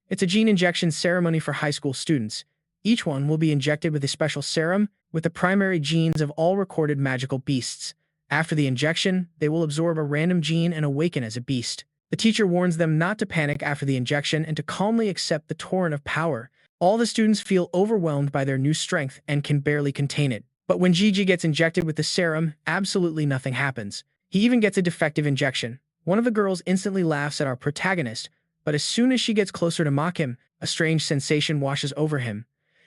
It's a gene injection ceremony for high school students. Each one will be injected with a special serum with the primary genes of all recorded magical beasts. After the injection, they will absorb a random gene and awaken as a beast. The teacher warns them not to panic after the injection and to calmly accept the torrent of power. All the students feel overwhelmed by their new strength and can barely contain it. But when Gigi gets injected with the serum, absolutely nothing happens. He even gets a defective injection. One of the girls instantly laughs at our protagonist, but as soon as she gets closer to mock him, a strange sensation washes over him.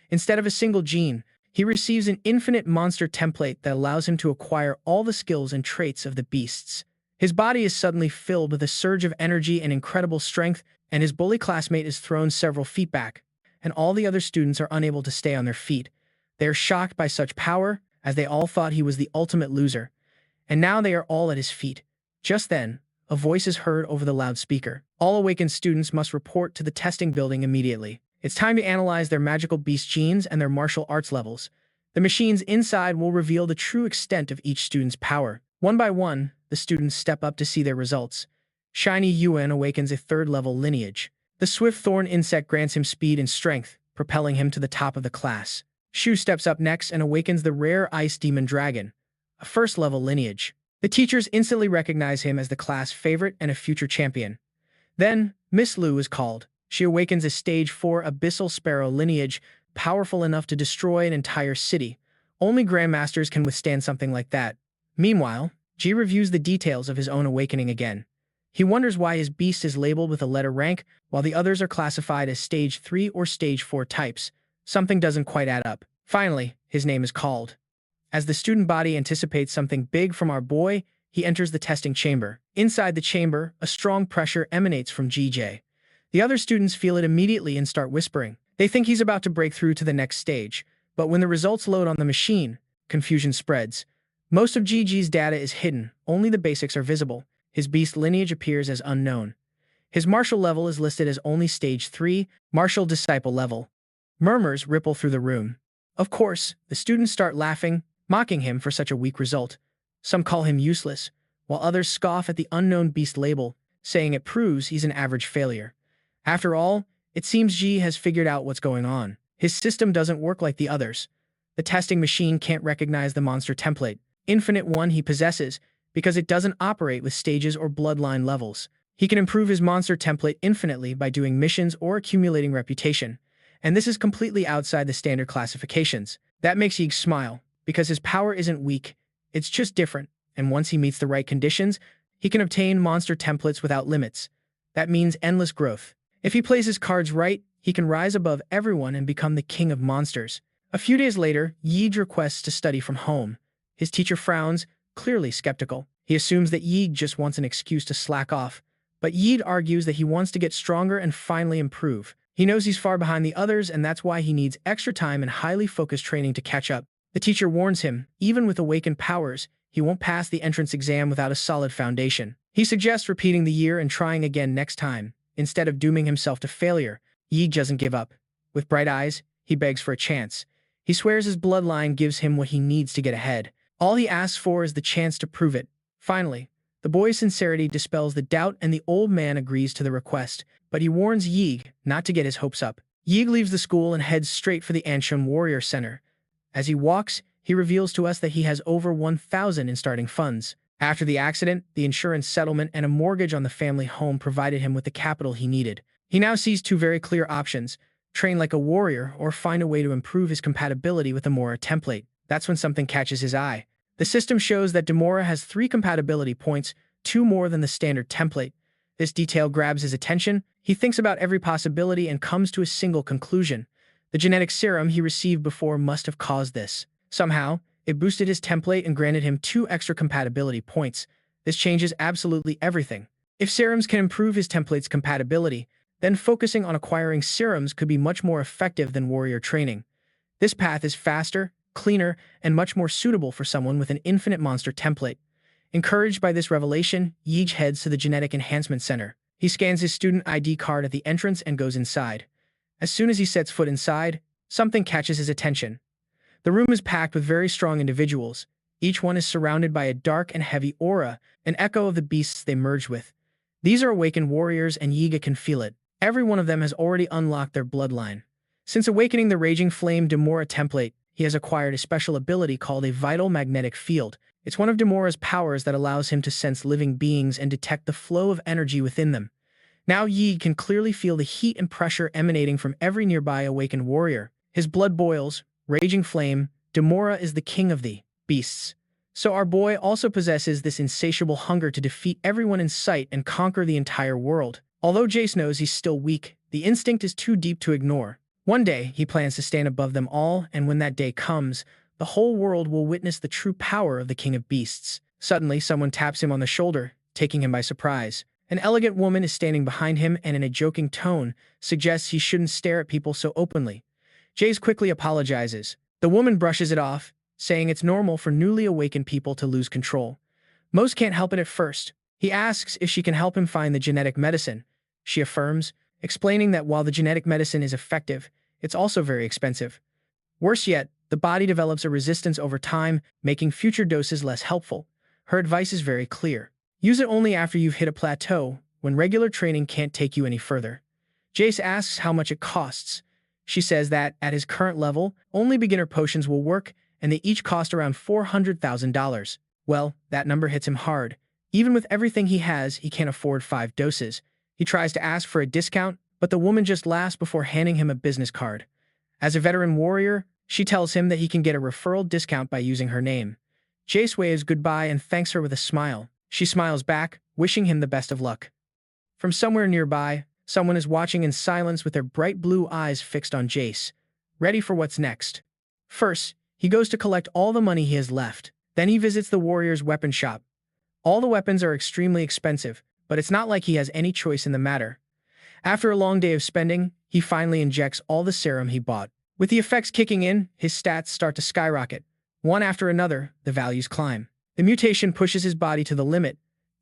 Instead of a single gene, he receives an infinite monster template that allows him to acquire all the skills and traits of the beasts. His body is suddenly filled with a surge of energy and incredible strength, and his bully classmate is thrown several feet back, and all the other students are unable to stay on their feet. They are shocked by such power, as they all thought he was the ultimate loser, and now they are all at his feet. Just then, a voice is heard over the loudspeaker. All awakened students must report to the testing building immediately. It's time to analyze their magical beast genes and their martial arts levels. The machines inside will reveal the true extent of each student's power. One by one, the students step up to see their results. Shiny Yuan awakens a third-level lineage. The swift thorn insect grants him speed and strength, propelling him to the top of the class. Shu steps up next and awakens the rare ice demon dragon, a first-level lineage. The teachers instantly recognize him as the class favorite and a future champion. Then, Miss Lu is called. She awakens a Stage 4 abyssal sparrow lineage, powerful enough to destroy an entire city. Only grandmasters can withstand something like that. Meanwhile, Ji reviews the details of his own awakening again. He wonders why his beast is labeled with a letter rank, while the others are classified as Stage 3 or Stage 4 types. Something doesn't quite add up. Finally, his name is called. As the student body anticipates something big from our boy, he enters the testing chamber. Inside the chamber, a strong pressure emanates from Jige. The other students feel it immediately and start whispering. They think he's about to break through to the next stage, but when the results load on the machine, confusion spreads. Most of Gigi's data is hidden, only the basics are visible. His beast lineage appears as unknown. His martial level is listed as only Stage 3, martial disciple level. Murmurs ripple through the room. Of course, the students start laughing, mocking him for such a weak result. Some call him useless, while others scoff at the unknown beast label, saying it proves he's an average failure. After all, it seems Ji has figured out what's going on. His system doesn't work like the others. The testing machine can't recognize the monster template, infinite one he possesses, because it doesn't operate with stages or bloodline levels. He can improve his monster template infinitely by doing missions or accumulating reputation, and this is completely outside the standard classifications. That makes Yig smile, because his power isn't weak, it's just different, and once he meets the right conditions, he can obtain monster templates without limits. That means endless growth. If he plays his cards right, he can rise above everyone and become the king of monsters. A few days later, Yi requests to study from home. His teacher frowns, clearly skeptical. He assumes that Yi just wants an excuse to slack off, but Yi argues that he wants to get stronger and finally improve. He knows he's far behind the others, and that's why he needs extra time and highly focused training to catch up. The teacher warns him, even with awakened powers, he won't pass the entrance exam without a solid foundation. He suggests repeating the year and trying again next time. Instead of dooming himself to failure, Yi doesn't give up. With bright eyes, he begs for a chance. He swears his bloodline gives him what he needs to get ahead. All he asks for is the chance to prove it. Finally, the boy's sincerity dispels the doubt and the old man agrees to the request, but he warns Yi not to get his hopes up. Yi leaves the school and heads straight for the Anshan Warrior Center. As he walks, he reveals to us that he has over 1,000 in starting funds. After the accident, the insurance settlement and a mortgage on the family home provided him with the capital he needed. He now sees two very clear options: train like a warrior or find a way to improve his compatibility with the Mora template. That's when something catches his eye. The system shows that Demora has 3 compatibility points, 2 more than the standard template. This detail grabs his attention. He thinks about every possibility and comes to a single conclusion. The genetic serum he received before must have caused this. Somehow, it boosted his template and granted him 2 extra compatibility points. This changes absolutely everything. If serums can improve his template's compatibility, then focusing on acquiring serums could be much more effective than warrior training. This path is faster, cleaner, and much more suitable for someone with an infinite monster template. Encouraged by this revelation, Yeej heads to the Genetic Enhancement Center. He scans his student ID card at the entrance and goes inside. As soon as he sets foot inside, something catches his attention. The room is packed with very strong individuals. Each one is surrounded by a dark and heavy aura, an echo of the beasts they merged with. These are awakened warriors, and Yiga can feel it. Every one of them has already unlocked their bloodline. Since awakening the Raging Flame Demora template, he has acquired a special ability called a Vital Magnetic Field. It's one of Demora's powers that allows him to sense living beings and detect the flow of energy within them. Now Yi can clearly feel the heat and pressure emanating from every nearby awakened warrior. His blood boils, raging flame. Demora is the king of the beasts. So our boy also possesses this insatiable hunger to defeat everyone in sight and conquer the entire world. Although Jace knows he's still weak, the instinct is too deep to ignore. One day, he plans to stand above them all, and when that day comes, the whole world will witness the true power of the King of Beasts. Suddenly, someone taps him on the shoulder, taking him by surprise. An elegant woman is standing behind him and in a joking tone suggests he shouldn't stare at people so openly. Jace quickly apologizes. The woman brushes it off, saying it's normal for newly awakened people to lose control. Most can't help it at first. He asks if she can help him find the genetic medicine. She affirms, explaining that while the genetic medicine is effective, it's also very expensive. Worse yet, the body develops a resistance over time, making future doses less helpful. Her advice is very clear. Use it only after you've hit a plateau, when regular training can't take you any further. Jace asks how much it costs. She says that, at his current level, only beginner potions will work, and they each cost around $400,000. Well, that number hits him hard. Even with everything he has, he can't afford 5 doses. He tries to ask for a discount, but the woman just laughs before handing him a business card. As a veteran warrior, she tells him that he can get a referral discount by using her name. Jace waves goodbye and thanks her with a smile. She smiles back, wishing him the best of luck. From somewhere nearby, someone is watching in silence with their bright blue eyes fixed on Jace, ready for what's next. First, he goes to collect all the money he has left. Then he visits the warrior's weapon shop. All the weapons are extremely expensive, but it's not like he has any choice in the matter. After a long day of spending, he finally injects all the serum he bought. With the effects kicking in, his stats start to skyrocket. One after another, the values climb. The mutation pushes his body to the limit.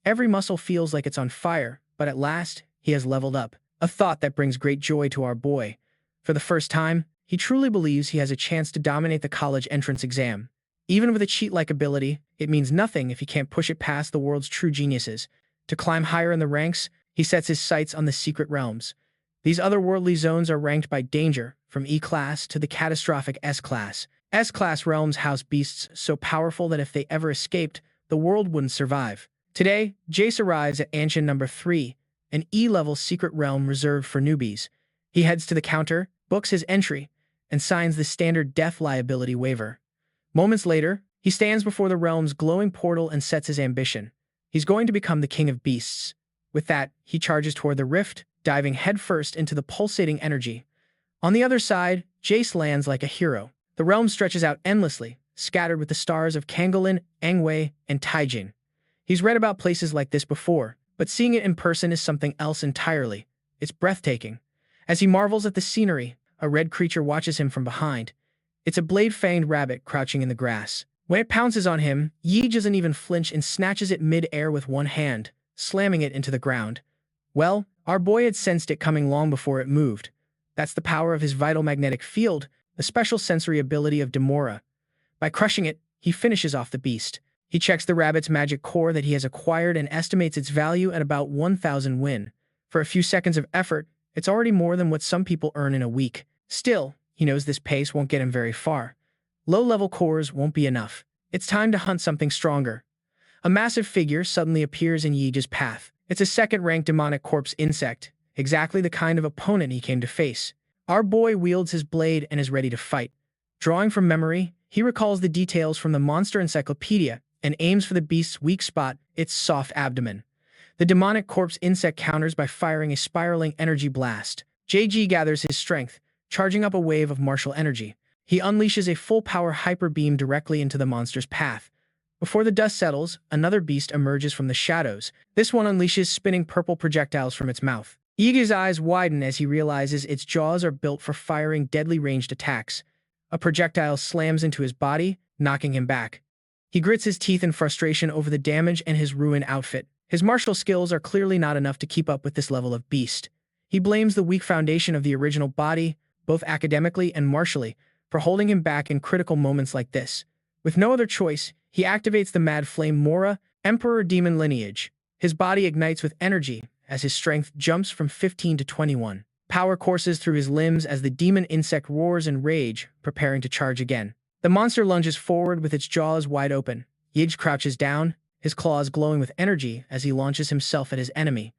Every muscle feels like it's on fire, but at last, he has leveled up. A thought that brings great joy to our boy. For the first time, he truly believes he has a chance to dominate the college entrance exam. Even with a cheat-like ability, it means nothing if he can't push it past the world's true geniuses. To climb higher in the ranks, he sets his sights on the secret realms. These otherworldly zones are ranked by danger, from E-class to the catastrophic S-class. S-class realms house beasts so powerful that if they ever escaped, the world wouldn't survive. Today, Jace arrives at Anshin number 3, an E-level secret realm reserved for newbies. He heads to the counter, books his entry, and signs the standard death liability waiver. Moments later, he stands before the realm's glowing portal and sets his ambition. He's going to become the king of beasts. With that, he charges toward the rift, diving headfirst into the pulsating energy. On the other side, Jace lands like a hero. The realm stretches out endlessly, scattered with the stars of Kangolin, Angwei, and Taijin. He's read about places like this before, but seeing it in person is something else entirely. It's breathtaking. As he marvels at the scenery, a red creature watches him from behind. It's a blade-fanged rabbit crouching in the grass. When it pounces on him, Yi doesn't even flinch and snatches it mid-air with one hand, slamming it into the ground. Well, our boy had sensed it coming long before it moved. That's the power of his vital magnetic field, the special sensory ability of Demora. By crushing it, he finishes off the beast. He checks the rabbit's magic core that he has acquired and estimates its value at about 1,000 win. For a few seconds of effort, it's already more than what some people earn in a week. Still, he knows this pace won't get him very far. Low-level cores won't be enough. It's time to hunt something stronger. A massive figure suddenly appears in Yi's path. It's a second-ranked demonic corpse insect, exactly the kind of opponent he came to face. Our boy wields his blade and is ready to fight. Drawing from memory, he recalls the details from the monster encyclopedia and aims for the beast's weak spot, its soft abdomen. The demonic corpse insect counters by firing a spiraling energy blast. JG gathers his strength, charging up a wave of martial energy. He unleashes a full-power hyper beam directly into the monster's path. Before the dust settles, another beast emerges from the shadows. This one unleashes spinning purple projectiles from its mouth. Yiga's eyes widen as he realizes its jaws are built for firing deadly ranged attacks. A projectile slams into his body, knocking him back. He grits his teeth in frustration over the damage and his ruined outfit. His martial skills are clearly not enough to keep up with this level of beast. He blames the weak foundation of the original body, both academically and martially, for holding him back in critical moments like this. With no other choice, he activates the Mad Flame Mora, Emperor Demon lineage. His body ignites with energy, as his strength jumps from 15 to 21. Power courses through his limbs as the demon insect roars in rage, preparing to charge again. The monster lunges forward with its jaws wide open. Yige crouches down, his claws glowing with energy as he launches himself at his enemy.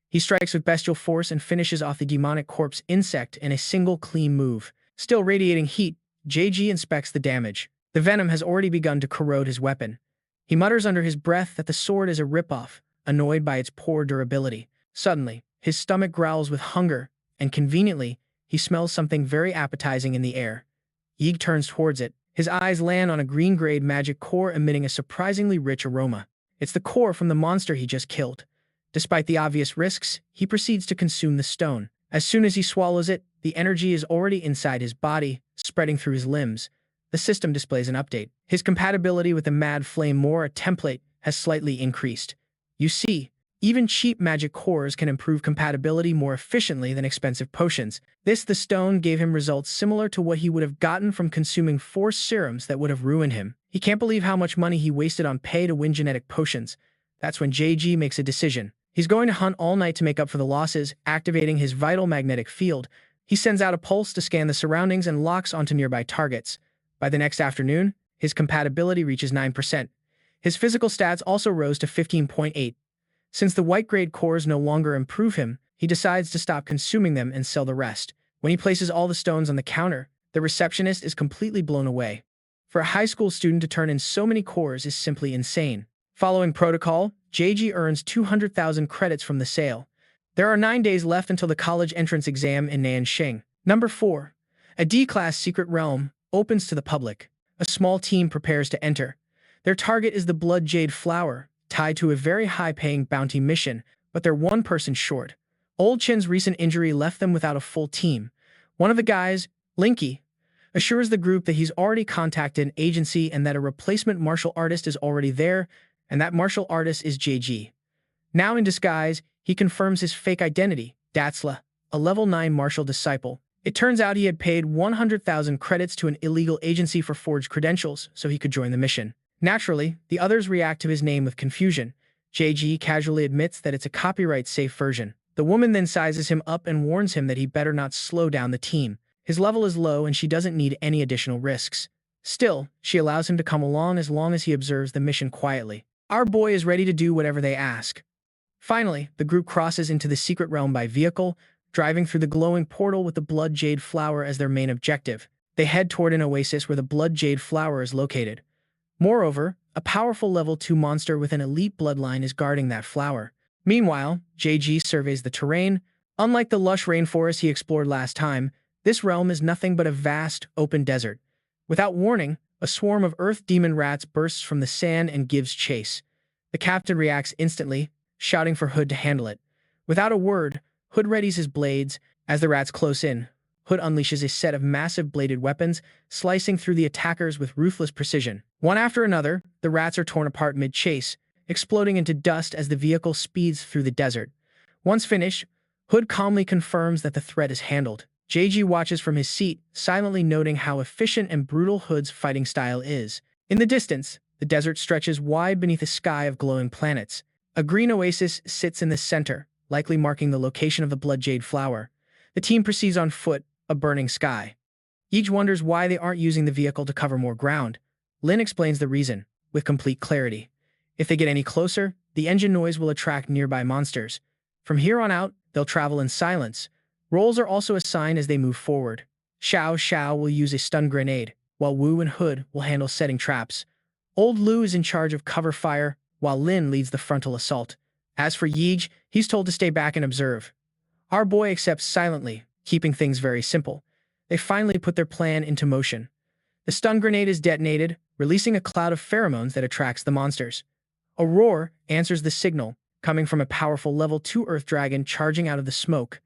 He strikes with bestial force and finishes off the demonic corpse insect in a single clean move. Still radiating heat, JG inspects the damage. The venom has already begun to corrode his weapon. He mutters under his breath that the sword is a ripoff, annoyed by its poor durability. Suddenly, his stomach growls with hunger, and conveniently, he smells something very appetizing in the air. Yige turns towards it. His eyes land on a green-grade magic core emitting a surprisingly rich aroma. It's the core from the monster he just killed. Despite the obvious risks, he proceeds to consume the stone. As soon as he swallows it, the energy is already inside his body, spreading through his limbs. The system displays an update. His compatibility with the Mad Flame Mora template has slightly increased. You see, even cheap magic cores can improve compatibility more efficiently than expensive potions. The stone gave him results similar to what he would have gotten from consuming 4 serums that would have ruined him. He can't believe how much money he wasted on pay to win genetic potions. That's when JG makes a decision. He's going to hunt all night to make up for the losses, activating his vital magnetic field. He sends out a pulse to scan the surroundings and locks onto nearby targets. By the next afternoon, his compatibility reaches 9%. His physical stats also rose to 15.8. Since the white-grade cores no longer improve him, he decides to stop consuming them and sell the rest. When he places all the stones on the counter, the receptionist is completely blown away. For a high school student to turn in so many cores is simply insane. Following protocol, JG earns 200,000 credits from the sale. There are 9 days left until the college entrance exam in Nanxing. Number 4. A D-class secret realm opens to the public. A small team prepares to enter. Their target is the Blood Jade Flower, tied to a very high-paying bounty mission, but they're one person short. Old Chin's recent injury left them without a full team. One of the guys, Linky, assures the group that he's already contacted an agency and that a replacement martial artist is already there, and that martial artist is JG. Now in disguise, he confirms his fake identity, Datsla, a level 9 martial disciple. It turns out he had paid 100,000 credits to an illegal agency for forged credentials so he could join the mission. Naturally, the others react to his name with confusion. JG casually admits that it's a copyright-safe version. The woman then sizes him up and warns him that he better not slow down the team. His level is low and she doesn't need any additional risks. Still, she allows him to come along as long as he observes the mission quietly. Our boy is ready to do whatever they ask. Finally, the group crosses into the secret realm by vehicle, driving through the glowing portal with the Blood Jade Flower as their main objective. They head toward an oasis where the Blood Jade Flower is located. Moreover, a powerful level 2 monster with an elite bloodline is guarding that flower. Meanwhile, JG surveys the terrain. Unlike the lush rainforest he explored last time, this realm is nothing but a vast, open desert. Without warning, a swarm of earth demon rats bursts from the sand and gives chase. The captain reacts instantly, shouting for Hood to handle it. Without a word, Hood readies his blades. As the rats close in, Hood unleashes a set of massive bladed weapons, slicing through the attackers with ruthless precision. One after another, the rats are torn apart mid-chase, exploding into dust as the vehicle speeds through the desert. Once finished, Hood calmly confirms that the threat is handled. JG watches from his seat, silently noting how efficient and brutal Hood's fighting style is. In the distance, the desert stretches wide beneath a sky of glowing planets. A green oasis sits in the center, likely marking the location of the Blood Jade Flower. The team proceeds on foot, a burning sky. Each wonders why they aren't using the vehicle to cover more ground. Lin explains the reason, with complete clarity. If they get any closer, the engine noise will attract nearby monsters. From here on out, they'll travel in silence. Roles are also assigned as they move forward. Xiao will use a stun grenade, while Wu and Hood will handle setting traps. Old Lu is in charge of cover fire, while Lin leads the frontal assault. As for Yige, he's told to stay back and observe. Our boy accepts silently, keeping things very simple. They finally put their plan into motion. The stun grenade is detonated, releasing a cloud of pheromones that attracts the monsters. A roar answers the signal, coming from a powerful level 2 earth dragon charging out of the smoke.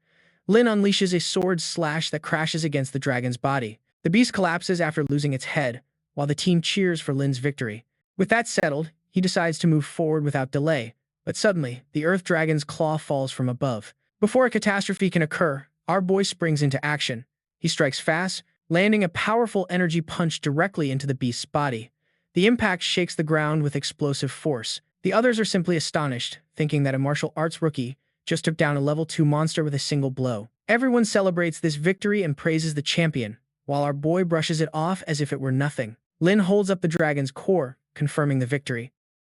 Lin unleashes a sword slash that crashes against the dragon's body. The beast collapses after losing its head, while the team cheers for Lin's victory. With that settled, he decides to move forward without delay, but suddenly, the earth dragon's claw falls from above. Before a catastrophe can occur, our boy springs into action. He strikes fast, landing a powerful energy punch directly into the beast's body. The impact shakes the ground with explosive force. The others are simply astonished, thinking that a martial arts rookie, just took down a level 2 monster with a single blow. Everyone celebrates this victory and praises the champion, while our boy brushes it off as if it were nothing. Lin holds up the dragon's core, confirming the victory.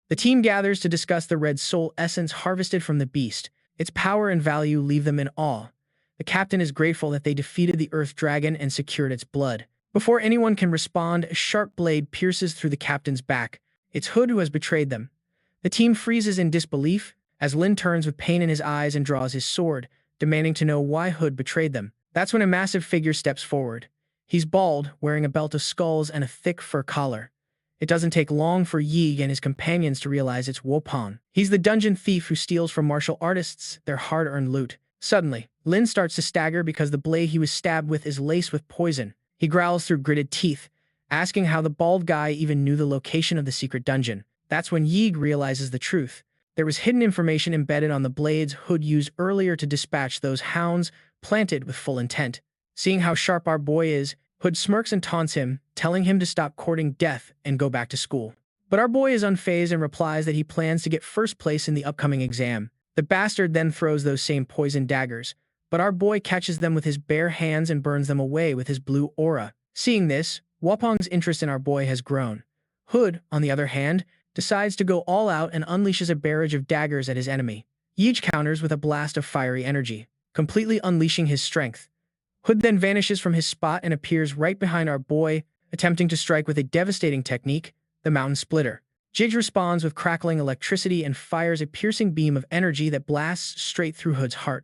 The team gathers to discuss the red soul essence harvested from the beast. Its power and value leave them in awe. The captain is grateful that they defeated the earth dragon and secured its blood. Before anyone can respond, a sharp blade pierces through the captain's back. It's Hood who has betrayed them. The team freezes in disbelief as Lin turns with pain in his eyes and draws his sword, demanding to know why Hood betrayed them. That's when a massive figure steps forward. He's bald, wearing a belt of skulls and a thick fur collar. It doesn't take long for Yi and his companions to realize it's Wopan. He's the dungeon thief who steals from martial artists their hard-earned loot. Suddenly, Lin starts to stagger because the blade he was stabbed with is laced with poison. He growls through gritted teeth, asking how the bald guy even knew the location of the secret dungeon. That's when Yi realizes the truth. There was hidden information embedded on the blades Hood used earlier to dispatch those hounds, planted with full intent. Seeing how sharp our boy is, Hood smirks and taunts him, telling him to stop courting death and go back to school. But our boy is unfazed and replies that he plans to get first place in the upcoming exam. The bastard then throws those same poison daggers, but our boy catches them with his bare hands and burns them away with his blue aura. Seeing this, Wapong's interest in our boy has grown. Hood, on the other hand, decides to go all out and unleashes a barrage of daggers at his enemy. Yeej counters with a blast of fiery energy, completely unleashing his strength. Hood then vanishes from his spot and appears right behind our boy, attempting to strike with a devastating technique, the Mountain Splitter. Jige responds with crackling electricity and fires a piercing beam of energy that blasts straight through Hood's heart.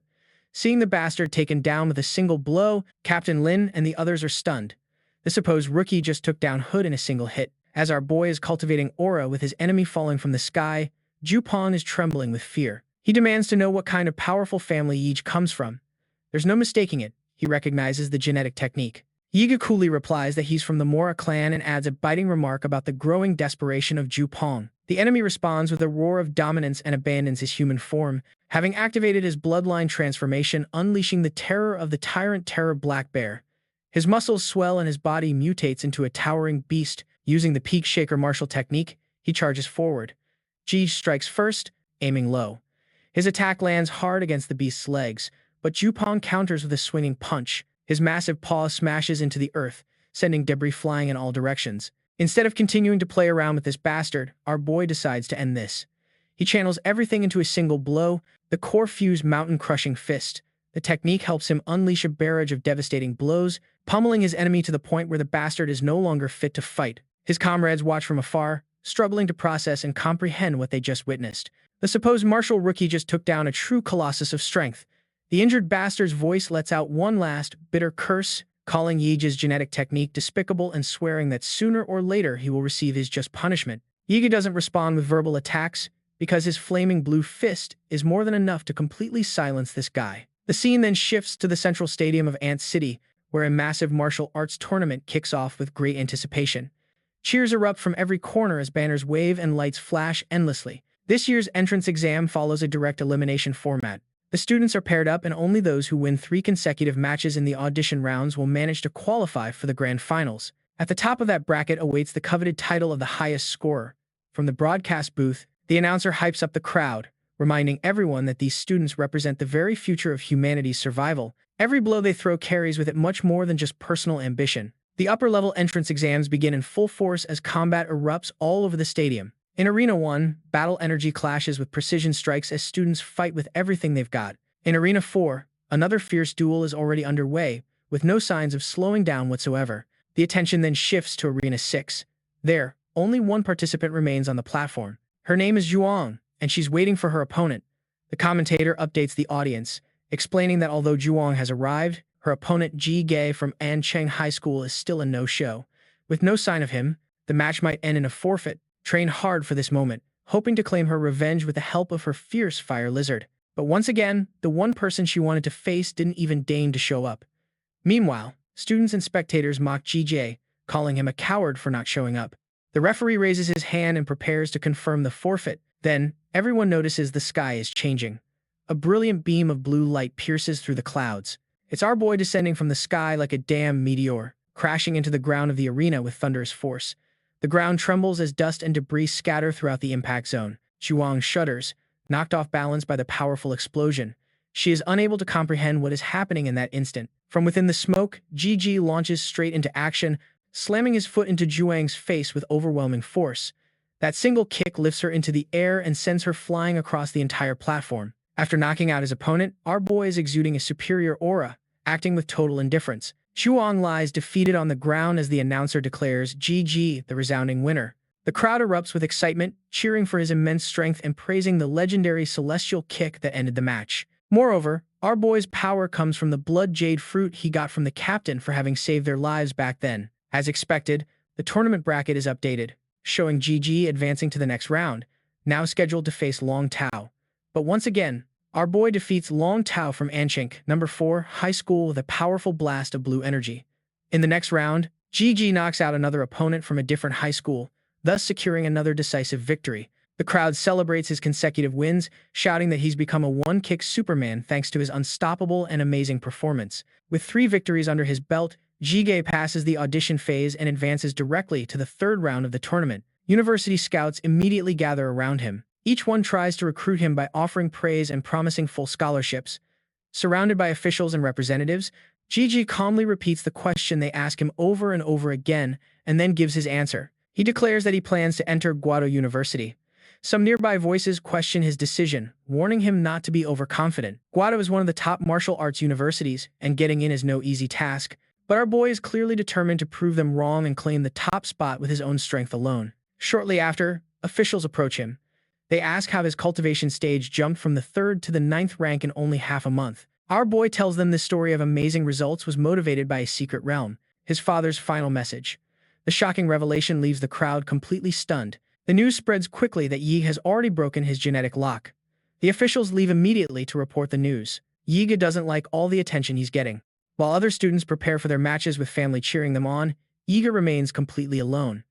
Seeing the bastard taken down with a single blow, Captain Lin and the others are stunned. The supposed rookie just took down Hood in a single hit. As our boy is cultivating aura with his enemy falling from the sky, Jupan is trembling with fear. He demands to know what kind of powerful family Yeej comes from. There's no mistaking it. He recognizes the genetic technique. Yiga coolly replies that he's from the Mora clan and adds a biting remark about the growing desperation of Jupong. The enemy responds with a roar of dominance and abandons his human form, having activated his bloodline transformation, unleashing the terror of the tyrant terror black bear. His muscles swell and his body mutates into a towering beast. Using the peak shaker martial technique, he charges forward. Ji strikes first, aiming low. His attack lands hard against the beast's legs, but Jupong counters with a swinging punch. His massive paw smashes into the earth, sending debris flying in all directions. Instead of continuing to play around with this bastard, our boy decides to end this. He channels everything into a single blow, the core-fused mountain-crushing fist. The technique helps him unleash a barrage of devastating blows, pummeling his enemy to the point where the bastard is no longer fit to fight. His comrades watch from afar, struggling to process and comprehend what they just witnessed. The supposed martial rookie just took down a true colossus of strength. The injured bastard's voice lets out one last, bitter curse, calling Yiga's genetic technique despicable and swearing that sooner or later he will receive his just punishment. Yiga doesn't respond with verbal attacks, because his flaming blue fist is more than enough to completely silence this guy. The scene then shifts to the central stadium of Ant City, where a massive martial arts tournament kicks off with great anticipation. Cheers erupt from every corner as banners wave and lights flash endlessly. This year's entrance exam follows a direct elimination format. The students are paired up and only those who win 3 consecutive matches in the audition rounds will manage to qualify for the grand finals. At the top of that bracket awaits the coveted title of the highest scorer. From the broadcast booth, the announcer hypes up the crowd, reminding everyone that these students represent the very future of humanity's survival. Every blow they throw carries with it much more than just personal ambition. The upper-level entrance exams begin in full force as combat erupts all over the stadium. In Arena 1, battle energy clashes with precision strikes as students fight with everything they've got. In Arena 4, another fierce duel is already underway, with no signs of slowing down whatsoever. The attention then shifts to Arena 6. There, only one participant remains on the platform. Her name is Zhuang, and she's waiting for her opponent. The commentator updates the audience, explaining that although Zhuang has arrived, her opponent Jige from Ancheng High School is still a no-show. With no sign of him, the match might end in a forfeit. Train hard for this moment, hoping to claim her revenge with the help of her fierce fire lizard. But once again, the one person she wanted to face didn't even deign to show up. Meanwhile, students and spectators mock Jige, calling him a coward for not showing up. The referee raises his hand and prepares to confirm the forfeit. Then, everyone notices the sky is changing. A brilliant beam of blue light pierces through the clouds. It's our boy descending from the sky like a damn meteor, crashing into the ground of the arena with thunderous force. The ground trembles as dust and debris scatter throughout the impact zone. Zhuang shudders, knocked off balance by the powerful explosion. She is unable to comprehend what is happening in that instant. From within the smoke, Jige launches straight into action, slamming his foot into Zhuang's face with overwhelming force. That single kick lifts her into the air and sends her flying across the entire platform. After knocking out his opponent, our boy is exuding a superior aura, acting with total indifference. Zhuang lies defeated on the ground as the announcer declares Jige the resounding winner. The crowd erupts with excitement, cheering for his immense strength and praising the legendary celestial kick that ended the match. Moreover, our boy's power comes from the blood jade fruit he got from the captain for having saved their lives back then. As expected, the tournament bracket is updated, showing Jige advancing to the next round, now scheduled to face Long Tao. But once again, our boy defeats Long Tao from Anchink, number 4, high school with a powerful blast of blue energy. In the next round, Jige knocks out another opponent from a different high school, thus securing another decisive victory. The crowd celebrates his consecutive wins, shouting that he's become a one-kick Superman thanks to his unstoppable and amazing performance. With 3 victories under his belt, Jige passes the audition phase and advances directly to the 3rd round of the tournament. University scouts immediately gather around him. Each one tries to recruit him by offering praise and promising full scholarships. Surrounded by officials and representatives, Jige calmly repeats the question they ask him over and over again, and then gives his answer. He declares that he plans to enter Guado University. Some nearby voices question his decision, warning him not to be overconfident. Guado is one of the top martial arts universities, and getting in is no easy task, but our boy is clearly determined to prove them wrong and claim the top spot with his own strength alone. Shortly after, officials approach him. They ask how his cultivation stage jumped from the 3rd to the 9th rank in only half a month. Our boy tells them this story of amazing results was motivated by a secret realm, his father's final message. The shocking revelation leaves the crowd completely stunned. The news spreads quickly that Yi has already broken his genetic lock. The officials leave immediately to report the news. Yiga doesn't like all the attention he's getting. While other students prepare for their matches with family cheering them on, Yiga remains completely alone.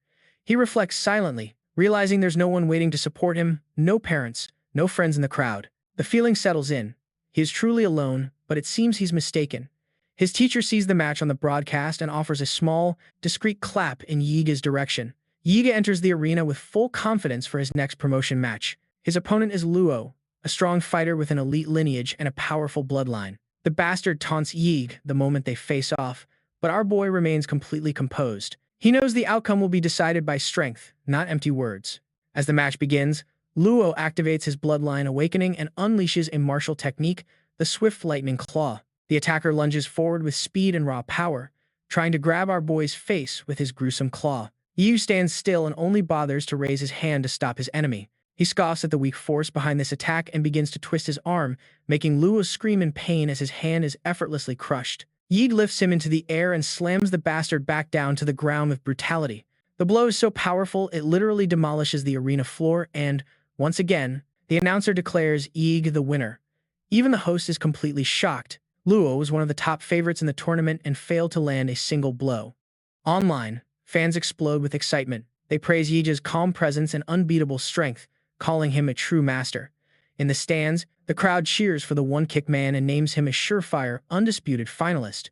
He reflects silently, realizing there's no one waiting to support him, no parents, no friends in the crowd. The feeling settles in. He is truly alone, but it seems he's mistaken. His teacher sees the match on the broadcast and offers a small, discreet clap in Yiga's direction. Yiga enters the arena with full confidence for his next promotion match. His opponent is Luo, a strong fighter with an elite lineage and a powerful bloodline. The bastard taunts Yiga the moment they face off, but our boy remains completely composed. He knows the outcome will be decided by strength, not empty words. As the match begins, Luo activates his bloodline awakening and unleashes a martial technique, the Swift Lightning Claw. The attacker lunges forward with speed and raw power, trying to grab our boy's face with his gruesome claw. Yu stands still and only bothers to raise his hand to stop his enemy. He scoffs at the weak force behind this attack and begins to twist his arm, making Luo scream in pain as his hand is effortlessly crushed. Yi lifts him into the air and slams the bastard back down to the ground with brutality. The blow is so powerful it literally demolishes the arena floor and, once again, the announcer declares Yi the winner. Even the host is completely shocked. Luo was one of the top favorites in the tournament and failed to land a single blow. Online, fans explode with excitement. They praise Yija's calm presence and unbeatable strength, calling him a true master. In the stands, the crowd cheers for the one-kick man and names him a surefire, undisputed finalist.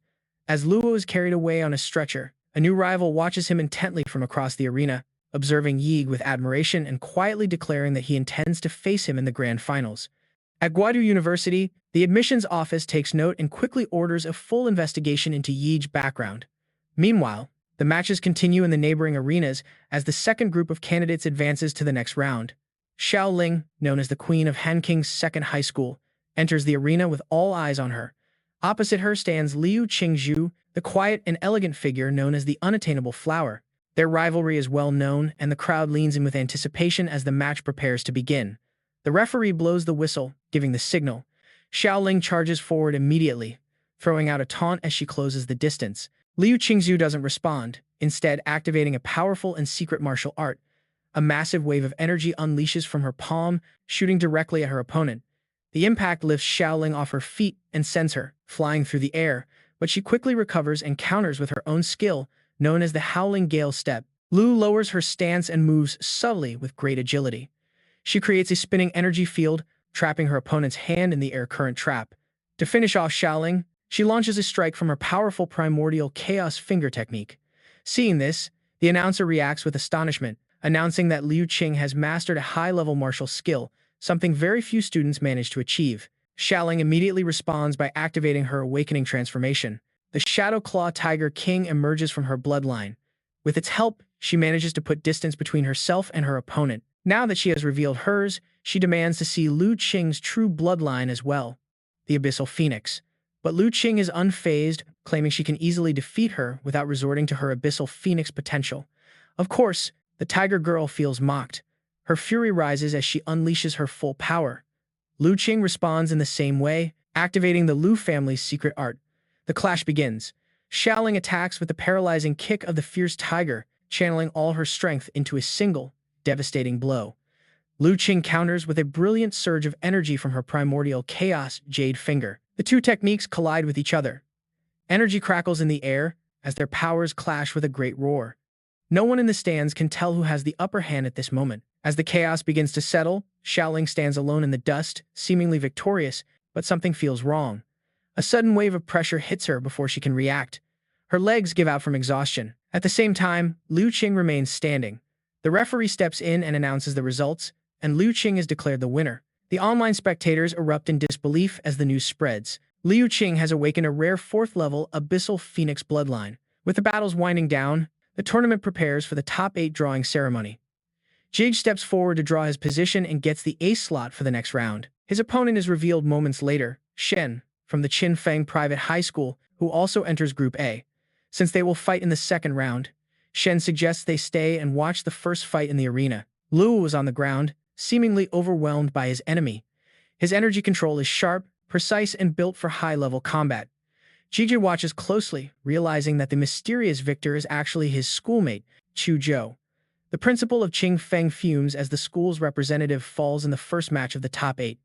As Luo is carried away on a stretcher, a new rival watches him intently from across the arena, observing Yi with admiration and quietly declaring that he intends to face him in the grand finals. At Guadu University, the admissions office takes note and quickly orders a full investigation into Yi's background. Meanwhile, the matches continue in the neighboring arenas as the second group of candidates advances to the next round. Xiao Ling, known as the Queen of Hanking's second high school, enters the arena with all eyes on her. Opposite her stands Liu Qingzhu, the quiet and elegant figure known as the Unattainable Flower. Their rivalry is well known, and the crowd leans in with anticipation as the match prepares to begin. The referee blows the whistle, giving the signal. Xiao Ling charges forward immediately, throwing out a taunt as she closes the distance. Liu Qingzhu doesn't respond, instead activating a powerful and secret martial art. A massive wave of energy unleashes from her palm, shooting directly at her opponent. The impact lifts Xiao Ling off her feet and sends her flying through the air, but she quickly recovers and counters with her own skill, known as the Howling Gale Step. Liu lowers her stance and moves subtly with great agility. She creates a spinning energy field, trapping her opponent's hand in the air current trap. To finish off Xiao Ling, she launches a strike from her powerful primordial chaos finger technique. Seeing this, the announcer reacts with astonishment, announcing that Liu Qing has mastered a high-level martial skill, something very few students manage to achieve. Xialing immediately responds by activating her awakening transformation. The Shadow Claw Tiger King emerges from her bloodline. With its help, she manages to put distance between herself and her opponent. Now that she has revealed hers, she demands to see Lu Qing's true bloodline as well, the Abyssal Phoenix. But Lu Qing is unfazed, claiming she can easily defeat her without resorting to her Abyssal Phoenix potential. Of course, the Tiger Girl feels mocked. Her fury rises as she unleashes her full power. Lu Qing responds in the same way, activating the Lu family's secret art. The clash begins. Xialing attacks with the paralyzing kick of the fierce tiger, channeling all her strength into a single, devastating blow. Lu Qing counters with a brilliant surge of energy from her primordial chaos jade finger. The two techniques collide with each other. Energy crackles in the air as their powers clash with a great roar. No one in the stands can tell who has the upper hand at this moment. As the chaos begins to settle, Xialing stands alone in the dust, seemingly victorious, but something feels wrong. A sudden wave of pressure hits her before she can react. Her legs give out from exhaustion. At the same time, Lu Qing remains standing. The referee steps in and announces the results, and Lu Qing is declared the winner. The online spectators erupt in disbelief as the news spreads. Liu Qing has awakened a rare 4th-level Abyssal Phoenix bloodline. With the battles winding down, the tournament prepares for the top 8 drawing ceremony. Jige steps forward to draw his position and gets the ace slot for the next round. His opponent is revealed moments later, Shen, from the Qinfeng Private High School, who also enters Group A. Since they will fight in the second round, Shen suggests they stay and watch the first fight in the arena. Liu was on the ground, seemingly overwhelmed by his enemy. His energy control is sharp, precise, and built for high-level combat. Jige watches closely, realizing that the mysterious victor is actually his schoolmate, Chu Zhou. The principal of Qingfeng fumes as the school's representative falls in the first match of the top 8.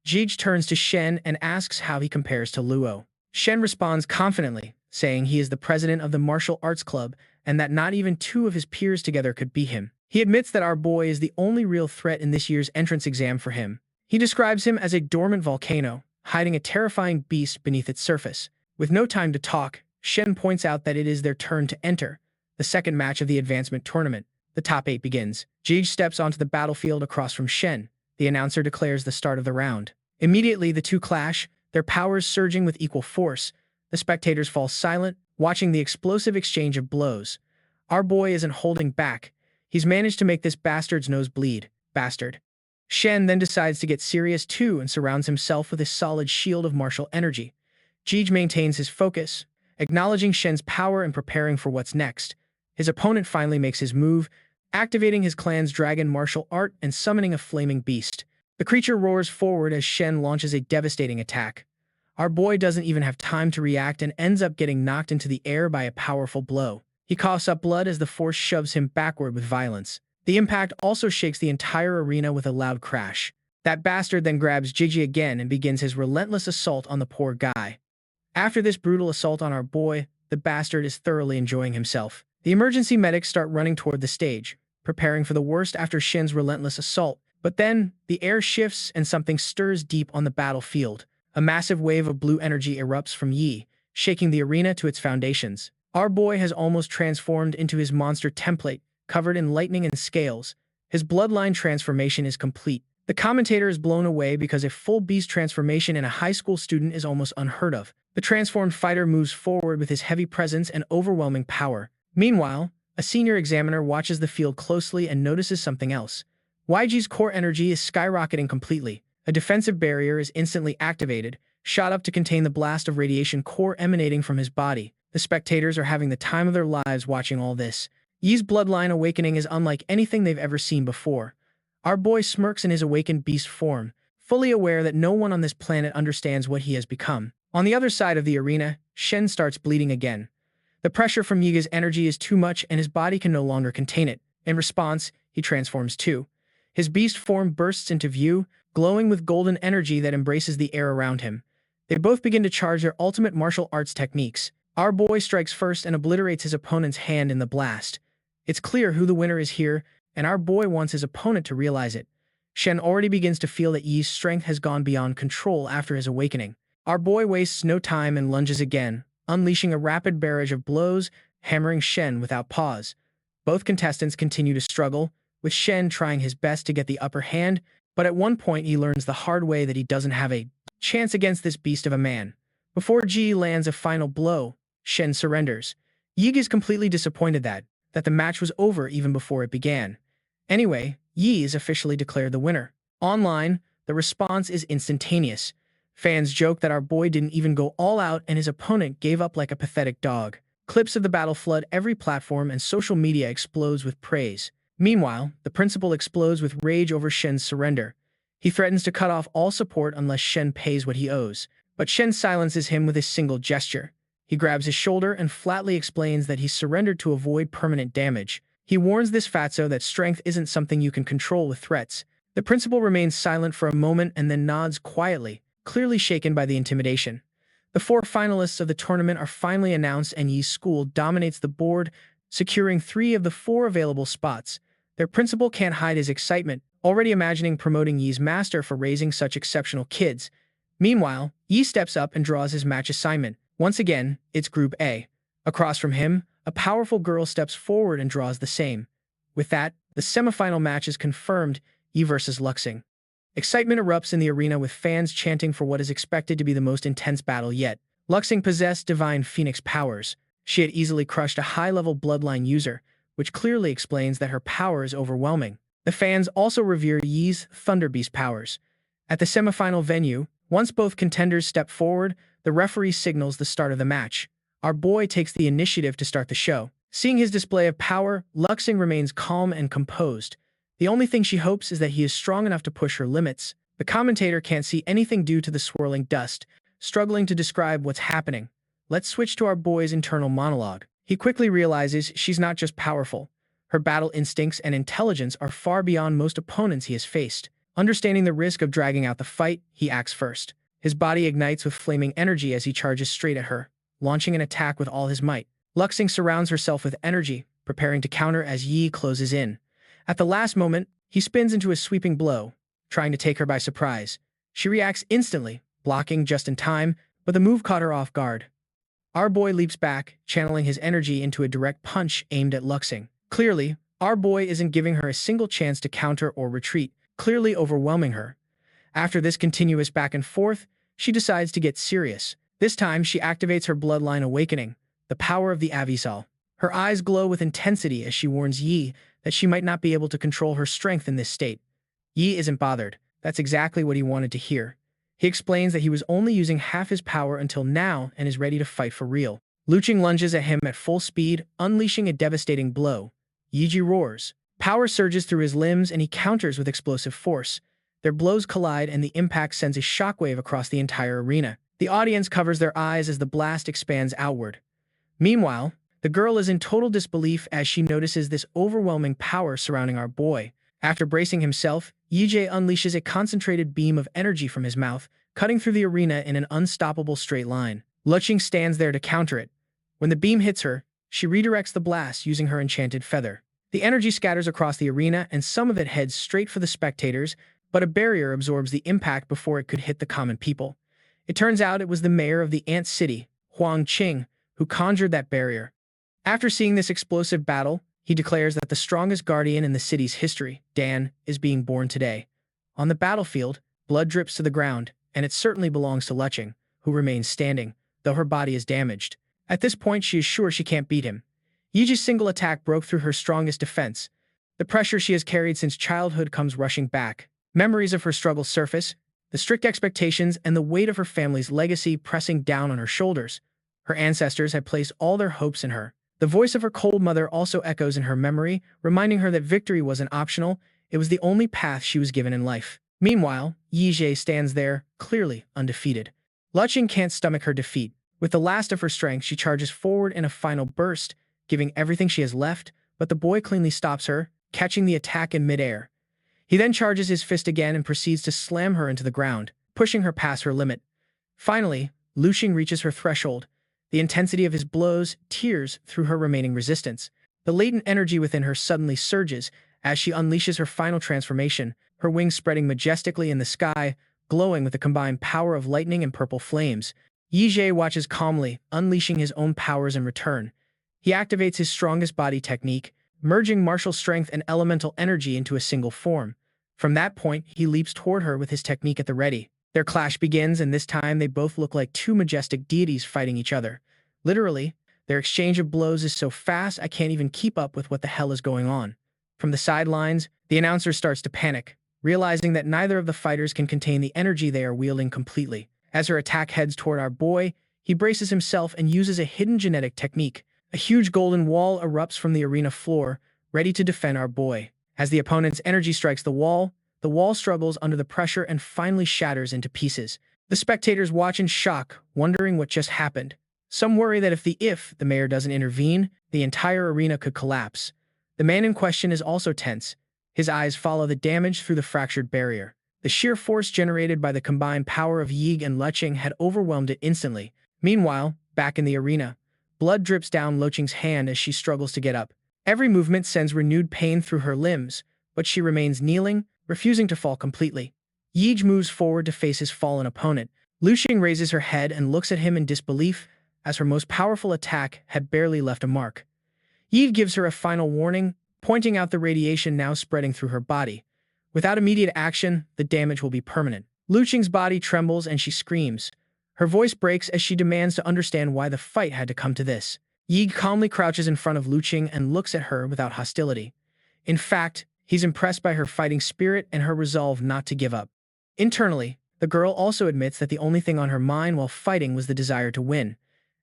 Jige turns to Shen and asks how he compares to Luo. Shen responds confidently, saying he is the president of the martial arts club and that not even 2 of his peers together could beat him. He admits that our boy is the only real threat in this year's entrance exam for him. He describes him as a dormant volcano, hiding a terrifying beast beneath its surface. With no time to talk, Shen points out that it is their turn to enter the second match of the advancement tournament. The top 8 begins. Jige steps onto the battlefield across from Shen. The announcer declares the start of the round. Immediately, the two clash, their powers surging with equal force. The spectators fall silent, watching the explosive exchange of blows. Our boy isn't holding back. He's managed to make this bastard's nose bleed. Bastard. Shen then decides to get serious too and surrounds himself with a solid shield of martial energy. Jige maintains his focus, acknowledging Shen's power and preparing for what's next. His opponent finally makes his move, activating his clan's dragon martial art and summoning a flaming beast. The creature roars forward as Shen launches a devastating attack. Our boy doesn't even have time to react and ends up getting knocked into the air by a powerful blow. He coughs up blood as the force shoves him backward with violence. The impact also shakes the entire arena with a loud crash. That bastard then grabs Jige again and begins his relentless assault on the poor guy. After this brutal assault on our boy, the bastard is thoroughly enjoying himself. The emergency medics start running toward the stage, preparing for the worst after Shen's relentless assault. But then, the air shifts and something stirs deep on the battlefield. A massive wave of blue energy erupts from Yi, shaking the arena to its foundations. Our boy has almost transformed into his monster template, covered in lightning and scales. His bloodline transformation is complete. The commentator is blown away because a full beast transformation in a high school student is almost unheard of. The transformed fighter moves forward with his heavy presence and overwhelming power. Meanwhile, a senior examiner watches the field closely and notices something else. YG's core energy is skyrocketing completely. A defensive barrier is instantly activated, shot up to contain the blast of radiation core emanating from his body. The spectators are having the time of their lives watching all this. Yi's bloodline awakening is unlike anything they've ever seen before. Our boy smirks in his awakened beast form, fully aware that no one on this planet understands what he has become. On the other side of the arena, Shen starts bleeding again. The pressure from Yiga's energy is too much and his body can no longer contain it. In response, he transforms too. His beast form bursts into view, glowing with golden energy that embraces the air around him. They both begin to charge their ultimate martial arts techniques. Our boy strikes first and obliterates his opponent's hand in the blast. It's clear who the winner is here, and our boy wants his opponent to realize it. Shen already begins to feel that Yi's strength has gone beyond control after his awakening. Our boy wastes no time and lunges again, unleashing a rapid barrage of blows, hammering Shen without pause. Both contestants continue to struggle, with Shen trying his best to get the upper hand, But at one point, he learns the hard way that he doesn't have a chance against this beast of a man. Before Ji lands a final blow, Shen surrenders. Yig is completely disappointed that the match was over even before it began. Anyway, Yi is officially declared the winner. Online, the response is instantaneous. Fans joke that our boy didn't even go all out and his opponent gave up like a pathetic dog. Clips of the battle flood every platform and social media explodes with praise. Meanwhile, the principal explodes with rage over Shen's surrender. He threatens to cut off all support unless Shen pays what he owes. But Shen silences him with a single gesture. He grabs his shoulder and flatly explains that he surrendered to avoid permanent damage. He warns this fatso that strength isn't something you can control with threats. The principal remains silent for a moment and then nods quietly, clearly shaken by the intimidation. The four finalists of the tournament are finally announced and Yi's school dominates the board, securing 3 of the 4 available spots. Their principal can't hide his excitement, already imagining promoting Yi's master for raising such exceptional kids. Meanwhile, Yi steps up and draws his match assignment. Once again, it's Group A. Across from him, a powerful girl steps forward and draws the same. With that, the semifinal match is confirmed, Yi versus Luxing. Excitement erupts in the arena with fans chanting for what is expected to be the most intense battle yet. Luxing possessed divine phoenix powers. She had easily crushed a high-level bloodline user, which clearly explains that her power is overwhelming. The fans also revere Yi's Thunder Beast powers. At the semifinal venue, once both contenders step forward, the referee signals the start of the match. Our boy takes the initiative to start the show. Seeing his display of power, Luxing remains calm and composed. The only thing she hopes is that he is strong enough to push her limits. The commentator can't see anything due to the swirling dust, struggling to describe what's happening. Let's switch to our boy's internal monologue. He quickly realizes she's not just powerful. Her battle instincts and intelligence are far beyond most opponents he has faced. Understanding the risk of dragging out the fight, he acts first. His body ignites with flaming energy as he charges straight at her, launching an attack with all his might. Luxing surrounds herself with energy, preparing to counter as Yi closes in. At the last moment, he spins into a sweeping blow, trying to take her by surprise. She reacts instantly, blocking just in time, but the move caught her off guard. Our boy leaps back, channeling his energy into a direct punch aimed at Luxing. Clearly, our boy isn't giving her a single chance to counter or retreat, clearly overwhelming her. After this continuous back and forth, she decides to get serious. This time, she activates her bloodline awakening, the power of the Avisal. Her eyes glow with intensity as she warns Yi that she might not be able to control her strength in this state. Yi isn't bothered. That's exactly what he wanted to hear. He explains that he was only using half his power until now and is ready to fight for real. Luching lunges at him at full speed, unleashing a devastating blow. Yiji roars. Power surges through his limbs and he counters with explosive force. Their blows collide and the impact sends a shockwave across the entire arena. The audience covers their eyes as the blast expands outward. Meanwhile, the girl is in total disbelief as she notices this overwhelming power surrounding our boy. After bracing himself, Yije unleashes a concentrated beam of energy from his mouth, cutting through the arena in an unstoppable straight line. Luching stands there to counter it. When the beam hits her, she redirects the blast using her enchanted feather. The energy scatters across the arena and some of it heads straight for the spectators, but a barrier absorbs the impact before it could hit the common people. It turns out it was the mayor of the Ant City, Huang Qing, who conjured that barrier. After seeing this explosive battle, he declares that the strongest guardian in the city's history, Dan, is being born today. On the battlefield, blood drips to the ground, and it certainly belongs to Luching, who remains standing, though her body is damaged. At this point, she is sure she can't beat him. Yiji's single attack broke through her strongest defense. The pressure she has carried since childhood comes rushing back. Memories of her struggle surface, the strict expectations and the weight of her family's legacy pressing down on her shoulders. Her ancestors had placed all their hopes in her. The voice of her cold mother also echoes in her memory, reminding her that victory wasn't optional, it was the only path she was given in life. Meanwhile, Yijie stands there, clearly undefeated. Luching can't stomach her defeat. With the last of her strength, she charges forward in a final burst, giving everything she has left, but the boy cleanly stops her, catching the attack in midair. He then charges his fist again and proceeds to slam her into the ground, pushing her past her limit. Finally, Luching reaches her threshold. The intensity of his blows tears through her remaining resistance. The latent energy within her suddenly surges as she unleashes her final transformation, her wings spreading majestically in the sky, glowing with the combined power of lightning and purple flames. Yijie watches calmly, unleashing his own powers in return. He activates his strongest body technique, merging martial strength and elemental energy into a single form. From that point, he leaps toward her with his technique at the ready. Their clash begins, and this time they both look like two majestic deities fighting each other. Literally, their exchange of blows is so fast I can't even keep up with what the hell is going on. From the sidelines, the announcer starts to panic, realizing that neither of the fighters can contain the energy they are wielding completely. As her attack heads toward our boy, he braces himself and uses a hidden genetic technique. A huge golden wall erupts from the arena floor, ready to defend our boy. As the opponent's energy strikes the wall struggles under the pressure and finally shatters into pieces. The spectators watch in shock, wondering what just happened. Some worry that if the mayor doesn't intervene, the entire arena could collapse. The man in question is also tense. His eyes follow the damage through the fractured barrier. The sheer force generated by the combined power of Yige and Luching had overwhelmed it instantly. Meanwhile, back in the arena, blood drips down Luching's hand as she struggles to get up. Every movement sends renewed pain through her limbs, but she remains kneeling, refusing to fall completely. Yige moves forward to face his fallen opponent. Luching raises her head and looks at him in disbelief, as her most powerful attack had barely left a mark. Yige gives her a final warning, pointing out the radiation now spreading through her body. Without immediate action, the damage will be permanent. Luching's body trembles and she screams. Her voice breaks as she demands to understand why the fight had to come to this. Yige calmly crouches in front of Luching and looks at her without hostility. In fact, he's impressed by her fighting spirit and her resolve not to give up. Internally, the girl also admits that the only thing on her mind while fighting was the desire to win.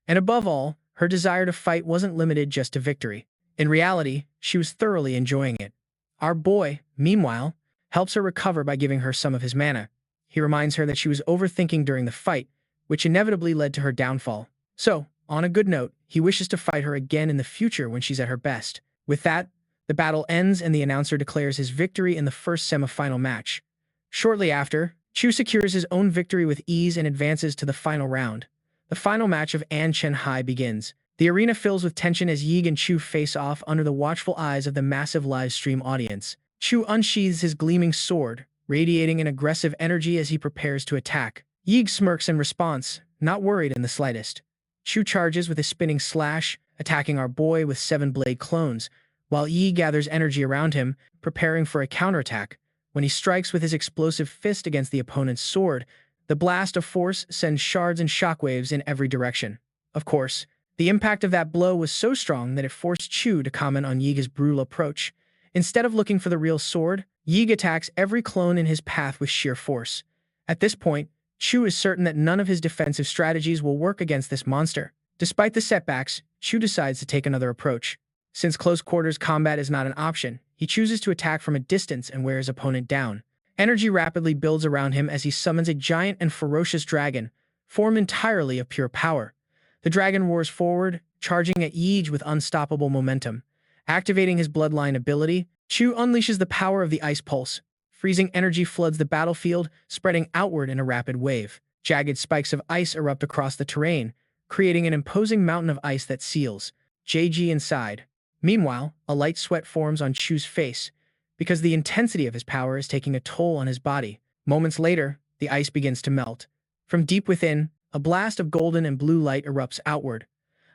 And above all, her desire to fight wasn't limited just to victory. In reality, she was thoroughly enjoying it. Our boy, meanwhile, helps her recover by giving her some of his mana. He reminds her that she was overthinking during the fight, which inevitably led to her downfall. So, on a good note, he wishes to fight her again in the future when she's at her best. With that, the battle ends and the announcer declares his victory in the first semifinal match. Shortly after, Chu secures his own victory with ease and advances to the final round. The final match of An Chen Hai begins. The arena fills with tension as Yige and Chu face off under the watchful eyes of the massive live stream audience. Chu unsheathes his gleaming sword, radiating an aggressive energy as he prepares to attack. Yige smirks in response, not worried in the slightest. Chu charges with his spinning slash, attacking our boy with 7-blade clones, while Yige gathers energy around him, preparing for a counterattack. When he strikes with his explosive fist against the opponent's sword, the blast of force sends shards and shockwaves in every direction. Of course, the impact of that blow was so strong that it forced Chu to comment on Yige's brutal approach. Instead of looking for the real sword, Yige attacks every clone in his path with sheer force. At this point, Chu is certain that none of his defensive strategies will work against this monster. Despite the setbacks, Chu decides to take another approach. Since close-quarters combat is not an option, he chooses to attack from a distance and wear his opponent down. Energy rapidly builds around him as he summons a giant and ferocious dragon, formed entirely of pure power. The dragon roars forward, charging at Yige with unstoppable momentum. Activating his bloodline ability, Chu unleashes the power of the ice pulse. Freezing energy floods the battlefield, spreading outward in a rapid wave. Jagged spikes of ice erupt across the terrain, creating an imposing mountain of ice that seals JG inside. Meanwhile, a light sweat forms on Chu's face, because the intensity of his power is taking a toll on his body. Moments later, the ice begins to melt. From deep within, a blast of golden and blue light erupts outward.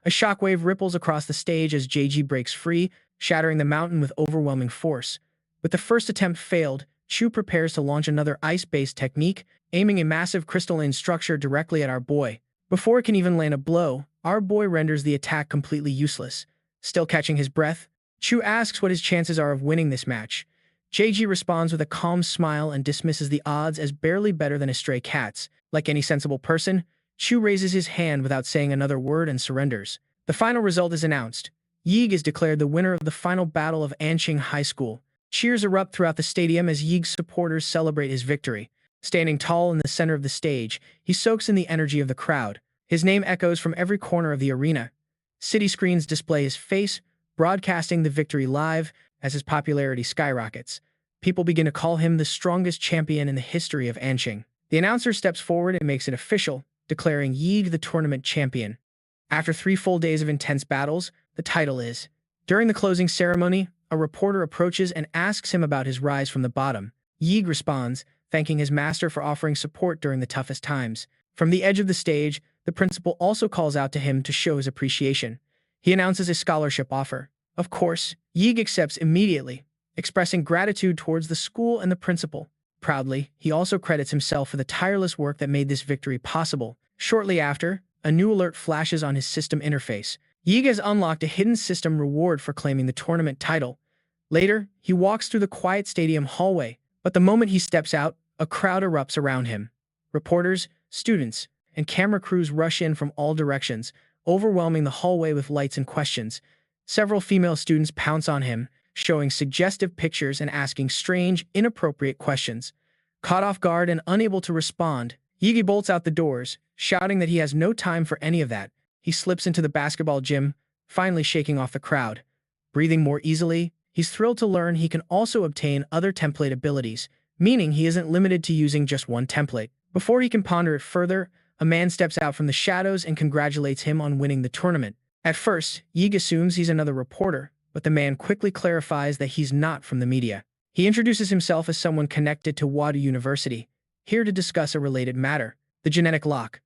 A shockwave ripples across the stage as JG breaks free, shattering the mountain with overwhelming force. With the first attempt failed, Chu prepares to launch another ice-based technique, aiming a massive crystalline structure directly at our boy. Before it can even land a blow, our boy renders the attack completely useless. Still catching his breath, Chu asks what his chances are of winning this match. JG responds with a calm smile and dismisses the odds as barely better than a stray cat's. Like any sensible person, Chu raises his hand without saying another word and surrenders. The final result is announced. Yige is declared the winner of the final battle of Anqing High School. Cheers erupt throughout the stadium as Yige's supporters celebrate his victory. Standing tall in the center of the stage, he soaks in the energy of the crowd. His name echoes from every corner of the arena. City screens display his face, broadcasting the victory live as his popularity skyrockets. People begin to call him the strongest champion in the history of Anqing. The announcer steps forward and makes it official, declaring Yige the tournament champion. After 3 full days of intense battles, the title is. During the closing ceremony, a reporter approaches and asks him about his rise from the bottom. Yige responds, thanking his master for offering support during the toughest times. From the edge of the stage, the principal also calls out to him to show his appreciation. He announces a scholarship offer. Of course, Yige accepts immediately, expressing gratitude towards the school and the principal. Proudly, he also credits himself for the tireless work that made this victory possible. Shortly after, a new alert flashes on his system interface. Jige has unlocked a hidden system reward for claiming the tournament title. Later, he walks through the quiet stadium hallway, but the moment he steps out, a crowd erupts around him. Reporters, students, and camera crews rush in from all directions, overwhelming the hallway with lights and questions. Several female students pounce on him, showing suggestive pictures and asking strange, inappropriate questions. Caught off guard and unable to respond, Jige bolts out the doors, shouting that he has no time for any of that. He slips into the basketball gym, finally shaking off the crowd. Breathing more easily, he's thrilled to learn he can also obtain other template abilities, meaning he isn't limited to using just one template. Before he can ponder it further, a man steps out from the shadows and congratulates him on winning the tournament. At first, Jige assumes he's another reporter, but the man quickly clarifies that he's not from the media. He introduces himself as someone connected to Wadu University, here to discuss a related matter, the genetic lock.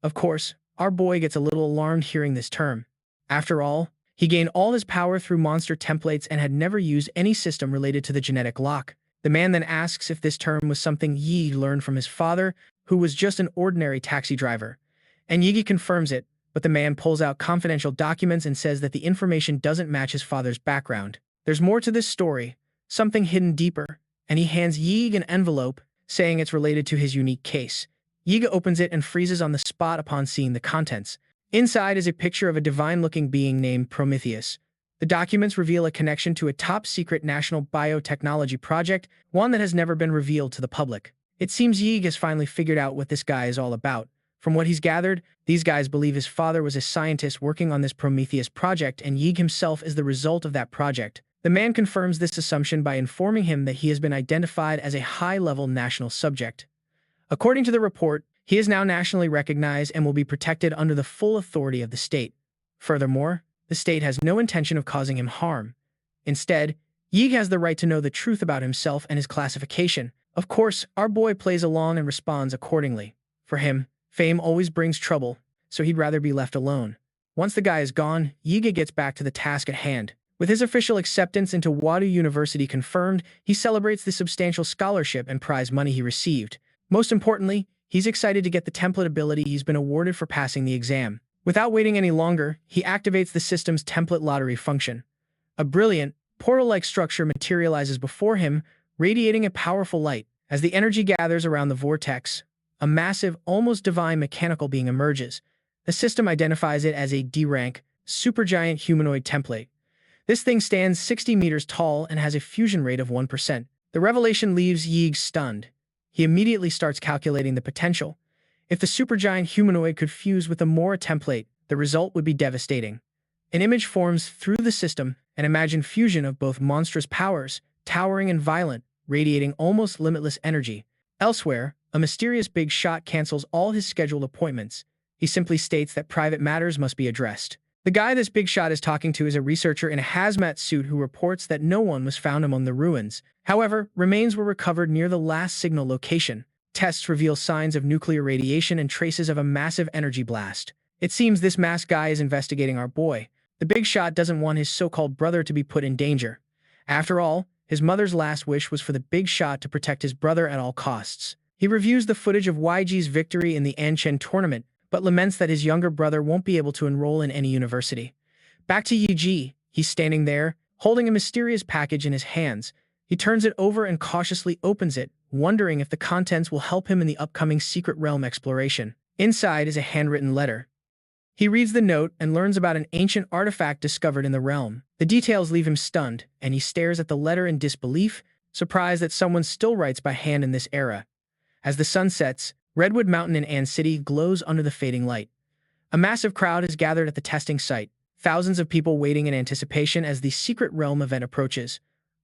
Of course, our boy gets a little alarmed hearing this term. After all, he gained all his power through monster templates and had never used any system related to the genetic lock. The man then asks if this term was something Jige learned from his father, who was just an ordinary taxi driver. And Jige confirms it, but the man pulls out confidential documents and says that the information doesn't match his father's background. There's more to this story, something hidden deeper, and he hands Jige an envelope, saying it's related to his unique case. Jige opens it and freezes on the spot upon seeing the contents. Inside is a picture of a divine-looking being named Prometheus. The documents reveal a connection to a top-secret national biotechnology project, one that has never been revealed to the public. It seems Jige has finally figured out what this guy is all about. From what he's gathered, these guys believe his father was a scientist working on this Prometheus project, and Jige himself is the result of that project. The man confirms this assumption by informing him that he has been identified as a high-level national subject. According to the report, he is now nationally recognized and will be protected under the full authority of the state. Furthermore, the state has no intention of causing him harm. Instead, Jige has the right to know the truth about himself and his classification. Of course, our boy plays along and responds accordingly. For him, fame always brings trouble, so he'd rather be left alone. Once the guy is gone, Jige gets back to the task at hand. With his official acceptance into Wadu University confirmed, he celebrates the substantial scholarship and prize money he received. Most importantly, he's excited to get the template ability he's been awarded for passing the exam. Without waiting any longer, he activates the system's template lottery function. A brilliant, portal-like structure materializes before him, radiating a powerful light. As the energy gathers around the vortex, a massive, almost divine mechanical being emerges. The system identifies it as a D-rank, supergiant humanoid template. This thing stands 60 meters tall and has a fusion rate of 1%. The revelation leaves Jige stunned. He immediately starts calculating the potential. If the supergiant humanoid could fuse with the Mora template, the result would be devastating. An image forms through the system, an imagined fusion of both monstrous powers, towering and violent, radiating almost limitless energy. Elsewhere, a mysterious big shot cancels all his scheduled appointments. He simply states that private matters must be addressed. The guy this big shot is talking to is a researcher in a hazmat suit who reports that no one was found among the ruins. However, remains were recovered near the last signal location. Tests reveal signs of nuclear radiation and traces of a massive energy blast. It seems this masked guy is investigating our boy. The big shot doesn't want his so-called brother to be put in danger. After all, his mother's last wish was for the big shot to protect his brother at all costs. He reviews the footage of YG's victory in the Anchen tournament, but laments that his younger brother won't be able to enroll in any university. Back to Yi, he's standing there, holding a mysterious package in his hands. He turns it over and cautiously opens it, wondering if the contents will help him in the upcoming Secret Realm exploration. Inside is a handwritten letter. He reads the note and learns about an ancient artifact discovered in the realm. The details leave him stunned, and he stares at the letter in disbelief, surprised that someone still writes by hand in this era. As the sun sets, Redwood Mountain in Ann City glows under the fading light. A massive crowd has gathered at the testing site, thousands of people waiting in anticipation as the Secret Realm event approaches.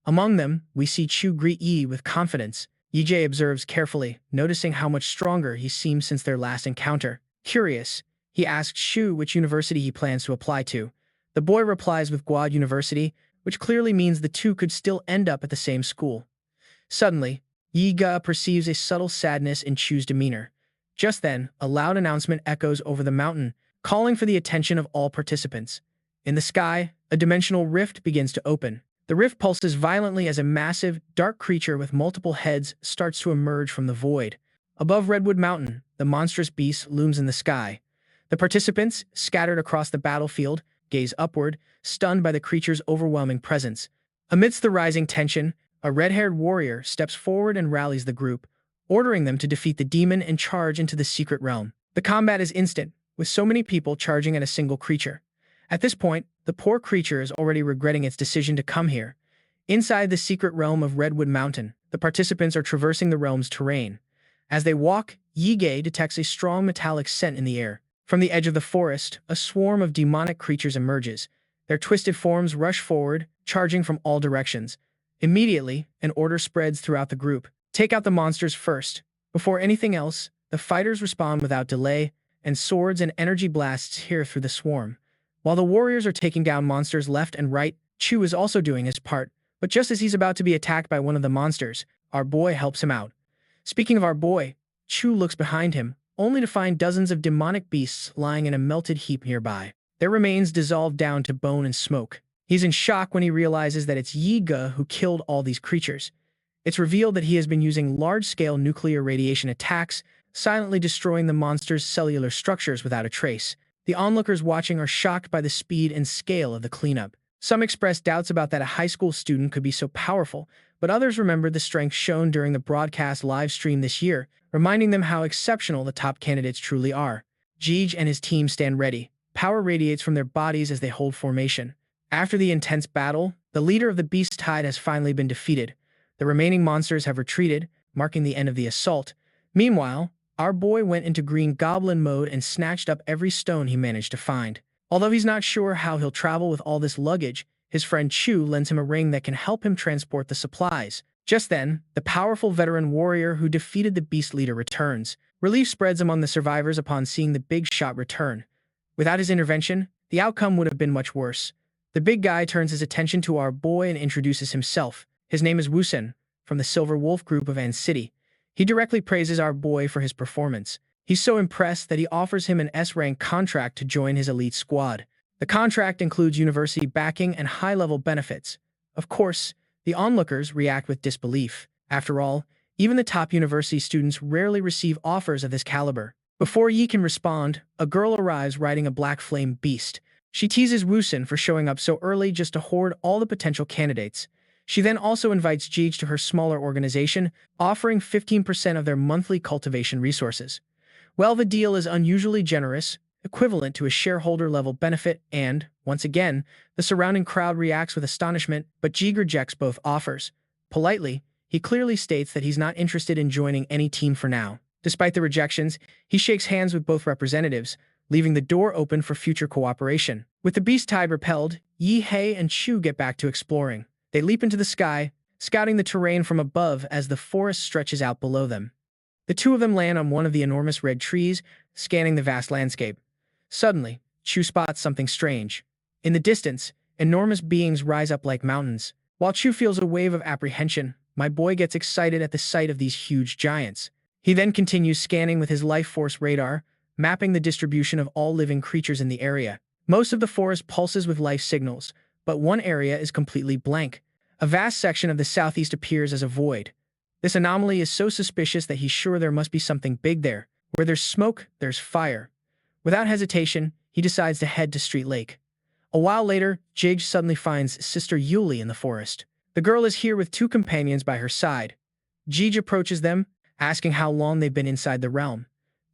Among them, we see Chu greet Yi with confidence. Yi observes carefully, noticing how much stronger he seems since their last encounter. Curious, he asks Shu which university he plans to apply to. The boy replies with Guad University, which clearly means the two could still end up at the same school. Suddenly, Yiga perceives a subtle sadness in Chu's demeanor. Just then, a loud announcement echoes over the mountain, calling for the attention of all participants. In the sky, a dimensional rift begins to open. The rift pulses violently as a massive, dark creature with multiple heads starts to emerge from the void. Above Redwood Mountain, the monstrous beast looms in the sky. The participants, scattered across the battlefield, gaze upward, stunned by the creature's overwhelming presence. Amidst the rising tension, a red-haired warrior steps forward and rallies the group, ordering them to defeat the demon and charge into the secret realm. The combat is instant, with so many people charging at a single creature. At this point, the poor creature is already regretting its decision to come here. Inside the secret realm of Redwood Mountain, the participants are traversing the realm's terrain. As they walk, Jige detects a strong metallic scent in the air. From the edge of the forest, a swarm of demonic creatures emerges. Their twisted forms rush forward, charging from all directions. Immediately, an order spreads throughout the group. Take out the monsters first. Before anything else, the fighters respond without delay, and swords and energy blasts tear through the swarm. While the warriors are taking down monsters left and right, Chu is also doing his part, but just as he's about to be attacked by one of the monsters, our boy helps him out. Speaking of our boy, Chu looks behind him, only to find dozens of demonic beasts lying in a melted heap nearby. Their remains dissolve down to bone and smoke. He's in shock when he realizes that it's Yiga who killed all these creatures. It's revealed that he has been using large-scale nuclear radiation attacks, silently destroying the monster's cellular structures without a trace. The onlookers watching are shocked by the speed and scale of the cleanup. Some express doubts about that a high school student could be so powerful, but others remember the strength shown during the broadcast live stream this year, reminding them how exceptional the top candidates truly are. Jige and his team stand ready. Power radiates from their bodies as they hold formation. After the intense battle, the leader of the beast tide has finally been defeated. The remaining monsters have retreated, marking the end of the assault. Meanwhile, our boy went into Green Goblin mode and snatched up every stone he managed to find. Although he's not sure how he'll travel with all this luggage, his friend Chu lends him a ring that can help him transport the supplies. Just then, the powerful veteran warrior who defeated the beast leader returns. Relief spreads among the survivors upon seeing the big shot return. Without his intervention, the outcome would have been much worse. The big guy turns his attention to our boy and introduces himself. His name is Woosen, from the Silver Wolf group of An City. He directly praises our boy for his performance. He's so impressed that he offers him an S-rank contract to join his elite squad. The contract includes university backing and high-level benefits. Of course, the onlookers react with disbelief. After all, even the top university students rarely receive offers of this caliber. Before Yi can respond, a girl arrives riding a black flame beast. She teases Woosen for showing up so early just to hoard all the potential candidates. She then also invites Jige to her smaller organization, offering 15% of their monthly cultivation resources. Well, the deal is unusually generous, equivalent to a shareholder-level benefit, and, once again, the surrounding crowd reacts with astonishment, but Jige rejects both offers. Politely, he clearly states that he's not interested in joining any team for now. Despite the rejections, he shakes hands with both representatives, leaving the door open for future cooperation. With the beast tide repelled, Yi Hei and Chu get back to exploring. They leap into the sky, scouting the terrain from above as the forest stretches out below them. The two of them land on one of the enormous red trees, scanning the vast landscape. Suddenly, Chu spots something strange. In the distance, enormous beings rise up like mountains. While Chu feels a wave of apprehension, my boy gets excited at the sight of these huge giants. He then continues scanning with his life force radar, mapping the distribution of all living creatures in the area. Most of the forest pulses with life signals, but one area is completely blank. A vast section of the southeast appears as a void. This anomaly is so suspicious that he's sure there must be something big there. Where there's smoke, there's fire. Without hesitation, he decides to head to Street Lake. A while later, Jige suddenly finds Sister Yuli in the forest. The girl is here with two companions by her side. Jige approaches them, asking how long they've been inside the realm.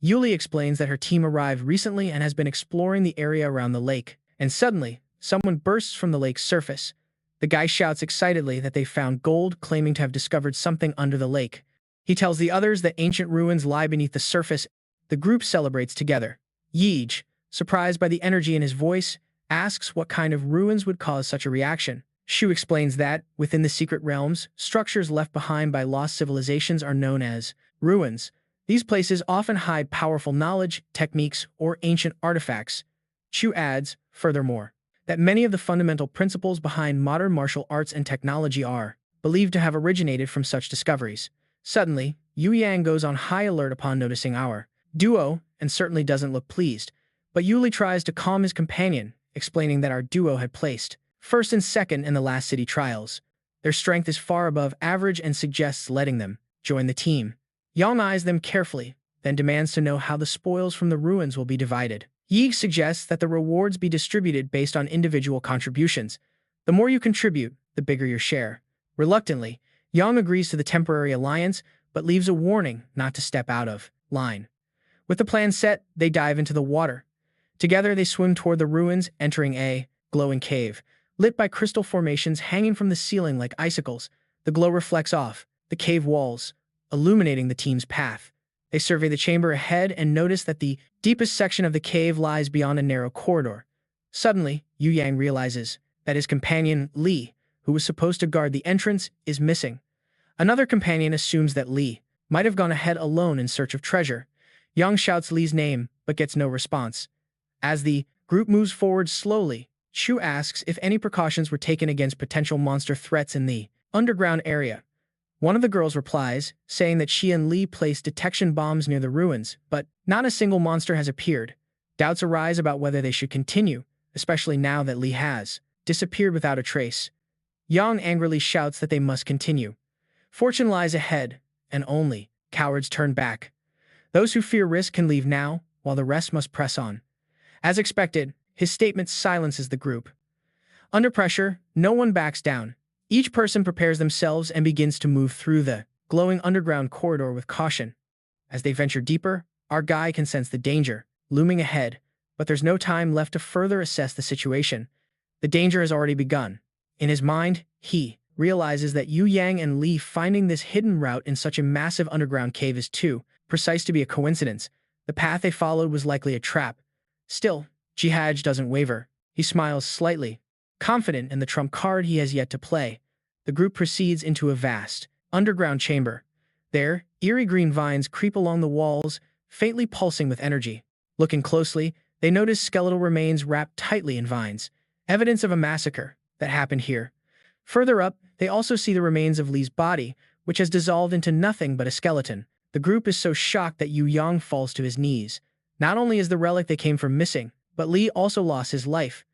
Yuli explains that her team arrived recently and has been exploring the area around the lake. And suddenly, someone bursts from the lake's surface. The guy shouts excitedly that they found gold, claiming to have discovered something under the lake. He tells the others that ancient ruins lie beneath the surface. The group celebrates together. Yige, surprised by the energy in his voice, asks what kind of ruins would cause such a reaction. Shu explains that, within the secret realms, structures left behind by lost civilizations are known as ruins. These places often hide powerful knowledge, techniques, or ancient artifacts. Shu adds, furthermore, that many of the fundamental principles behind modern martial arts and technology are believed to have originated from such discoveries. Suddenly, Yu Yang goes on high alert upon noticing our duo and certainly doesn't look pleased, but Yuli tries to calm his companion, explaining that our duo had placed first and second in the last city trials. Their strength is far above average and suggests letting them join the team. Yang eyes them carefully, then demands to know how the spoils from the ruins will be divided. Yi suggests that the rewards be distributed based on individual contributions. The more you contribute, the bigger your share. Reluctantly, Yang agrees to the temporary alliance, but leaves a warning not to step out of line. With the plan set, they dive into the water. Together, they swim toward the ruins, entering a glowing cave, lit by crystal formations hanging from the ceiling like icicles. The glow reflects off the cave walls, illuminating the team's path. They survey the chamber ahead and notice that the deepest section of the cave lies beyond a narrow corridor. Suddenly, Yu Yang realizes that his companion, Li, who was supposed to guard the entrance, is missing. Another companion assumes that Li might have gone ahead alone in search of treasure. Yang shouts Li's name, but gets no response. As the group moves forward slowly, Chu asks if any precautions were taken against potential monster threats in the underground area. One of the girls replies, saying that she and Li placed detection bombs near the ruins, but not a single monster has appeared. Doubts arise about whether they should continue, especially now that Li has disappeared without a trace. Yang angrily shouts that they must continue. Fortune lies ahead, and only cowards turn back. Those who fear risk can leave now, while the rest must press on. As expected, his statement silences the group. Under pressure, no one backs down. Each person prepares themselves and begins to move through the glowing underground corridor with caution. As they venture deeper, our guy can sense the danger looming ahead, but there's no time left to further assess the situation. The danger has already begun. In his mind, he realizes that Yu Yang and Li finding this hidden route in such a massive underground cave is too precise to be a coincidence. The path they followed was likely a trap. Still, Jihaj doesn't waver. He smiles slightly, confident in the trump card he has yet to play. The group proceeds into a vast, underground chamber. There, eerie green vines creep along the walls, faintly pulsing with energy. Looking closely, they notice skeletal remains wrapped tightly in vines, evidence of a massacre that happened here. Further up, they also see the remains of Li's body, which has dissolved into nothing but a skeleton. The group is so shocked that Yu Yang falls to his knees. Not only is the relic they came for missing, but Li also lost his life.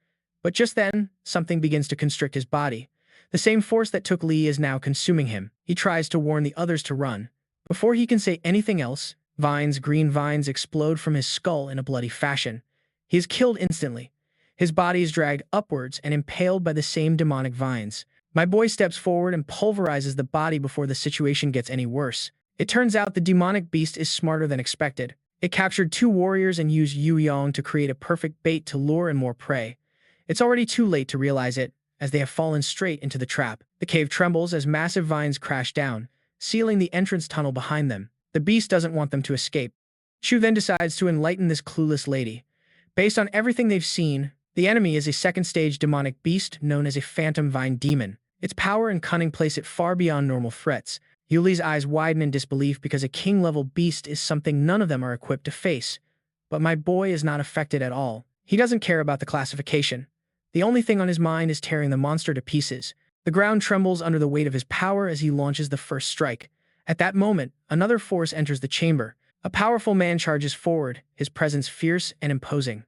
But just then, something begins to constrict his body. The same force that took Li is now consuming him. He tries to warn the others to run. Before he can say anything else, green vines explode from his skull in a bloody fashion. He is killed instantly. His body is dragged upwards and impaled by the same demonic vines. My boy steps forward and pulverizes the body before the situation gets any worse. It turns out the demonic beast is smarter than expected. It captured two warriors and used Yu Yang to create a perfect bait to lure in more prey. It's already too late to realize it, as they have fallen straight into the trap. The cave trembles as massive vines crash down, sealing the entrance tunnel behind them. The beast doesn't want them to escape. Shu then decides to enlighten this clueless lady. Based on everything they've seen, the enemy is a second-stage demonic beast known as a phantom vine demon. Its power and cunning place it far beyond normal threats. Yuli's eyes widen in disbelief because a king-level beast is something none of them are equipped to face. But my boy is not affected at all. He doesn't care about the classification. The only thing on his mind is tearing the monster to pieces. The ground trembles under the weight of his power as he launches the first strike. At that moment, another force enters the chamber. A powerful man charges forward, his presence fierce and imposing.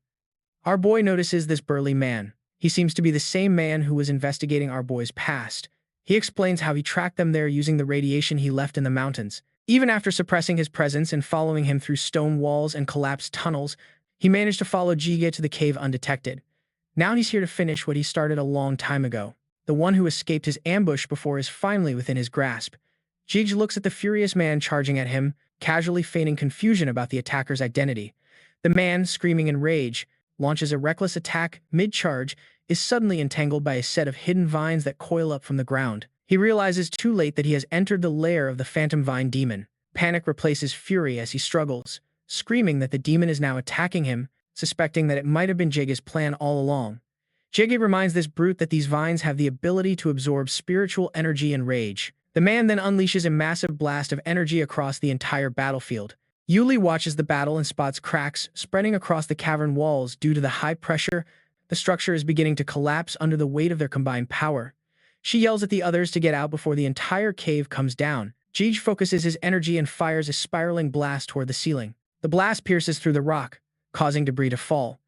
Our boy notices this burly man. He seems to be the same man who was investigating our boy's past. He explains how he tracked them there using the radiation he left in the mountains. Even after suppressing his presence and following him through stone walls and collapsed tunnels, he managed to follow Jige to the cave undetected. Now he's here to finish what he started a long time ago. The one who escaped his ambush before is finally within his grasp. Jige looks at the furious man charging at him, casually feigning confusion about the attacker's identity. The man, screaming in rage, launches a reckless attack mid-charge, is suddenly entangled by a set of hidden vines that coil up from the ground. He realizes too late that he has entered the lair of the phantom vine demon. Panic replaces fury as he struggles, screaming that the demon is now attacking him, suspecting that it might have been Jige's plan all along. Jige reminds this brute that these vines have the ability to absorb spiritual energy and rage. The man then unleashes a massive blast of energy across the entire battlefield. Yuli watches the battle and spots cracks spreading across the cavern walls due to the high pressure. The structure is beginning to collapse under the weight of their combined power. She yells at the others to get out before the entire cave comes down. Jige focuses his energy and fires a spiraling blast toward the ceiling. The blast pierces through the rock, causing debris to fall.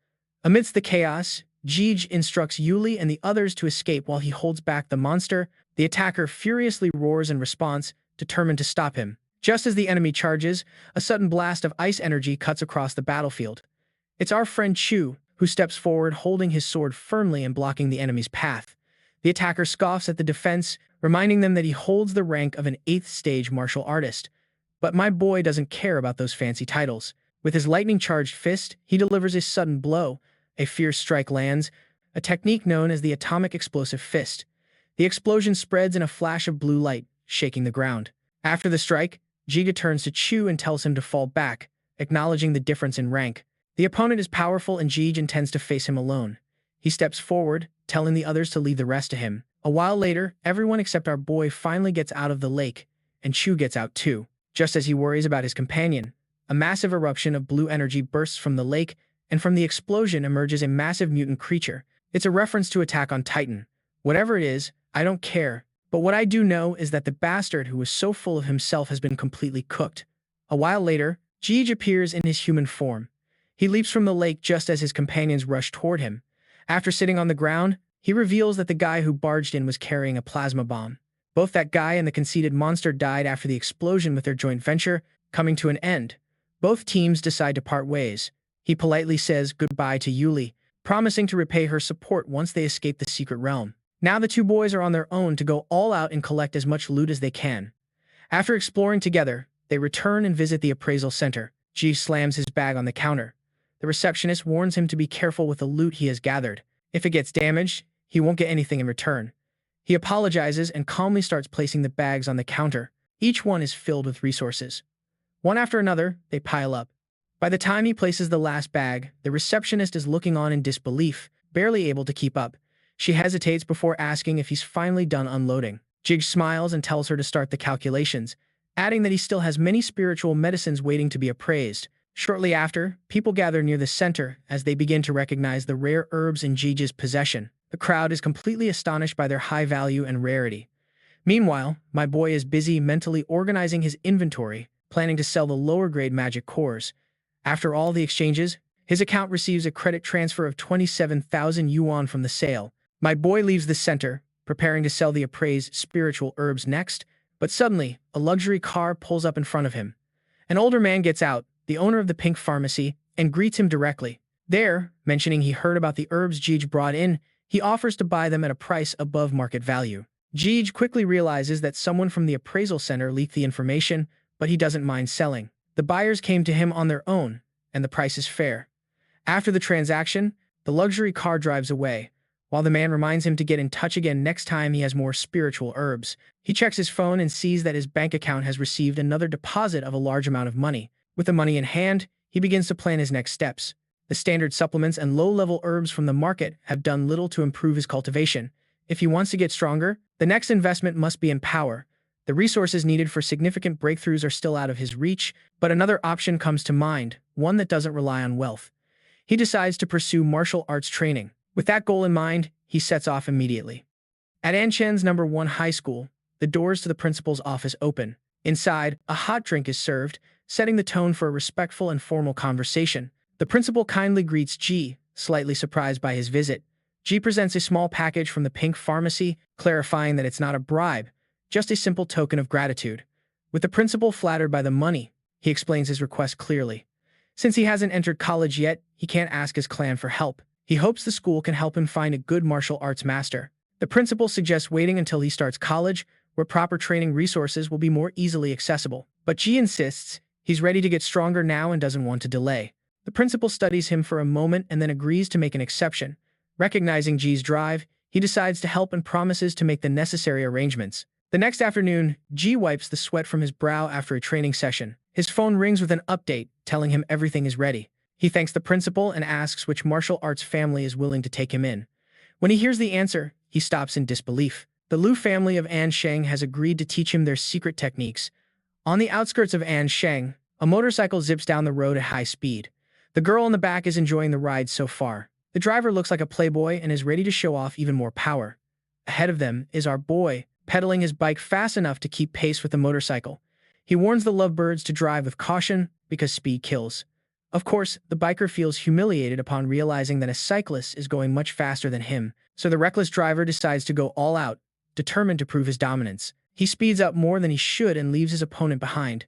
Amidst the chaos, Jige instructs Yuli and the others to escape while he holds back the monster. The attacker furiously roars in response, determined to stop him. Just as the enemy charges, a sudden blast of ice energy cuts across the battlefield. It's our friend Chu, who steps forward holding his sword firmly and blocking the enemy's path. The attacker scoffs at the defense, reminding them that he holds the rank of an 8th stage martial artist. But my boy doesn't care about those fancy titles. With his lightning-charged fist, he delivers a sudden blow. A fierce strike lands, a technique known as the atomic explosive fist. The explosion spreads in a flash of blue light, shaking the ground. After the strike, Jige turns to Chu and tells him to fall back, acknowledging the difference in rank. The opponent is powerful and Jige intends to face him alone. He steps forward, telling the others to leave the rest to him. A while later, everyone except our boy finally gets out of the lake, and Chu gets out too. Just as he worries about his companion, a massive eruption of blue energy bursts from the lake, and from the explosion emerges a massive mutant creature. It's a reference to Attack on Titan. Whatever it is, I don't care. But what I do know is that the bastard who was so full of himself has been completely cooked. A while later, Jige appears in his human form. He leaps from the lake just as his companions rush toward him. After sitting on the ground, he reveals that the guy who barged in was carrying a plasma bomb. Both that guy and the conceited monster died after the explosion, with their joint venture coming to an end. Both teams decide to part ways. He politely says goodbye to Yuli, promising to repay her support once they escape the secret realm. Now the two boys are on their own to go all out and collect as much loot as they can. After exploring together, they return and visit the appraisal center. G slams his bag on the counter. The receptionist warns him to be careful with the loot he has gathered. If it gets damaged, he won't get anything in return. He apologizes and calmly starts placing the bags on the counter. Each one is filled with resources. One after another, they pile up. By the time he places the last bag, the receptionist is looking on in disbelief, barely able to keep up. She hesitates before asking if he's finally done unloading. Jige smiles and tells her to start the calculations, adding that he still has many spiritual medicines waiting to be appraised. Shortly after, people gather near the center as they begin to recognize the rare herbs in Jige's possession. The crowd is completely astonished by their high value and rarity. Meanwhile, my boy is busy mentally organizing his inventory, planning to sell the lower-grade magic cores. After all the exchanges, his account receives a credit transfer of 27,000 yuan from the sale. My boy leaves the center, preparing to sell the appraised spiritual herbs next, but suddenly, a luxury car pulls up in front of him. An older man gets out, the owner of the pink pharmacy, and greets him directly. There, mentioning he heard about the herbs Jige brought in, he offers to buy them at a price above market value. Jige quickly realizes that someone from the appraisal center leaked the information, but he doesn't mind selling. The buyers came to him on their own, and the price is fair. After the transaction, the luxury car drives away, while the man reminds him to get in touch again next time he has more spiritual herbs. He checks his phone and sees that his bank account has received another deposit of a large amount of money. With the money in hand, he begins to plan his next steps. The standard supplements and low-level herbs from the market have done little to improve his cultivation. If he wants to get stronger, the next investment must be in power. The resources needed for significant breakthroughs are still out of his reach, but another option comes to mind, one that doesn't rely on wealth. He decides to pursue martial arts training. With that goal in mind, he sets off immediately. At Anshen's No. 1 high school, the doors to the principal's office open. Inside, a hot drink is served, setting the tone for a respectful and formal conversation. The principal kindly greets G, slightly surprised by his visit. G presents a small package from the pink pharmacy, clarifying that it's not a bribe, just a simple token of gratitude. With the principal flattered by the money, he explains his request clearly. Since he hasn't entered college yet, he can't ask his clan for help. He hopes the school can help him find a good martial arts master. The principal suggests waiting until he starts college, where proper training resources will be more easily accessible. But G insists he's ready to get stronger now and doesn't want to delay. The principal studies him for a moment and then agrees to make an exception. Recognizing G's drive, he decides to help and promises to make the necessary arrangements. The next afternoon, G wipes the sweat from his brow after a training session. His phone rings with an update, telling him everything is ready. He thanks the principal and asks which martial arts family is willing to take him in. When he hears the answer, he stops in disbelief. The Liu family of Ansheng has agreed to teach him their secret techniques. On the outskirts of Ansheng, a motorcycle zips down the road at high speed. The girl in the back is enjoying the ride so far. The driver looks like a playboy and is ready to show off even more power. Ahead of them is our boy, pedaling his bike fast enough to keep pace with the motorcycle. He warns the lovebirds to drive with caution because speed kills. Of course, the biker feels humiliated upon realizing that a cyclist is going much faster than him, so the reckless driver decides to go all out, determined to prove his dominance. He speeds up more than he should and leaves his opponent behind.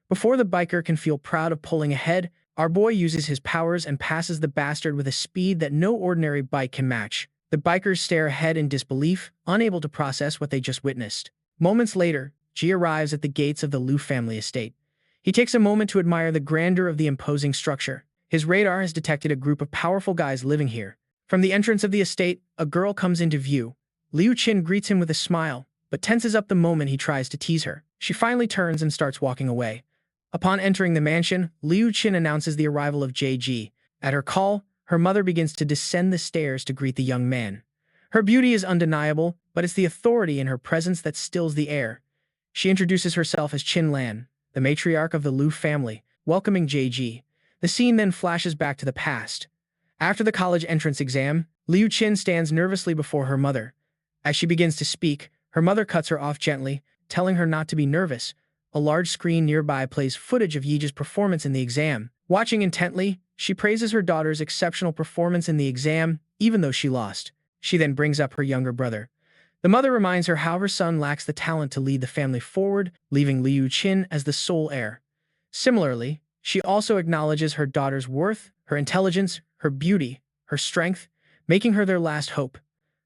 Before the biker can feel proud of pulling ahead, our boy uses his powers and passes the bastard with a speed that no ordinary bike can match. The bikers stare ahead in disbelief, unable to process what they just witnessed. Moments later, G arrives at the gates of the Liu family estate. He takes a moment to admire the grandeur of the imposing structure. His radar has detected a group of powerful guys living here. From the entrance of the estate, a girl comes into view. Liu Qin greets him with a smile, but tenses up the moment he tries to tease her. She finally turns and starts walking away. Upon entering the mansion, Liu Qin announces the arrival of JG. At her call, her mother begins to descend the stairs to greet the young man. Her beauty is undeniable, but it's the authority in her presence that stills the air. She introduces herself as Qin Lan, the matriarch of the Liu family, welcoming JG. The scene then flashes back to the past. After the college entrance exam, Liu Qin stands nervously before her mother. As she begins to speak, her mother cuts her off gently, telling her not to be nervous. A large screen nearby plays footage of Yi's performance in the exam. Watching intently, she praises her daughter's exceptional performance in the exam, even though she lost. She then brings up her younger brother. The mother reminds her how her son lacks the talent to lead the family forward, leaving Liu Qin as the sole heir. Similarly, she also acknowledges her daughter's worth, her intelligence, her beauty, her strength, making her their last hope.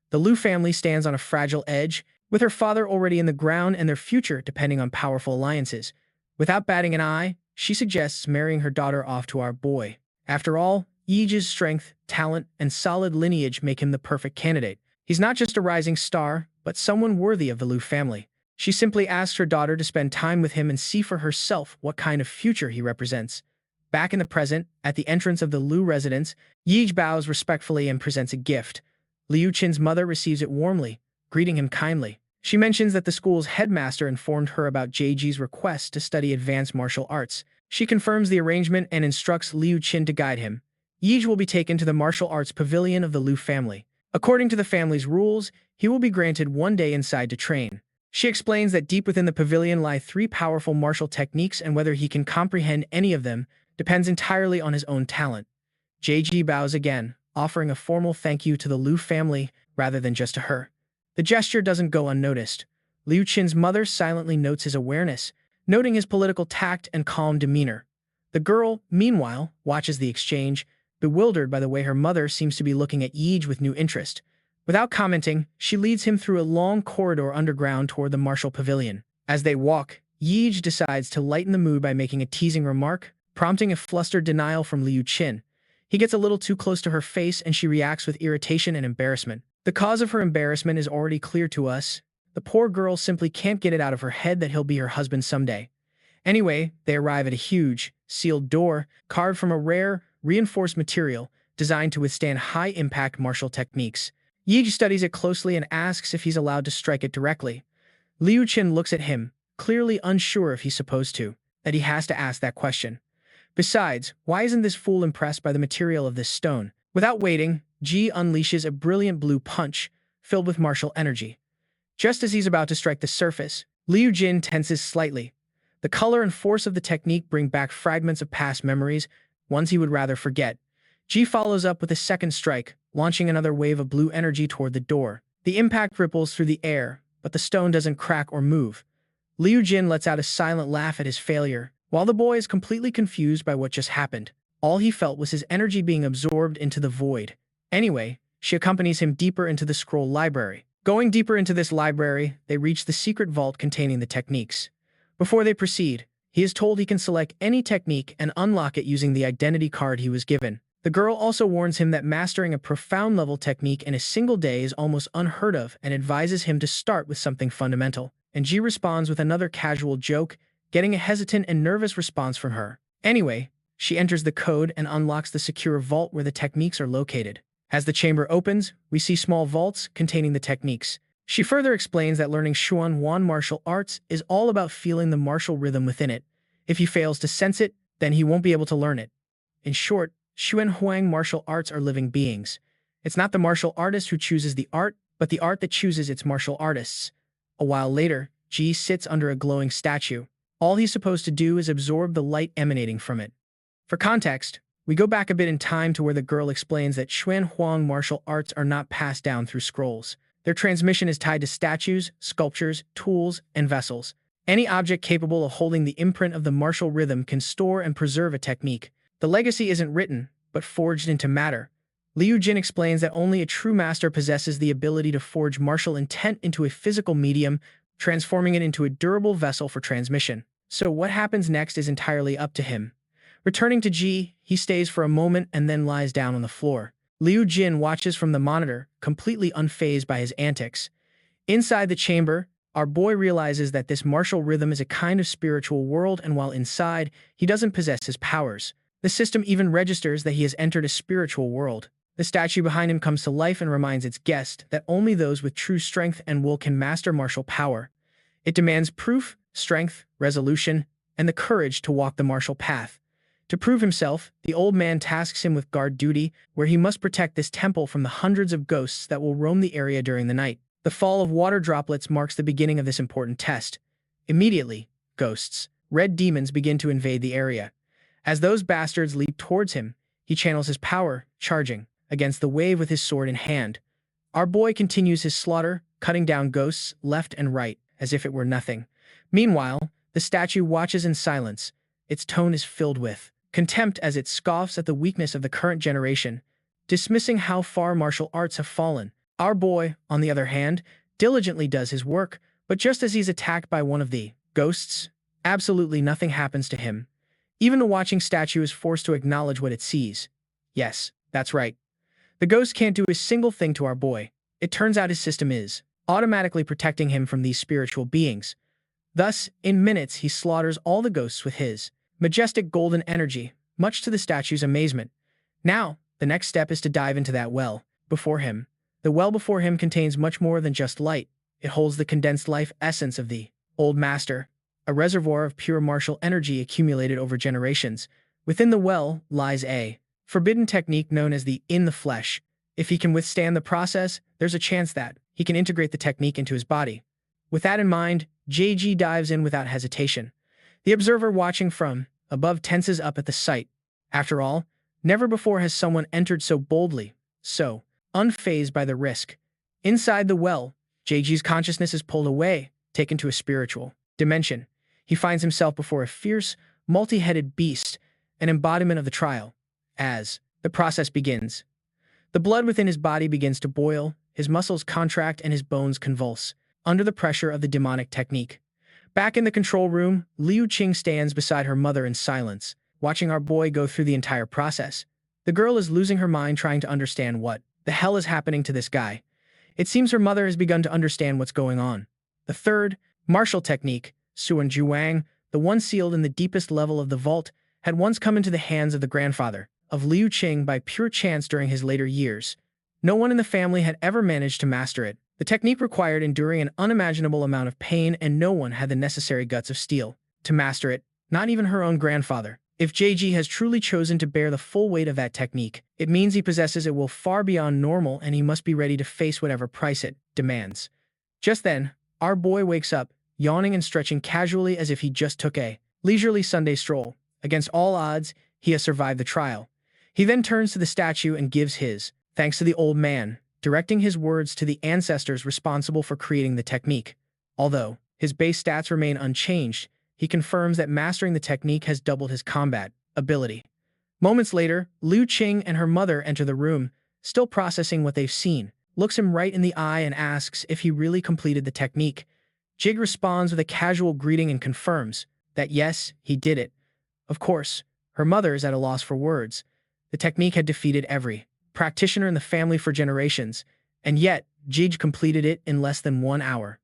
The Liu family stands on a fragile edge, with her father already in the ground and their future depending on powerful alliances. Without batting an eye, she suggests marrying her daughter off to our boy. After all, Yi's strength, talent, and solid lineage make him the perfect candidate. He's not just a rising star, but someone worthy of the Liu family. She simply asks her daughter to spend time with him and see for herself what kind of future he represents. Back in the present, at the entrance of the Liu residence, Yi bows respectfully and presents a gift. Liu Qin's mother receives it warmly, greeting him kindly. She mentions that the school's headmaster informed her about JG's request to study advanced martial arts. She confirms the arrangement and instructs Liu Qin to guide him. Yi will be taken to the martial arts pavilion of the Liu family. According to the family's rules, he will be granted 1 day inside to train. She explains that deep within the pavilion lie 3 powerful martial techniques, and whether he can comprehend any of them depends entirely on his own talent. JG bows again, offering a formal thank you to the Liu family rather than just to her. The gesture doesn't go unnoticed. Liu Qin's mother silently notes his awareness, noting his political tact and calm demeanor. The girl, meanwhile, watches the exchange, bewildered by the way her mother seems to be looking at Yi with new interest. Without commenting, she leads him through a long corridor underground toward the martial pavilion. As they walk, Yi decides to lighten the mood by making a teasing remark, prompting a flustered denial from Liu Qin. He gets a little too close to her face and she reacts with irritation and embarrassment. The cause of her embarrassment is already clear to us. The poor girl simply can't get it out of her head that he'll be her husband someday. Anyway, they arrive at a huge, sealed door, carved from a rare, reinforced material, designed to withstand high-impact martial techniques. Yi studies it closely and asks if he's allowed to strike it directly. Liu Qin looks at him, clearly unsure if he's supposed to, that he has to ask that question. Besides, why isn't this fool impressed by the material of this stone? Without waiting, Ji unleashes a brilliant blue punch, filled with martial energy. Just as he's about to strike the surface, Liu Jin tenses slightly. The color and force of the technique bring back fragments of past memories, ones he would rather forget. Ji follows up with a second strike, launching another wave of blue energy toward the door. The impact ripples through the air, but the stone doesn't crack or move. Liu Jin lets out a silent laugh at his failure, while the boy is completely confused by what just happened. All he felt was his energy being absorbed into the void. Anyway, she accompanies him deeper into the scroll library. Going deeper into this library, they reach the secret vault containing the techniques. Before they proceed, he is told he can select any technique and unlock it using the identity card he was given. The girl also warns him that mastering a profound level technique in a single day is almost unheard of and advises him to start with something fundamental. And Ji responds with another casual joke, getting a hesitant and nervous response from her. Anyway, she enters the code and unlocks the secure vault where the techniques are located. As the chamber opens, we see small vaults containing the techniques. She further explains that learning Xuan Wan martial arts is all about feeling the martial rhythm within it. If he fails to sense it, then he won't be able to learn it. In short, Xuan Huang martial arts are living beings. It's not the martial artist who chooses the art, but the art that chooses its martial artists. A while later, Ji sits under a glowing statue. All he's supposed to do is absorb the light emanating from it. For context, we go back a bit in time to where the girl explains that Xuan Huang martial arts are not passed down through scrolls. Their transmission is tied to statues, sculptures, tools, and vessels. Any object capable of holding the imprint of the martial rhythm can store and preserve a technique. The legacy isn't written, but forged into matter. Liu Jin explains that only a true master possesses the ability to forge martial intent into a physical medium, transforming it into a durable vessel for transmission. So what happens next is entirely up to him. Returning to Ji, he stays for a moment and then lies down on the floor. Liu Jin watches from the monitor, completely unfazed by his antics. Inside the chamber, our boy realizes that this martial rhythm is a kind of spiritual world, and while inside, he doesn't possess his powers. The system even registers that he has entered a spiritual world. The statue behind him comes to life and reminds its guest that only those with true strength and will can master martial power. It demands proof, strength, resolution, and the courage to walk the martial path. To prove himself, the old man tasks him with guard duty, where he must protect this temple from the hundreds of ghosts that will roam the area during the night. The fall of water droplets marks the beginning of this important test. Immediately, ghosts, red demons begin to invade the area. As those bastards leap towards him, he channels his power, charging against the wave with his sword in hand. Our boy continues his slaughter, cutting down ghosts left and right, as if it were nothing. Meanwhile, the statue watches in silence. Its tone is filled with contempt as it scoffs at the weakness of the current generation, dismissing how far martial arts have fallen. Our boy, on the other hand, diligently does his work, but just as he's attacked by one of the ghosts, absolutely nothing happens to him. Even the watching statue is forced to acknowledge what it sees. Yes, that's right. The ghost can't do a single thing to our boy. It turns out his system is automatically protecting him from these spiritual beings. Thus, in minutes, he slaughters all the ghosts with his majestic golden energy, much to the statue's amazement. Now, the next step is to dive into that well before him. The well before him contains much more than just light. It holds the condensed life essence of the old master, a reservoir of pure martial energy accumulated over generations. Within the well lies a forbidden technique known as the in the flesh. If he can withstand the process, there's a chance that he can integrate the technique into his body. With that in mind, JG dives in without hesitation. The observer watching from above tenses up at the sight. After all, never before has someone entered so boldly, so unfazed by the risk. Inside the well, JG's consciousness is pulled away, taken to a spiritual dimension. He finds himself before a fierce, multi-headed beast, an embodiment of the trial. As the process begins, the blood within his body begins to boil, his muscles contract, and his bones convulse under the pressure of the demonic technique. Back in the control room, Liu Qing stands beside her mother in silence, watching our boy go through the entire process. The girl is losing her mind trying to understand what the hell is happening to this guy. It seems her mother has begun to understand what's going on. The third, martial technique, Suan Juwang, the one sealed in the deepest level of the vault, had once come into the hands of the grandfather of Liu Qing by pure chance during his later years. No one in the family had ever managed to master it. The technique required enduring an unimaginable amount of pain, and no one had the necessary guts of steel to master it, not even her own grandfather. If JG has truly chosen to bear the full weight of that technique, it means he possesses a will far beyond normal, and he must be ready to face whatever price it demands. Just then, our boy wakes up, yawning and stretching casually as if he just took a leisurely Sunday stroll. Against all odds, he has survived the trial. He then turns to the statue and gives his thanks to the old man, directing his words to the ancestors responsible for creating the technique. Although his base stats remain unchanged, he confirms that mastering the technique has doubled his combat ability. Moments later, Liu Qing and her mother enter the room, still processing what they've seen, looks him right in the eye and asks if he really completed the technique. Jig responds with a casual greeting and confirms that yes, he did it. Of course, her mother is at a loss for words. The technique had defeated every practitioner in the family for generations, and yet Jig completed it in less than 1 hour.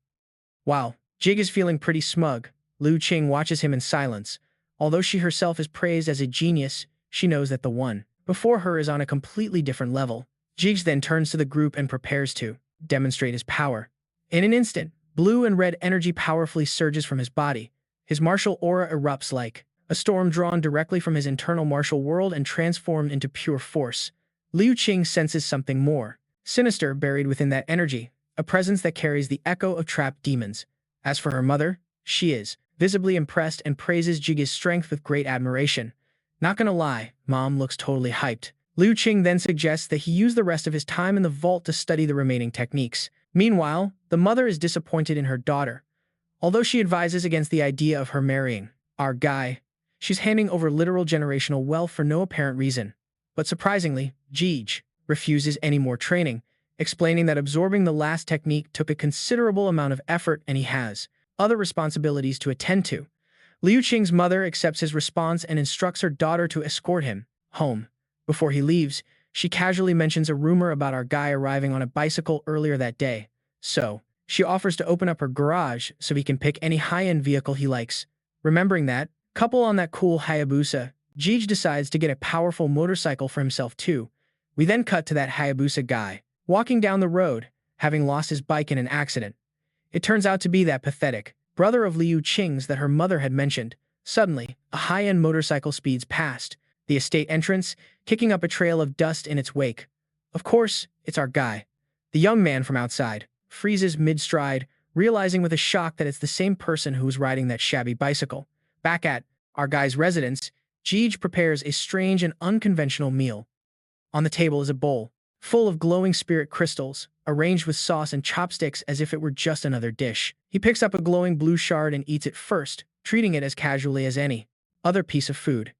While Jig is feeling pretty smug, Liu Qing watches him in silence. Although she herself is praised as a genius, she knows that the one before her is on a completely different level. Jig then turns to the group and prepares to demonstrate his power. In an instant, blue and red energy powerfully surges from his body. His martial aura erupts like a storm drawn directly from his internal martial world and transformed into pure force. Liu Qing senses something more sinister buried within that energy, a presence that carries the echo of trapped demons. As for her mother, she is visibly impressed and praises Jige's strength with great admiration. Not gonna lie, Mom looks totally hyped. Liu Qing then suggests that he use the rest of his time in the vault to study the remaining techniques. Meanwhile, the mother is disappointed in her daughter. Although she advises against the idea of her marrying our guy, she's handing over literal generational wealth for no apparent reason. But surprisingly, Jige refuses any more training, explaining that absorbing the last technique took a considerable amount of effort and he has other responsibilities to attend to. Liu Qing's mother accepts his response and instructs her daughter to escort him home. Before he leaves, she casually mentions a rumor about our guy arriving on a bicycle earlier that day. So, she offers to open up her garage so he can pick any high-end vehicle he likes. Remembering that, couple on that cool Hayabusa, Jige decides to get a powerful motorcycle for himself too. We then cut to that Hayabusa guy, walking down the road, having lost his bike in an accident. It turns out to be that pathetic brother of Liu Qing's that her mother had mentioned. Suddenly, a high-end motorcycle speeds past the estate entrance, kicking up a trail of dust in its wake. Of course, it's our guy. The young man from outside freezes mid-stride, realizing with a shock that it's the same person who was riding that shabby bicycle. Back at our guy's residence, Jige prepares a strange and unconventional meal. On the table is a bowl, full of glowing spirit crystals, arranged with sauce and chopsticks as if it were just another dish. He picks up a glowing blue shard and eats it first, treating it as casually as any other piece of food.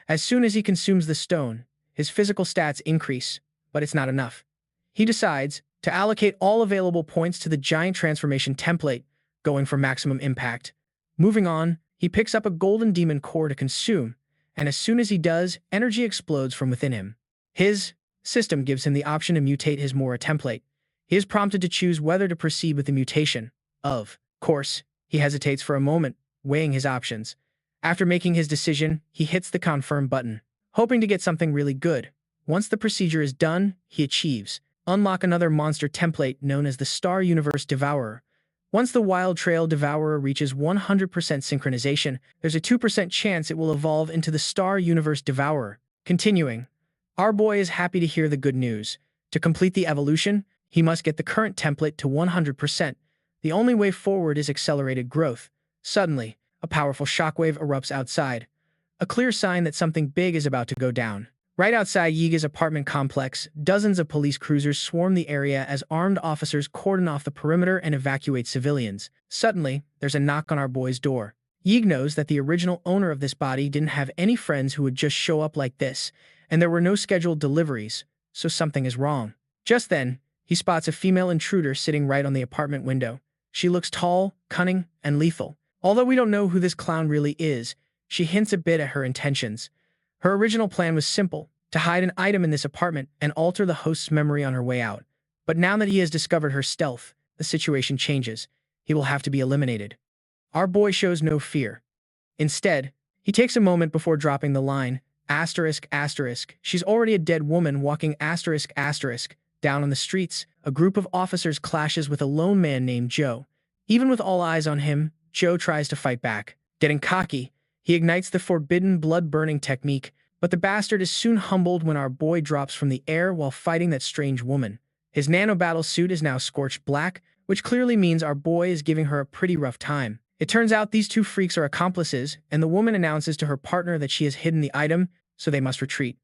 As soon as he consumes the stone, his physical stats increase, but it's not enough. He decides to allocate all available points to the giant transformation template, going for maximum impact. Moving on, he picks up a golden demon core to consume, and as soon as he does, energy explodes from within him. His system gives him the option to mutate his Mora template. He is prompted to choose whether to proceed with the mutation. Of course, he hesitates for a moment, weighing his options. After making his decision, he hits the confirm button, hoping to get something really good. Once the procedure is done, he achieves unlock another monster template known as the Star Universe Devourer. Once the Wild Trail Devourer reaches 100% synchronization, there's a 2% chance it will evolve into the Star Universe Devourer. Continuing, our boy is happy to hear the good news. To complete the evolution, he must get the current template to 100%. The only way forward is accelerated growth. Suddenly, a powerful shockwave erupts outside, a clear sign that something big is about to go down. Right outside Yiga's apartment complex, dozens of police cruisers swarm the area as armed officers cordon off the perimeter and evacuate civilians. Suddenly, there's a knock on our boy's door. Yig knows that the original owner of this body didn't have any friends who would just show up like this, and there were no scheduled deliveries, so something is wrong. Just then, he spots a female intruder sitting right on the apartment window. She looks tall, cunning, and lethal. Although we don't know who this clown really is, she hints a bit at her intentions. Her original plan was simple, to hide an item in this apartment and alter the host's memory on her way out. But now that he has discovered her stealth, the situation changes. He will have to be eliminated. Our boy shows no fear. Instead, he takes a moment before dropping the line, asterisk, asterisk, she's already a dead woman walking asterisk, asterisk. Down on the streets, a group of officers clashes with a lone man named Joe. Even with all eyes on him, Joe tries to fight back. Getting cocky, he ignites the forbidden blood-burning technique, but the bastard is soon humbled when our boy drops from the air while fighting that strange woman. His nano-battle suit is now scorched black, which clearly means our boy is giving her a pretty rough time. It turns out these two freaks are accomplices, and the woman announces to her partner that she has hidden the item, so they must retreat.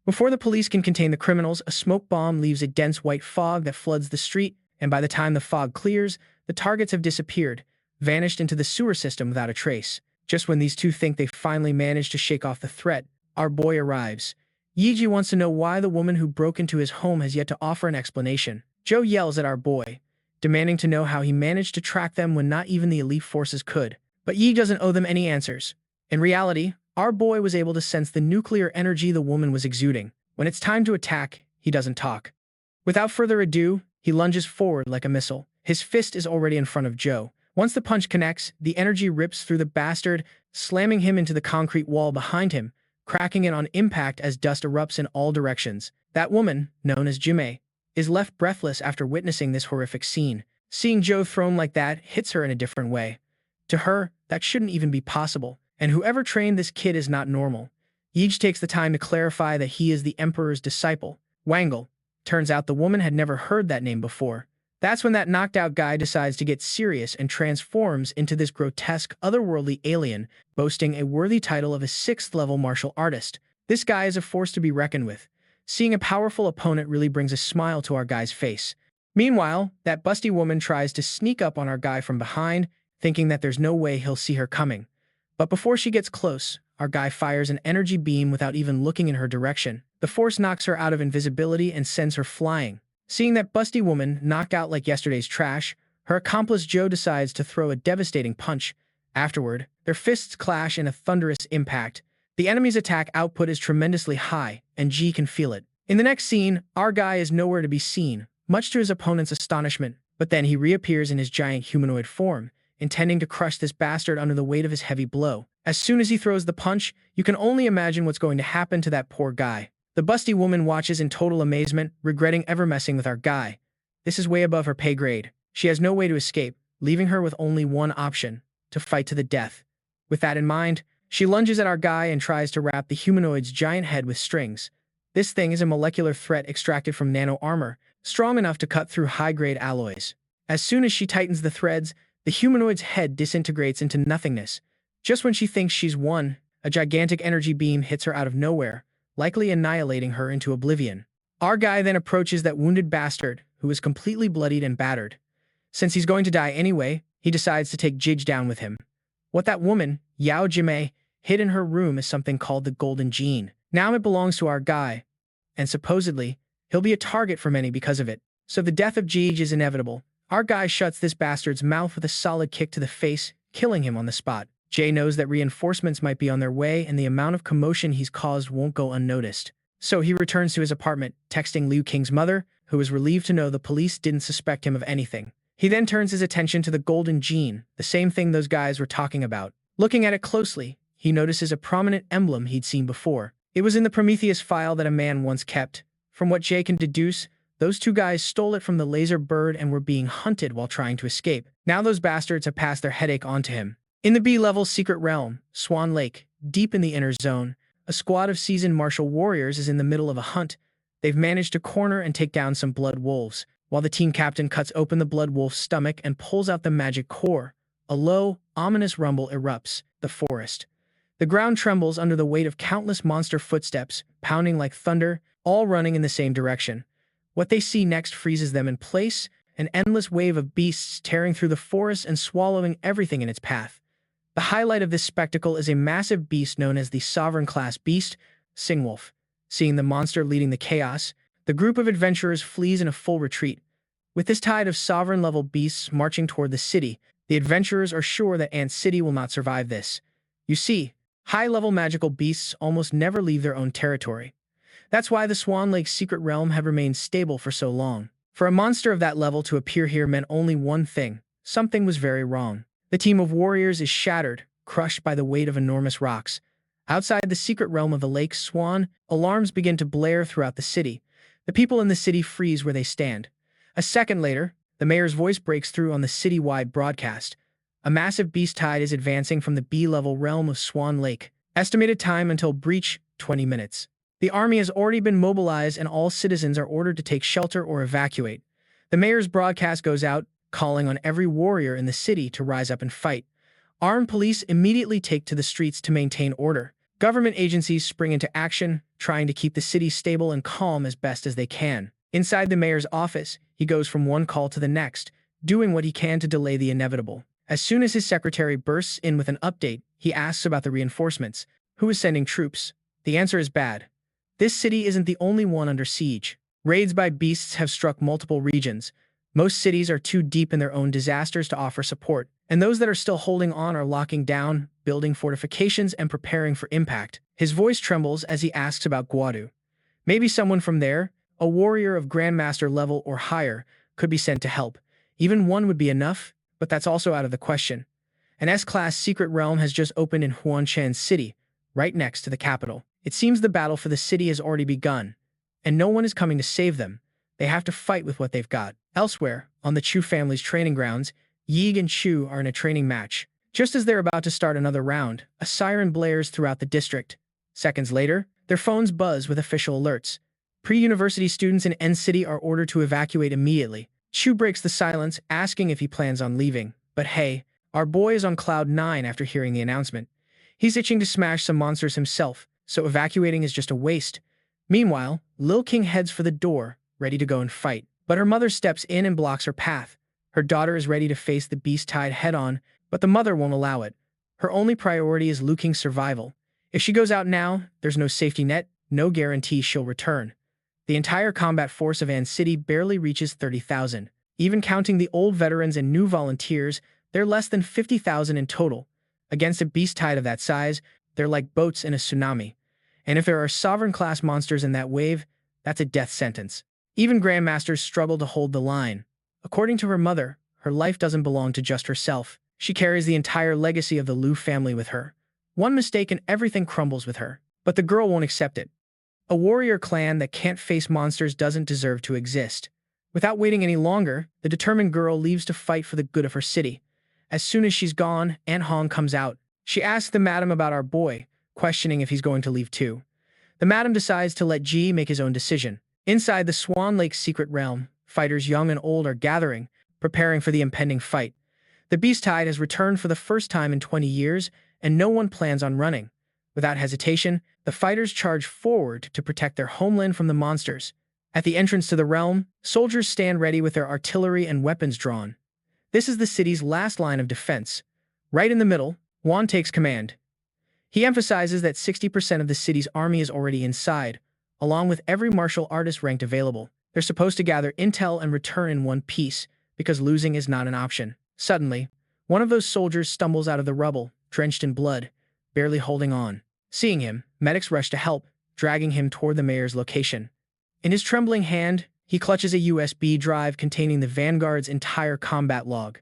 Before the police can contain the criminals, a smoke bomb leaves a dense white fog that floods the street, and by the time the fog clears, the targets have disappeared, vanished into the sewer system without a trace. Just when these two think they've finally managed to shake off the threat, our boy arrives. Yiji wants to know why the woman who broke into his home has yet to offer an explanation. Joe yells at our boy, demanding to know how he managed to track them when not even the elite forces could. But Yi doesn't owe them any answers. In reality, our boy was able to sense the nuclear energy the woman was exuding. When it's time to attack, he doesn't talk. Without further ado, he lunges forward like a missile. His fist is already in front of Joe. Once the punch connects, the energy rips through the bastard, slamming him into the concrete wall behind him, cracking it on impact as dust erupts in all directions. That woman, known as Jime, is left breathless after witnessing this horrific scene. Seeing Joe thrown like that hits her in a different way. To her, that shouldn't even be possible, and whoever trained this kid is not normal. Yeej takes the time to clarify that he is the Emperor's disciple, Wangle. Turns out the woman had never heard that name before. That's when that knocked out guy decides to get serious and transforms into this grotesque, otherworldly alien, boasting a worthy title of a 6th-level martial artist. This guy is a force to be reckoned with. Seeing a powerful opponent really brings a smile to our guy's face. Meanwhile, that busty woman tries to sneak up on our guy from behind, thinking that there's no way he'll see her coming. But before she gets close, our guy fires an energy beam without even looking in her direction. The force knocks her out of invisibility and sends her flying. Seeing that busty woman knocked out like yesterday's trash, her accomplice Joe decides to throw a devastating punch. Afterward, their fists clash in a thunderous impact. The enemy's attack output is tremendously high, and G can feel it. In the next scene, our guy is nowhere to be seen, much to his opponent's astonishment, but then he reappears in his giant humanoid form, intending to crush this bastard under the weight of his heavy blow. As soon as he throws the punch, you can only imagine what's going to happen to that poor guy. The busty woman watches in total amazement, regretting ever messing with our guy. This is way above her pay grade. She has no way to escape, leaving her with only one option: to fight to the death. With that in mind, she lunges at our guy and tries to wrap the humanoid's giant head with strings. This thing is a molecular threat extracted from nano armor, strong enough to cut through high-grade alloys. As soon as she tightens the threads, the humanoid's head disintegrates into nothingness. Just when she thinks she's won, a gigantic energy beam hits her out of nowhere, likely annihilating her into oblivion. Our guy then approaches that wounded bastard, who is completely bloodied and battered. Since he's going to die anyway, he decides to take Jige down with him. What that woman, Yao Jime, hid in her room is something called the Golden Gene. Now it belongs to our guy, and supposedly, he'll be a target for many because of it. So the death of Jige is inevitable. Our guy shuts this bastard's mouth with a solid kick to the face, killing him on the spot. Jay knows that reinforcements might be on their way and the amount of commotion he's caused won't go unnoticed. So he returns to his apartment, texting Liu Qing's mother, who is relieved to know the police didn't suspect him of anything. He then turns his attention to the Golden Gene, the same thing those guys were talking about. Looking at it closely, he notices a prominent emblem he'd seen before. It was in the Prometheus file that a man once kept. From what Jay can deduce, those two guys stole it from the laser bird and were being hunted while trying to escape. Now those bastards have passed their headache onto him. In the B-level secret realm, Swan Lake, deep in the inner zone, a squad of seasoned martial warriors is in the middle of a hunt. They've managed to corner and take down some blood wolves, while the team captain cuts open the blood wolf's stomach and pulls out the magic core. A low, ominous rumble erupts the forest. The ground trembles under the weight of countless monster footsteps, pounding like thunder, all running in the same direction. What they see next freezes them in place, an endless wave of beasts tearing through the forest and swallowing everything in its path. The highlight of this spectacle is a massive beast known as the Sovereign-class beast, Singwolf. Seeing the monster leading the chaos, the group of adventurers flees in a full retreat. With this tide of Sovereign-level beasts marching toward the city, the adventurers are sure that Ant City will not survive this. You see, high-level magical beasts almost never leave their own territory. That's why the Swan Lake secret realm had remained stable for so long. For a monster of that level to appear here meant only one thing: something was very wrong. The team of warriors is shattered, crushed by the weight of enormous rocks. Outside the secret realm of the Lake Swan, alarms begin to blare throughout the city. The people in the city freeze where they stand. A second later, the mayor's voice breaks through on the city-wide broadcast. A massive beast tide is advancing from the B-level realm of Swan Lake. Estimated time until breach, 20 minutes. The army has already been mobilized and all citizens are ordered to take shelter or evacuate. The mayor's broadcast goes out, calling on every warrior in the city to rise up and fight. Armed police immediately take to the streets to maintain order. Government agencies spring into action, trying to keep the city stable and calm as best as they can. Inside the mayor's office, he goes from one call to the next, doing what he can to delay the inevitable. As soon as his secretary bursts in with an update, he asks about the reinforcements. Who is sending troops? The answer is bad. This city isn't the only one under siege. Raids by beasts have struck multiple regions. Most cities are too deep in their own disasters to offer support, and those that are still holding on are locking down, building fortifications, and preparing for impact. His voice trembles as he asks about Guadu. Maybe someone from there, a warrior of Grandmaster level or higher, could be sent to help. Even one would be enough, but that's also out of the question. An S-class secret realm has just opened in Huanshan City, right next to the capital. It seems the battle for the city has already begun, and no one is coming to save them. They have to fight with what they've got. Elsewhere, on the Chu family's training grounds, Yig and Chu are in a training match. Just as they're about to start another round, a siren blares throughout the district. Seconds later, their phones buzz with official alerts. Pre-university students in N City are ordered to evacuate immediately. Chu breaks the silence, asking if he plans on leaving. But hey, our boy is on cloud 9 after hearing the announcement. He's itching to smash some monsters himself, so evacuating is just a waste. Meanwhile, Lil King heads for the door, ready to go and fight. But her mother steps in and blocks her path. Her daughter is ready to face the beast tide head-on, but the mother won't allow it. Her only priority is Liu King's survival. If she goes out now, there's no safety net, no guarantee she'll return. The entire combat force of An City barely reaches 30,000. Even counting the old veterans and new volunteers, they're less than 50,000 in total. Against a beast tide of that size, they're like boats in a tsunami. And if there are sovereign-class monsters in that wave, that's a death sentence. Even grandmasters struggle to hold the line. According to her mother, her life doesn't belong to just herself. She carries the entire legacy of the Liu family with her. One mistake and everything crumbles with her. But the girl won't accept it. A warrior clan that can't face monsters doesn't deserve to exist. Without waiting any longer, the determined girl leaves to fight for the good of her city. As soon as she's gone, Aunt Hong comes out. She asks the madam about our boy, questioning if he's going to leave too. The madam decides to let Ji make his own decision. Inside the Swan Lake's secret realm, fighters young and old are gathering, preparing for the impending fight. The beast tide has returned for the first time in 20 years, and no one plans on running. Without hesitation, the fighters charge forward to protect their homeland from the monsters. At the entrance to the realm, soldiers stand ready with their artillery and weapons drawn. This is the city's last line of defense. Right in the middle, Wan takes command. He emphasizes that 60% of the city's army is already inside, along with every martial artist ranked available. They're supposed to gather intel and return in one piece, because losing is not an option. Suddenly, one of those soldiers stumbles out of the rubble, drenched in blood, barely holding on. Seeing him, medics rush to help, dragging him toward the mayor's location. In his trembling hand, he clutches a USB drive containing the Vanguard's entire combat log.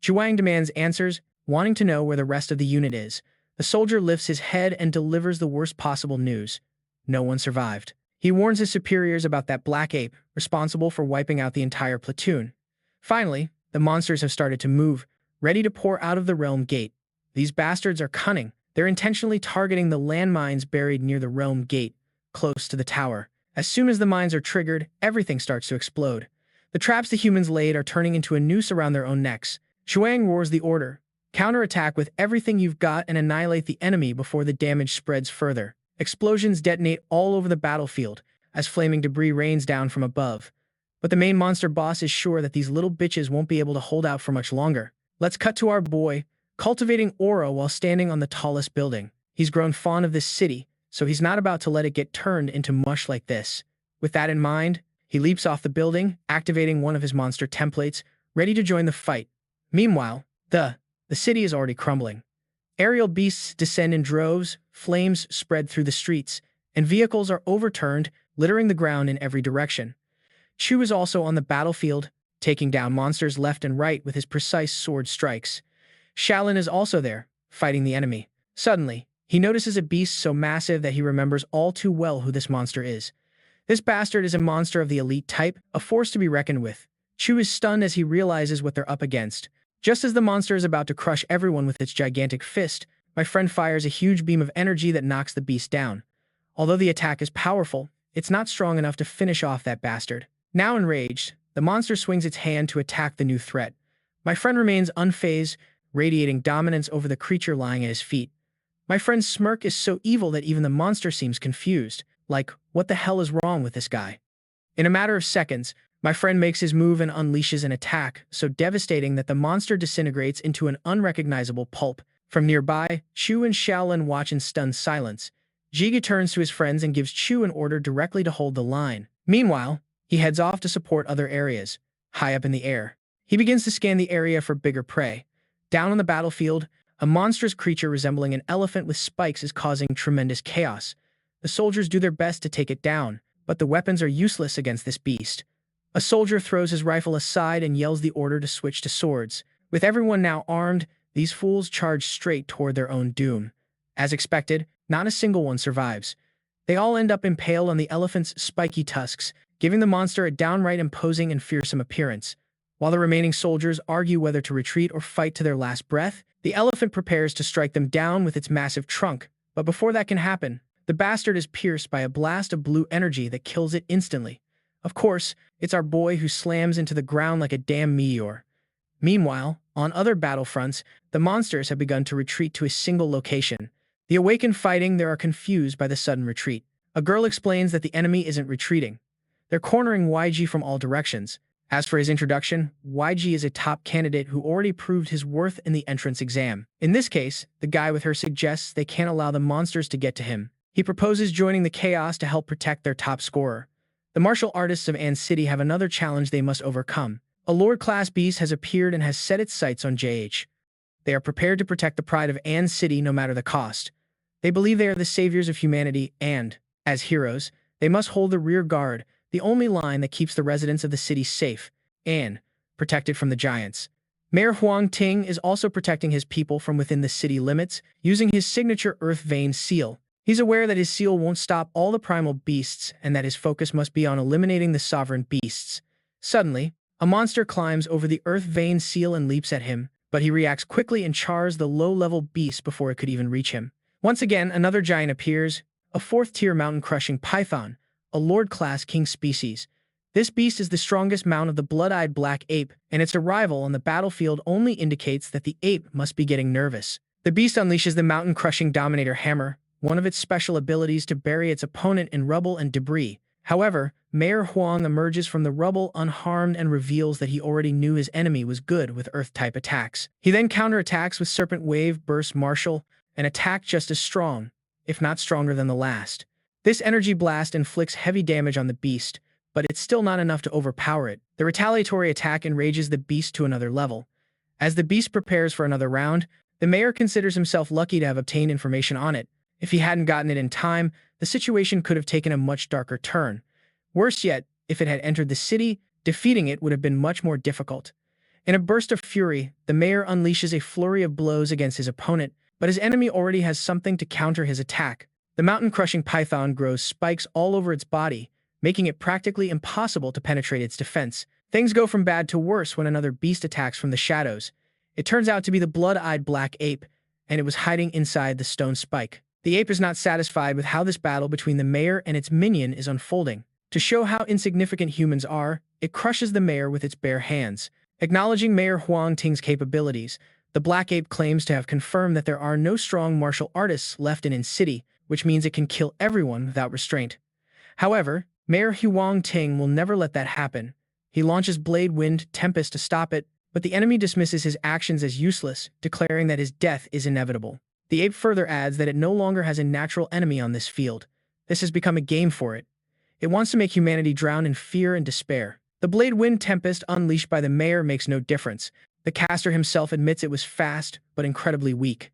Zhuang demands answers, wanting to know where the rest of the unit is. The soldier lifts his head and delivers the worst possible news. No one survived. He warns his superiors about that black ape, responsible for wiping out the entire platoon. Finally, the monsters have started to move, ready to pour out of the realm gate. These bastards are cunning. They're intentionally targeting the landmines buried near the realm gate, close to the tower. As soon as the mines are triggered, everything starts to explode. The traps the humans laid are turning into a noose around their own necks. Zhuang roars the order. Counterattack with everything you've got and annihilate the enemy before the damage spreads further. Explosions detonate all over the battlefield, as flaming debris rains down from above. But the main monster boss is sure that these little bitches won't be able to hold out for much longer. Let's cut to our boy, cultivating aura while standing on the tallest building. He's grown fond of this city, so he's not about to let it get turned into mush like this. With that in mind, he leaps off the building, activating one of his monster templates, ready to join the fight. Meanwhile, the city is already crumbling. Aerial beasts descend in droves, flames spread through the streets, and vehicles are overturned, littering the ground in every direction. Chu is also on the battlefield, taking down monsters left and right with his precise sword strikes. Shaolin is also there, fighting the enemy. Suddenly, he notices a beast so massive that he remembers all too well who this monster is. This bastard is a monster of the elite type, a force to be reckoned with. Chu is stunned as he realizes what they're up against. Just as the monster is about to crush everyone with its gigantic fist, my friend fires a huge beam of energy that knocks the beast down. Although the attack is powerful, it's not strong enough to finish off that bastard. Now enraged, the monster swings its hand to attack the new threat. My friend remains unfazed, radiating dominance over the creature lying at his feet. My friend's smirk is so evil that even the monster seems confused, like, what the hell is wrong with this guy? In a matter of seconds, my friend makes his move and unleashes an attack so devastating that the monster disintegrates into an unrecognizable pulp. From nearby, Chu and Shaolin watch in stunned silence. Jige turns to his friends and gives Chu an order directly to hold the line. Meanwhile, he heads off to support other areas, high up in the air. He begins to scan the area for bigger prey. Down on the battlefield, a monstrous creature resembling an elephant with spikes is causing tremendous chaos. The soldiers do their best to take it down, but the weapons are useless against this beast. A soldier throws his rifle aside and yells the order to switch to swords. With everyone now armed, these fools charge straight toward their own doom. As expected, not a single one survives. They all end up impaled on the elephant's spiky tusks, giving the monster a downright imposing and fearsome appearance. While the remaining soldiers argue whether to retreat or fight to their last breath, the elephant prepares to strike them down with its massive trunk. But before that can happen, the bastard is pierced by a blast of blue energy that kills it instantly. Of course, it's our boy who slams into the ground like a damn meteor. Meanwhile, on other battlefronts, the monsters have begun to retreat to a single location. The awakened fighting there are confused by the sudden retreat. A girl explains that the enemy isn't retreating. They're cornering YG from all directions. As for his introduction, YG is a top candidate who already proved his worth in the entrance exam. In this case, the guy with her suggests they can't allow the monsters to get to him. He proposes joining the chaos to help protect their top scorer. The martial artists of An City have another challenge they must overcome. A Lord-class beast has appeared and has set its sights on JH. They are prepared to protect the pride of An City no matter the cost. They believe they are the saviors of humanity and, as heroes, they must hold the rear guard, the only line that keeps the residents of the city safe and protected from the giants. Mayor Huang Ting is also protecting his people from within the city limits, using his signature Earth Vein seal. He's aware that his seal won't stop all the primal beasts and that his focus must be on eliminating the sovereign beasts. Suddenly, a monster climbs over the Earth Vein seal and leaps at him, but he reacts quickly and chars the low-level beast before it could even reach him. Once again, another giant appears, a fourth-tier mountain-crushing python, a Lord-class king species. This beast is the strongest mount of the blood-eyed black ape, and its arrival on the battlefield only indicates that the ape must be getting nervous. The beast unleashes the mountain-crushing Dominator Hammer, one of its special abilities to bury its opponent in rubble and debris. However, Mayor Huang emerges from the rubble unharmed and reveals that he already knew his enemy was good with Earth-type attacks. He then counterattacks with Serpent Wave Burst Martial, an attack just as strong, if not stronger than the last. This energy blast inflicts heavy damage on the beast, but it's still not enough to overpower it. The retaliatory attack enrages the beast to another level. As the beast prepares for another round, the mayor considers himself lucky to have obtained information on it. If he hadn't gotten it in time, the situation could have taken a much darker turn. Worse yet, if it had entered the city, defeating it would have been much more difficult. In a burst of fury, the mayor unleashes a flurry of blows against his opponent, but his enemy already has something to counter his attack. The mountain-crushing python grows spikes all over its body, making it practically impossible to penetrate its defense. Things go from bad to worse when another beast attacks from the shadows. It turns out to be the blood-eyed black ape, and it was hiding inside the stone spike. The ape is not satisfied with how this battle between the mayor and its minion is unfolding. To show how insignificant humans are, it crushes the mayor with its bare hands. Acknowledging Mayor Huang Ting's capabilities, the black ape claims to have confirmed that there are no strong martial artists left in An City, which means it can kill everyone without restraint. However, Mayor Huang Ting will never let that happen. He launches Blade Wind Tempest to stop it, but the enemy dismisses his actions as useless, declaring that his death is inevitable. The ape further adds that it no longer has a natural enemy on this field. This has become a game for it. It wants to make humanity drown in fear and despair. The Blade Wind Tempest unleashed by the mayor makes no difference. The caster himself admits it was fast, but incredibly weak.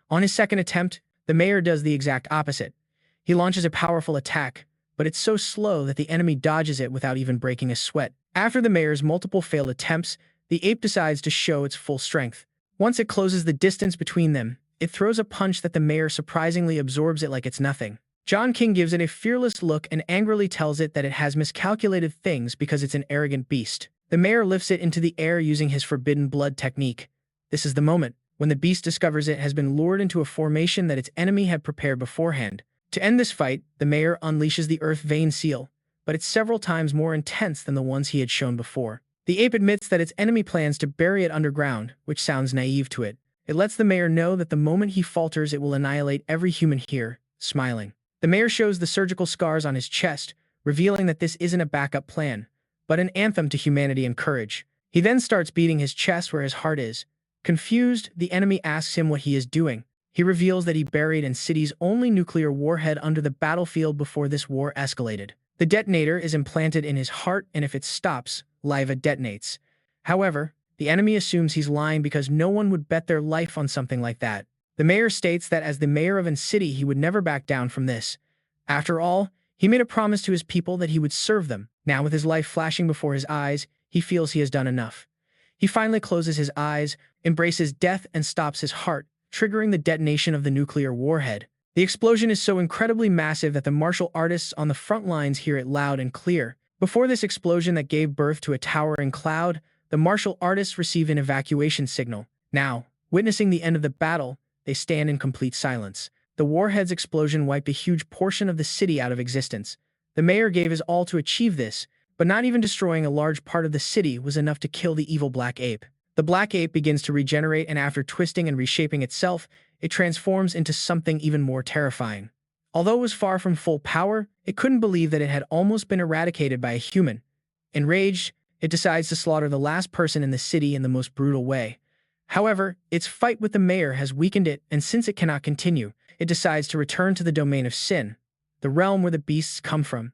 On his second attempt, the mayor does the exact opposite. He launches a powerful attack, but it's so slow that the enemy dodges it without even breaking a sweat. After the mayor's multiple failed attempts, the ape decides to show its full strength. Once it closes the distance between them, it throws a punch that the mayor surprisingly absorbs it like it's nothing. John King gives it a fearless look and angrily tells it that it has miscalculated things because it's an arrogant beast. The mayor lifts it into the air using his forbidden blood technique. This is the moment when the beast discovers it has been lured into a formation that its enemy had prepared beforehand. To end this fight, the mayor unleashes the Earth Vein seal, but it's several times more intense than the ones he had shown before. The ape admits that its enemy plans to bury it underground, which sounds naive to it. It lets the mayor know that the moment he falters it will annihilate every human here, smiling. The mayor shows the surgical scars on his chest, revealing that this isn't a backup plan, but an anthem to humanity and courage. He then starts beating his chest where his heart is. Confused, the enemy asks him what he is doing. He reveals that he buried An City's only nuclear warhead under the battlefield before this war escalated. The detonator is implanted in his heart, and if it stops, lava detonates. However, the enemy assumes he's lying because no one would bet their life on something like that. The mayor states that as the mayor of An City, he would never back down from this. After all, he made a promise to his people that he would serve them. Now, with his life flashing before his eyes, he feels he has done enough. He finally closes his eyes, embraces death, and stops his heart, triggering the detonation of the nuclear warhead. The explosion is so incredibly massive that the martial artists on the front lines hear it loud and clear. Before this explosion that gave birth to a towering cloud, the martial artists receive an evacuation signal. Now, witnessing the end of the battle, they stand in complete silence. The warhead's explosion wiped a huge portion of the city out of existence. The mayor gave his all to achieve this, But not even destroying a large part of the city was enough to kill the evil black ape. The black ape begins to regenerate, and after twisting and reshaping itself, it transforms into something even more terrifying. Although it was far from full power, it couldn't believe that it had almost been eradicated by a human. Enraged, it decides to slaughter the last person in the city in the most brutal way. However, its fight with the mayor has weakened it, and since it cannot continue, it decides to return to the domain of sin, the realm where the beasts come from.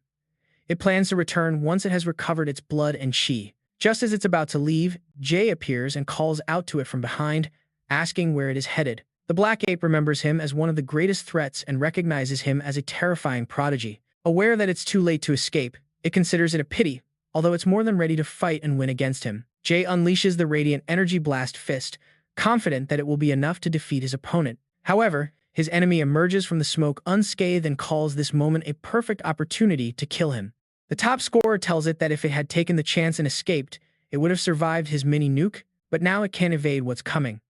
It plans to return once it has recovered its blood and chi. Just as it's about to leave, Jay appears and calls out to it from behind, asking where it is headed. The black ape remembers him as one of the greatest threats and recognizes him as a terrifying prodigy. Aware that it's too late to escape, it considers it a pity, although it's more than ready to fight and win against him. Jay unleashes the Radiant Energy Blast Fist, confident that it will be enough to defeat his opponent. However, his enemy emerges from the smoke unscathed and calls this moment a perfect opportunity to kill him. The top scorer tells it that if it had taken the chance and escaped, it would have survived his mini-nuke, but now it can't evade what's coming.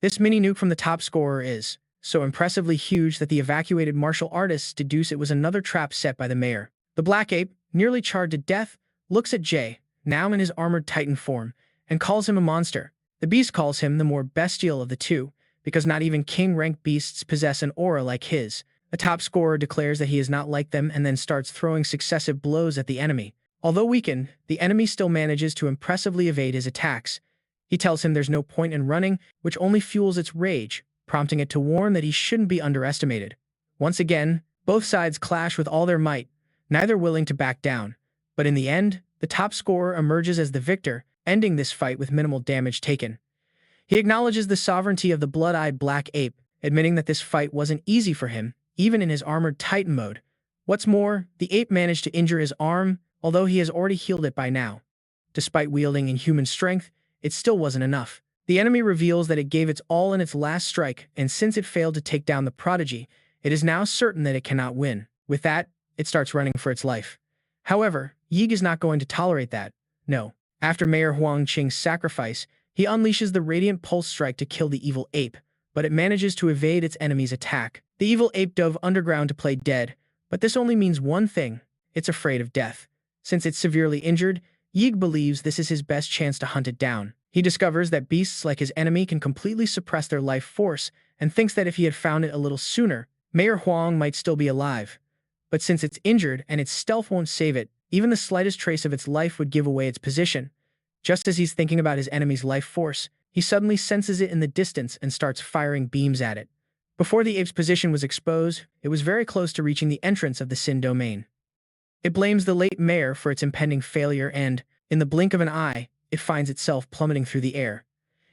This mini-nuke from the top scorer is so impressively huge that the evacuated martial artists deduce it was another trap set by the mayor. The black ape, nearly charred to death, looks at Jay, now in his armored titan form, and calls him a monster. The beast calls him the more bestial of the two, because not even king-rank beasts possess an aura like his. The top scorer declares that he is not like them and then starts throwing successive blows at the enemy. Although weakened, the enemy still manages to impressively evade his attacks. He tells him there's no point in running, which only fuels its rage, prompting it to warn that he shouldn't be underestimated. Once again, both sides clash with all their might, neither willing to back down. But in the end, the top scorer emerges as the victor, ending this fight with minimal damage taken. He acknowledges the sovereignty of the blood-eyed black ape, admitting that this fight wasn't easy for him, even in his armored titan mode. What's more, the ape managed to injure his arm, although he has already healed it by now. Despite wielding inhuman strength, it still wasn't enough. The enemy reveals that it gave its all in its last strike, and since it failed to take down the prodigy, it is now certain that it cannot win. With that, it starts running for its life. However, Yig is not going to tolerate that. No. After Mayor Huang Qing's sacrifice, he unleashes the Radiant Pulse Strike to kill the evil ape, but it manages to evade its enemy's attack. The evil ape dove underground to play dead, but this only means one thing: it's afraid of death. Since it's severely injured, Yig believes this is his best chance to hunt it down. He discovers that beasts like his enemy can completely suppress their life force and thinks that if he had found it a little sooner, Mayor Huang might still be alive. But since it's injured and its stealth won't save it, even the slightest trace of its life would give away its position. Just as he's thinking about his enemy's life force, he suddenly senses it in the distance and starts firing beams at it. Before the ape's position was exposed, it was very close to reaching the entrance of the Sin domain. It blames the late mayor for its impending failure and, in the blink of an eye, it finds itself plummeting through the air.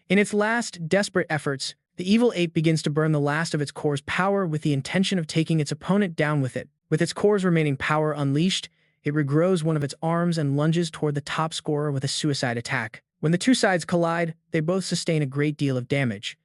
In its last, desperate efforts, the evil ape begins to burn the last of its core's power with the intention of taking its opponent down with it. With its core's remaining power unleashed, it regrows one of its arms and lunges toward the top scorer with a suicide attack. When the two sides collide, they both sustain a great deal of damage.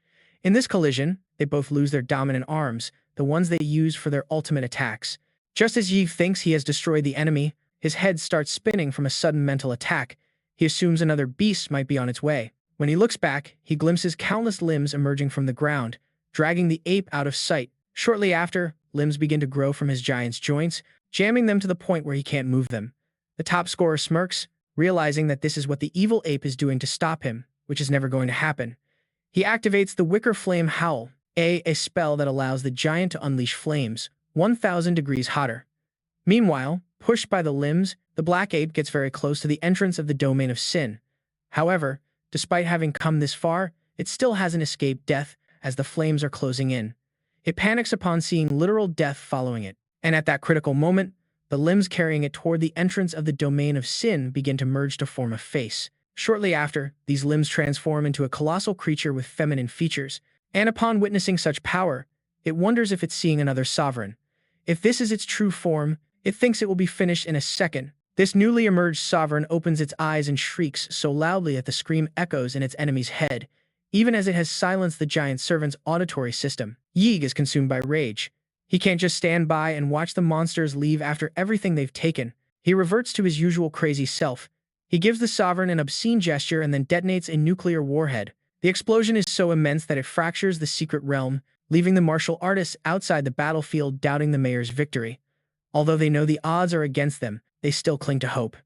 In this collision, they both lose their dominant arms, the ones they use for their ultimate attacks. Just as Yi thinks he has destroyed the enemy, his head starts spinning from a sudden mental attack. He assumes another beast might be on its way. When he looks back, he glimpses countless limbs emerging from the ground, dragging the ape out of sight. Shortly after, limbs begin to grow from his giant's joints, jamming them to the point where he can't move them. The top scorer smirks, realizing that this is what the evil ape is doing to stop him, which is never going to happen. He activates the Wicker Flame Howl, a spell that allows the giant to unleash flames, 1,000 degrees hotter. Meanwhile, pushed by the limbs, the black ape gets very close to the entrance of the domain of sin. However, despite having come this far, it still hasn't escaped death as the flames are closing in. It panics upon seeing literal death following it, and at that critical moment, the limbs carrying it toward the entrance of the domain of sin begin to merge to form a face. Shortly after, these limbs transform into a colossal creature with feminine features, and upon witnessing such power, it wonders if it's seeing another sovereign. If this is its true form, it thinks it will be finished in a second. This newly emerged sovereign opens its eyes and shrieks so loudly that the scream echoes in its enemy's head, even as it has silenced the giant servant's auditory system. Yig is consumed by rage. He can't just stand by and watch the monsters leave after everything they've taken. He reverts to his usual crazy self. He gives the sovereign an obscene gesture and then detonates a nuclear warhead. The explosion is so immense that it fractures the secret realm, leaving the martial artists outside the battlefield doubting the mayor's victory. Although they know the odds are against them, they still cling to hope.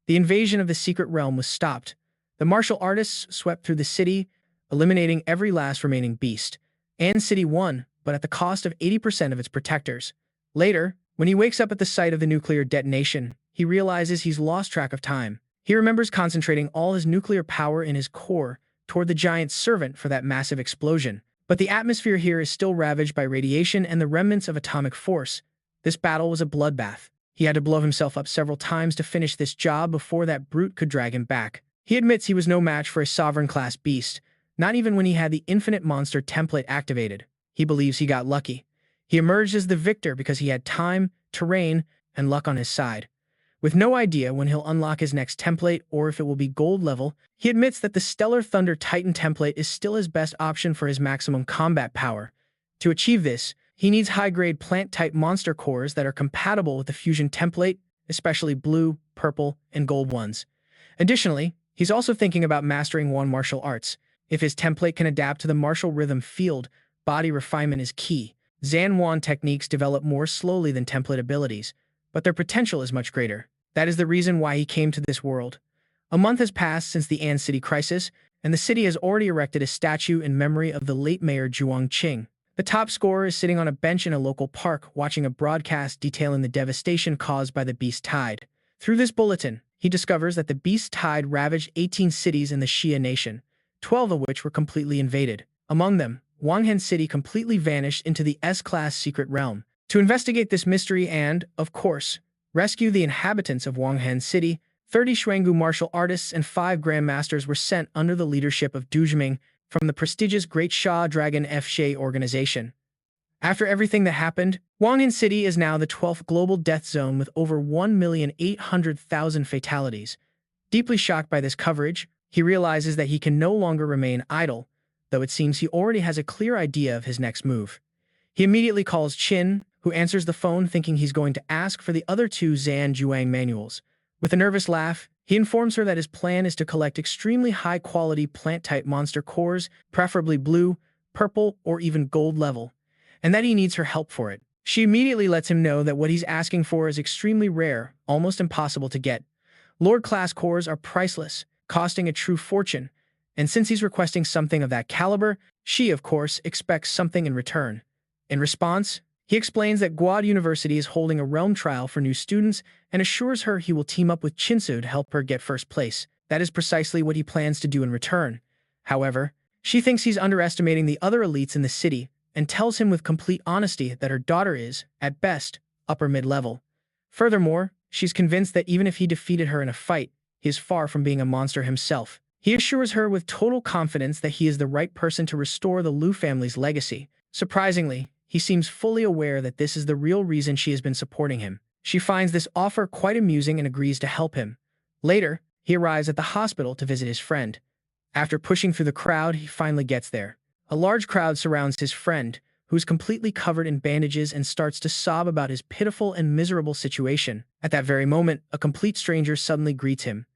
The invasion of the secret realm was stopped. The martial artists swept through the city, eliminating every last remaining beast. And City won, but at the cost of 80% of its protectors. Later, when he wakes up at the site of the nuclear detonation, he realizes he's lost track of time. He remembers concentrating all his nuclear power in his core toward the giant servant for that massive explosion. But the atmosphere here is still ravaged by radiation and the remnants of atomic force. This battle was a bloodbath. He had to blow himself up several times to finish this job before that brute could drag him back. He admits he was no match for a sovereign-class beast, not even when he had the infinite monster template activated. He believes he got lucky. He emerged as the victor because he had time, terrain, and luck on his side. With no idea when he'll unlock his next template or if it will be gold level, he admits that the Stellar Thunder Titan template is still his best option for his maximum combat power. To achieve this, he needs high-grade plant-type monster cores that are compatible with the fusion template, especially blue, purple, and gold ones. Additionally, he's also thinking about mastering one martial arts. If his template can adapt to the martial rhythm field, body refinement is key. Zanwan techniques develop more slowly than template abilities, but their potential is much greater. That is the reason why he came to this world. A month has passed since the An City crisis, and the city has already erected a statue in memory of the late mayor Zhuang Qing. The top scorer is sitting on a bench in a local park watching a broadcast detailing the devastation caused by the beast tide. Through this bulletin, he discovers that the beast tide ravaged 18 cities in the Xia nation, 12 of which were completely invaded. Among them, Wanghen City completely vanished into the S-class secret realm. To investigate this mystery and, of course, rescue the inhabitants of Wanghen City, 30 Xuangu martial artists and 5 grandmasters were sent under the leadership of Du Jiming from the prestigious Great Sha Dragon F-Shay organization. After everything that happened, Wanghen City is now the 12th global death zone with over 1,800,000 fatalities. Deeply shocked by this coverage, he realizes that he can no longer remain idle, though it seems he already has a clear idea of his next move. He immediately calls Qin, who answers the phone thinking he's going to ask for the other 2 Zan Juang manuals. With a nervous laugh, he informs her that his plan is to collect extremely high-quality plant-type monster cores, preferably blue, purple, or even gold level, and that he needs her help for it. She immediately lets him know that what he's asking for is extremely rare, almost impossible to get. Lord-class cores are priceless, costing a true fortune, and since he's requesting something of that caliber, she, of course, expects something in return. In response, he explains that Guad University is holding a realm trial for new students and assures her he will team up with Chinsu to help her get first place. That is precisely what he plans to do in return. However, she thinks he's underestimating the other elites in the city and tells him with complete honesty that her daughter is, at best, upper mid-level. Furthermore, she's convinced that even if he defeated her in a fight, he is far from being a monster himself. He assures her with total confidence that he is the right person to restore the Liu family's legacy. Surprisingly, he seems fully aware that this is the real reason she has been supporting him. She finds this offer quite amusing and agrees to help him. Later, he arrives at the hospital to visit his friend. After pushing through the crowd, he finally gets there. A large crowd surrounds his friend, who is completely covered in bandages and starts to sob about his pitiful and miserable situation. At that very moment, a complete stranger suddenly greets him.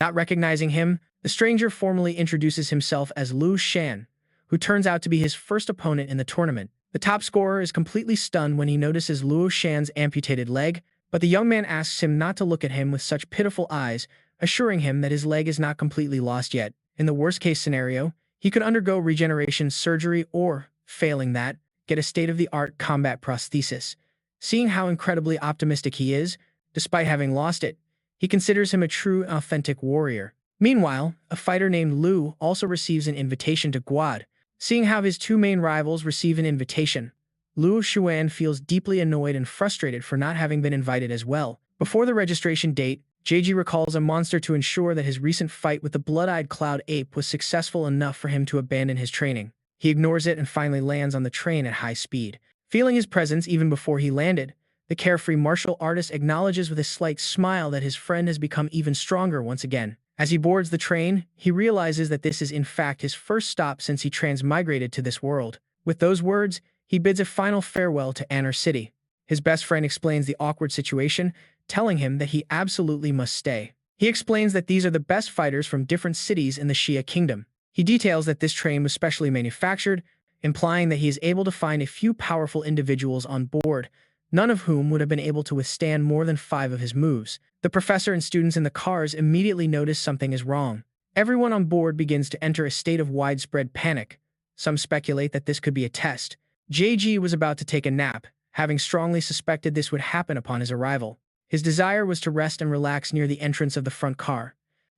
Not recognizing him, the stranger formally introduces himself as Liu Shan, who turns out to be his first opponent in the tournament. The top scorer is completely stunned when he notices Liu Shan's amputated leg, but the young man asks him not to look at him with such pitiful eyes, assuring him that his leg is not completely lost yet. In the worst-case scenario, he could undergo regeneration surgery or, failing that, get a state-of-the-art combat prosthesis. Seeing how incredibly optimistic he is, despite having lost it, he considers him a true and authentic warrior. Meanwhile, a fighter named Liu also receives an invitation to Guad. Seeing how his 2 main rivals receive an invitation, Liu Xuan feels deeply annoyed and frustrated for not having been invited as well. Before the registration date, Jige recalls a monster to ensure that his recent fight with the blood-eyed cloud ape was successful enough for him to abandon his training. He ignores it and finally lands on the train at high speed. Feeling his presence even before he landed, the carefree martial artist acknowledges with a slight smile that his friend has become even stronger once again. As he boards the train, he realizes that this is in fact his first stop since he transmigrated to this world. With those words, he bids a final farewell to Anner City. His best friend explains the awkward situation, telling him that he absolutely must stay. He explains that these are the best fighters from different cities in the Xia kingdom. He details that this train was specially manufactured, implying that he is able to find a few powerful individuals on board, none of whom would have been able to withstand more than 5 of his moves. The professor and students in the cars immediately notice something is wrong. Everyone on board begins to enter a state of widespread panic. Some speculate that this could be a test. JG was about to take a nap, having strongly suspected this would happen upon his arrival. His desire was to rest and relax near the entrance of the front car.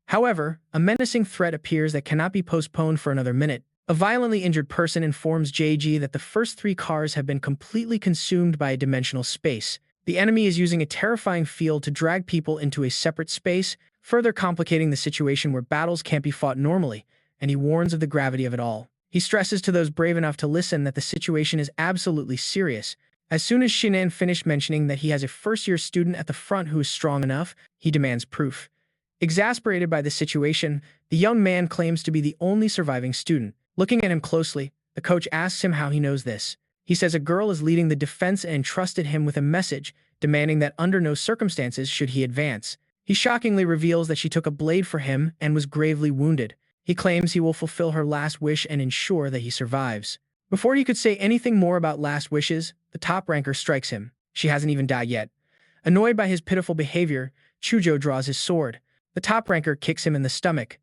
However, a menacing threat appears that cannot be postponed for another minute. A violently injured person informs JG that the first 3 cars have been completely consumed by a dimensional space. The enemy is using a terrifying field to drag people into a separate space, further complicating the situation where battles can't be fought normally, and he warns of the gravity of it all. He stresses to those brave enough to listen that the situation is absolutely serious. As soon as Shinan finished mentioning that he has a first-year student at the front who is strong enough, he demands proof. Exasperated by the situation, the young man claims to be the only surviving student. Looking at him closely, the coach asks him how he knows this. He says a girl is leading the defense and entrusted him with a message, demanding that under no circumstances should he advance. He shockingly reveals that she took a blade for him and was gravely wounded. He claims he will fulfill her last wish and ensure that he survives. Before he could say anything more about last wishes, the top ranker strikes him. She hasn't even died yet. Annoyed by his pitiful behavior, Chujo draws his sword. The top ranker kicks him in the stomach.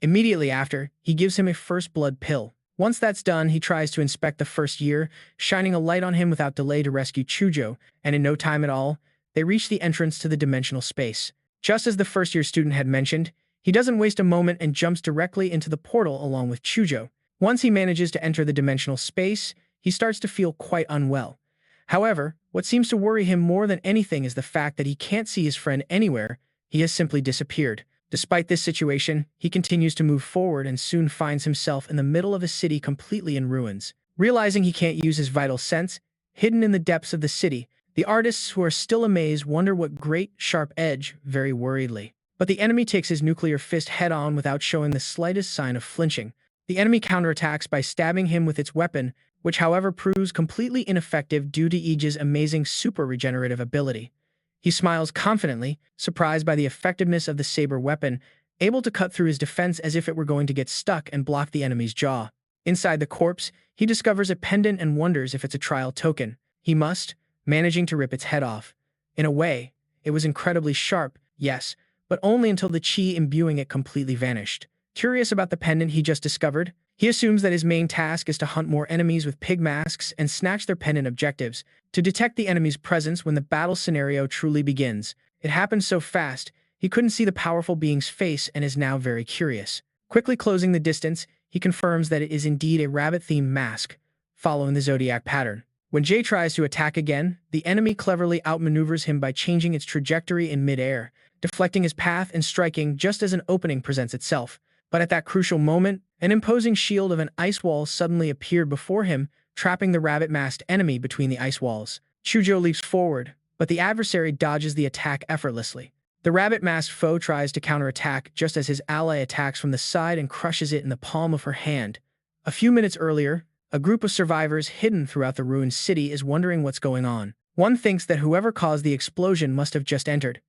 Immediately after, he gives him a first blood pill. Once that's done, he tries to inspect the first year, shining a light on him without delay to rescue Chujo, and in no time at all, they reach the entrance to the dimensional space. Just as the first-year student had mentioned, he doesn't waste a moment and jumps directly into the portal along with Chujo. Once he manages to enter the dimensional space, he starts to feel quite unwell. However, what seems to worry him more than anything is the fact that he can't see his friend anywhere. He has simply disappeared. Despite this situation, he continues to move forward and soon finds himself in the middle of a city completely in ruins. Realizing he can't use his vital sense, hidden in the depths of the city, the artists who are still amazed wonder what great, sharp edge, very worriedly. But the enemy takes his nuclear fist head-on without showing the slightest sign of flinching. The enemy counterattacks by stabbing him with its weapon, which however proves completely ineffective due to Ige's amazing super regenerative ability. He smiles confidently, surprised by the effectiveness of the saber weapon, able to cut through his defense as if it were going to get stuck and block the enemy's jaw. Inside the corpse, he discovers a pendant and wonders if it's a trial token. He must, managing to rip its head off. In a way, it was incredibly sharp, yes, but only until the chi imbuing it completely vanished. Curious about the pendant he just discovered, he assumes that his main task is to hunt more enemies with pig masks and snatch their pendant objectives, to detect the enemy's presence when the battle scenario truly begins. It happened so fast, he couldn't see the powerful being's face and is now very curious. Quickly closing the distance, he confirms that it is indeed a rabbit-themed mask, following the zodiac pattern. When Jay tries to attack again, the enemy cleverly outmaneuvers him by changing its trajectory in mid-air, deflecting his path and striking just as an opening presents itself. But at that crucial moment, an imposing shield of an ice wall suddenly appeared before him, trapping the rabbit-masked enemy between the ice walls. Chujo leaps forward, but the adversary dodges the attack effortlessly. The rabbit-masked foe tries to counterattack just as his ally attacks from the side and crushes it in the palm of her hand. A few minutes earlier, a group of survivors hidden throughout the ruined city is wondering what's going on. One thinks that whoever caused the explosion must have just entered.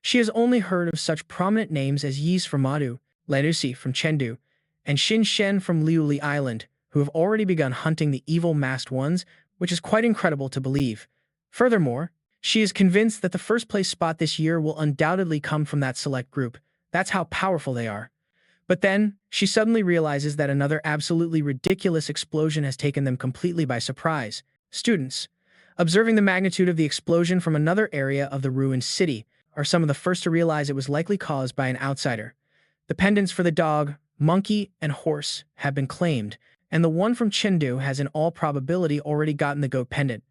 She has only heard of such prominent names as Yis from Madu, Lanusi from Chengdu, and Xin Shen from Liuli Island, who have already begun hunting the evil masked ones, which is quite incredible to believe. Furthermore, she is convinced that the first-place spot this year will undoubtedly come from that select group. That's how powerful they are. But then, she suddenly realizes that another absolutely ridiculous explosion has taken them completely by surprise. Students, observing the magnitude of the explosion from another area of the ruined city, are some of the first to realize it was likely caused by an outsider. The pendants for the dog, monkey, and horse have been claimed, and the one from Chengdu has in all probability already gotten the goat pendant.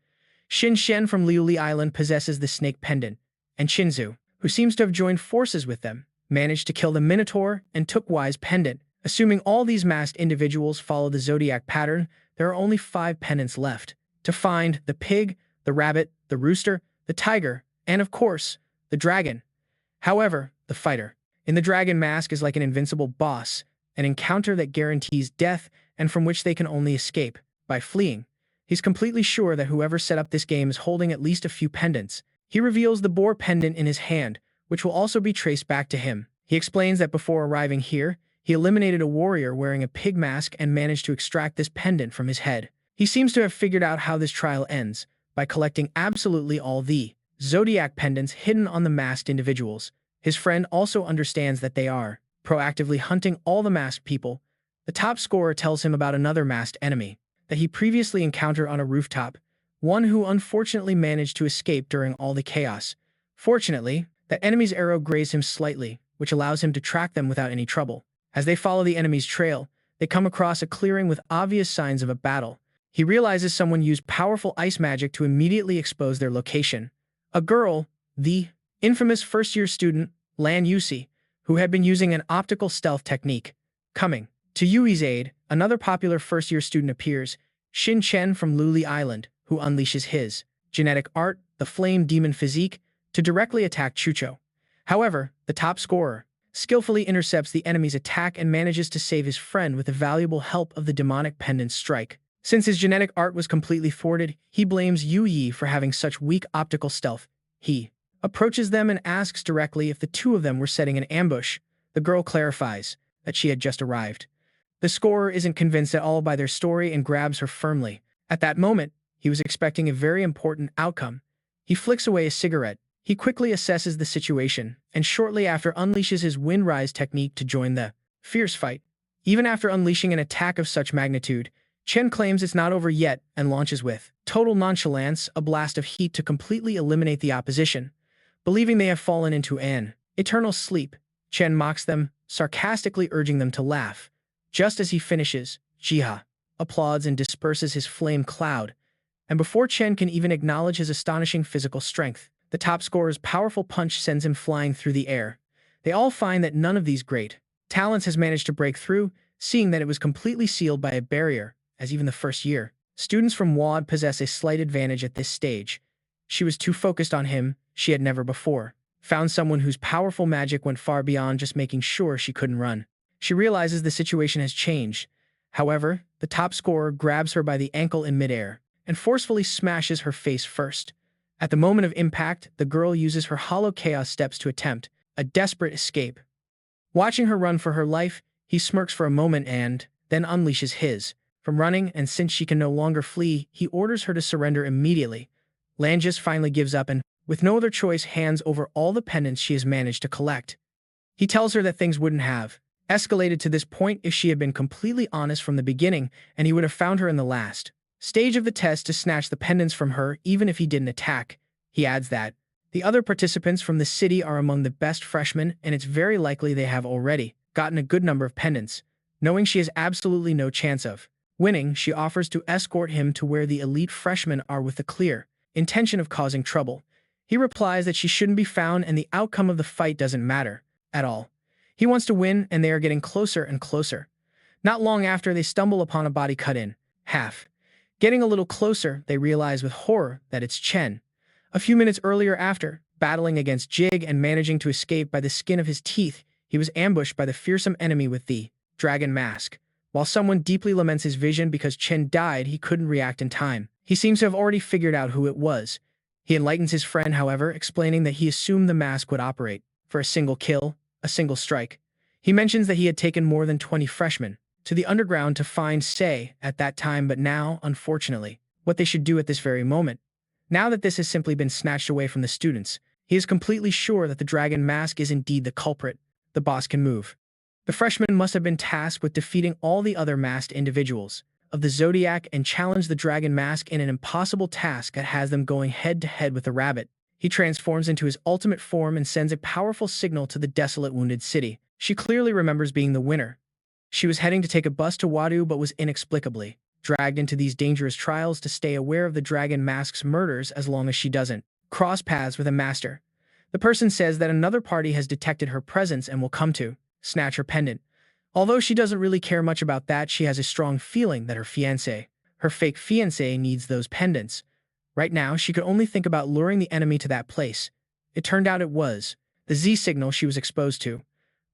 Xin Shen from Liuli Island possesses the snake pendant, and Qinzu, who seems to have joined forces with them, managed to kill the Minotaur and took Wise pendant. Assuming all these masked individuals follow the zodiac pattern, there are only 5 pendants left. To find the pig, the rabbit, the rooster, the tiger, and of course, the dragon. However, the fighter in the dragon mask is like an invincible boss, an encounter that guarantees death and from which they can only escape by fleeing. He's completely sure that whoever set up this game is holding at least a few pendants. He reveals the boar pendant in his hand, which will also be traced back to him. He explains that before arriving here, he eliminated a warrior wearing a pig mask and managed to extract this pendant from his head. He seems to have figured out how this trial ends, by collecting absolutely all the zodiac pendants hidden on the masked individuals. His friend also understands that they are proactively hunting all the masked people. The top scorer tells him about another masked enemy that he previously encountered on a rooftop, one who unfortunately managed to escape during all the chaos. Fortunately, that enemy's arrow grazed him slightly, which allows him to track them without any trouble. As they follow the enemy's trail, they come across a clearing with obvious signs of a battle. He realizes someone used powerful ice magic to immediately expose their location. A girl, the infamous first-year student, Lan Yusi, who had been using an optical stealth technique. Coming to Yui's aid, another popular first-year student appears, Shin Chen from Luli Island, who unleashes his genetic art, the Flame Demon Physique, to directly attack Chucho. However, the top scorer skillfully intercepts the enemy's attack and manages to save his friend with the valuable help of the demonic pendant strike. Since his genetic art was completely thwarted, he blames Yu Yi for having such weak optical stealth. He approaches them and asks directly if the two of them were setting an ambush. The girl clarifies that she had just arrived. The scorer isn't convinced at all by their story and grabs her firmly. At that moment, he was expecting a very important outcome. He flicks away a cigarette. He quickly assesses the situation, and shortly after unleashes his wind rise technique to join the fierce fight. Even after unleashing an attack of such magnitude, Chen claims it's not over yet and launches with total nonchalance a blast of heat to completely eliminate the opposition. Believing they have fallen into an eternal sleep, Chen mocks them, sarcastically urging them to laugh. Just as he finishes, Jiha applauds and disperses his flame cloud, and before Chen can even acknowledge his astonishing physical strength, the top scorer's powerful punch sends him flying through the air. They all find that none of these great talents has managed to break through, seeing that it was completely sealed by a barrier, as even the first year. Students from WAD possess a slight advantage at this stage. She was too focused on him, she had never before found someone whose powerful magic went far beyond just making sure she couldn't run. She realizes the situation has changed. However, the top scorer grabs her by the ankle in midair and forcefully smashes her face first. At the moment of impact, the girl uses her hollow chaos steps to attempt a desperate escape. Watching her run for her life, he smirks for a moment and then unleashes his from running, and since she can no longer flee, he orders her to surrender immediately. Langis finally gives up and, with no other choice, hands over all the pendants she has managed to collect. He tells her that things wouldn't have escalated to this point if she had been completely honest from the beginning, and he would have found her in the last stage of the test to snatch the pendants from her even if he didn't attack. He adds that the other participants from the city are among the best freshmen, and it's very likely they have already gotten a good number of pendants. Knowing she has absolutely no chance of winning, she offers to escort him to where the elite freshmen are with the clear intention of causing trouble. He replies that she shouldn't be found and the outcome of the fight doesn't matter at all. He wants to win, and they are getting closer and closer. Not long after, they stumble upon a body cut in half. Getting a little closer, they realize with horror that it's Chen. A few minutes earlier, after battling against Jig and managing to escape by the skin of his teeth, he was ambushed by the fearsome enemy with the dragon mask. While someone deeply laments his vision because Chen died, he couldn't react in time. He seems to have already figured out who it was. He enlightens his friend, however, explaining that he assumed the mask would operate for a single kill, a single strike. He mentions that he had taken more than 20 freshmen to the underground to find Sei at that time, but now, unfortunately, what they should do at this very moment. Now that this has simply been snatched away from the students, he is completely sure that the dragon mask is indeed the culprit. The boss can move. The freshmen must have been tasked with defeating all the other masked individuals of the Zodiac and challenge the dragon mask in an impossible task that has them going head-to-head with the rabbit. He transforms into his ultimate form and sends a powerful signal to the desolate wounded city. She clearly remembers being the winner. She was heading to take a bus to Wadu but was inexplicably dragged into these dangerous trials to stay aware of the dragon mask's murders as long as she doesn't cross paths with a master. The person says that another party has detected her presence and will come to snatch her pendant. Although she doesn't really care much about that, she has a strong feeling that her fake fiancé, needs those pendants. Right now, she could only think about luring the enemy to that place. It turned out it was the Z signal she was exposed to.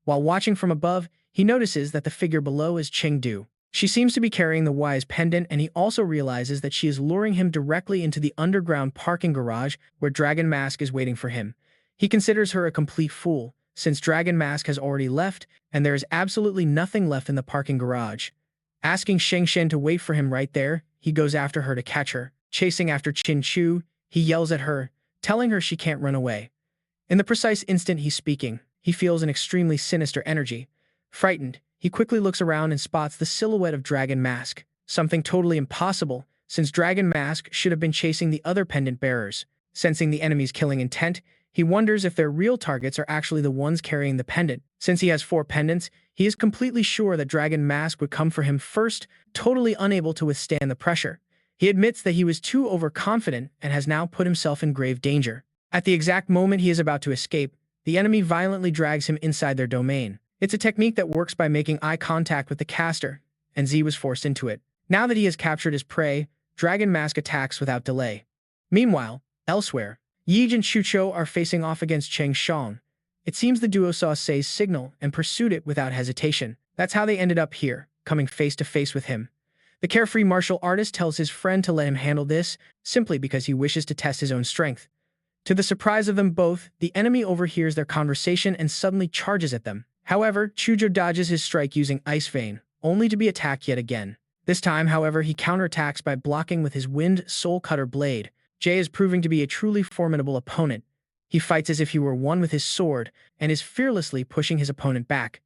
While watching from above, he notices that the figure below is Chengdu. She seems to be carrying the wise pendant, and he also realizes that she is luring him directly into the underground parking garage where Dragon Mask is waiting for him. He considers her a complete fool, since Dragon Mask has already left, and there is absolutely nothing left in the parking garage. Asking Sheng Shen to wait for him right there, he goes after her to catch her. Chasing after Qin Chu, he yells at her, telling her she can't run away. In the precise instant he's speaking, he feels an extremely sinister energy. Frightened, he quickly looks around and spots the silhouette of Dragon Mask, something totally impossible, since Dragon Mask should have been chasing the other pendant bearers. Sensing the enemy's killing intent, he wonders if their real targets are actually the ones carrying the pendant. Since he has 4 pendants, he is completely sure that Dragon Mask would come for him first, totally unable to withstand the pressure. He admits that he was too overconfident and has now put himself in grave danger. At the exact moment he is about to escape, the enemy violently drags him inside their domain. It's a technique that works by making eye contact with the caster, and Z was forced into it. Now that he has captured his prey, Dragon Mask attacks without delay. Meanwhile, elsewhere, Yi and Chucho are facing off against Cheng Shang. It seems the duo saw Sei's signal and pursued it without hesitation. That's how they ended up here, coming face to face with him. The carefree martial artist tells his friend to let him handle this, simply because he wishes to test his own strength. To the surprise of them both, the enemy overhears their conversation and suddenly charges at them. However, Chujo dodges his strike using Ice Vein, only to be attacked yet again. This time, however, he counterattacks by blocking with his Wind Soul Cutter blade. Jay is proving to be a truly formidable opponent. He fights as if he were one with his sword, and is fearlessly pushing his opponent back.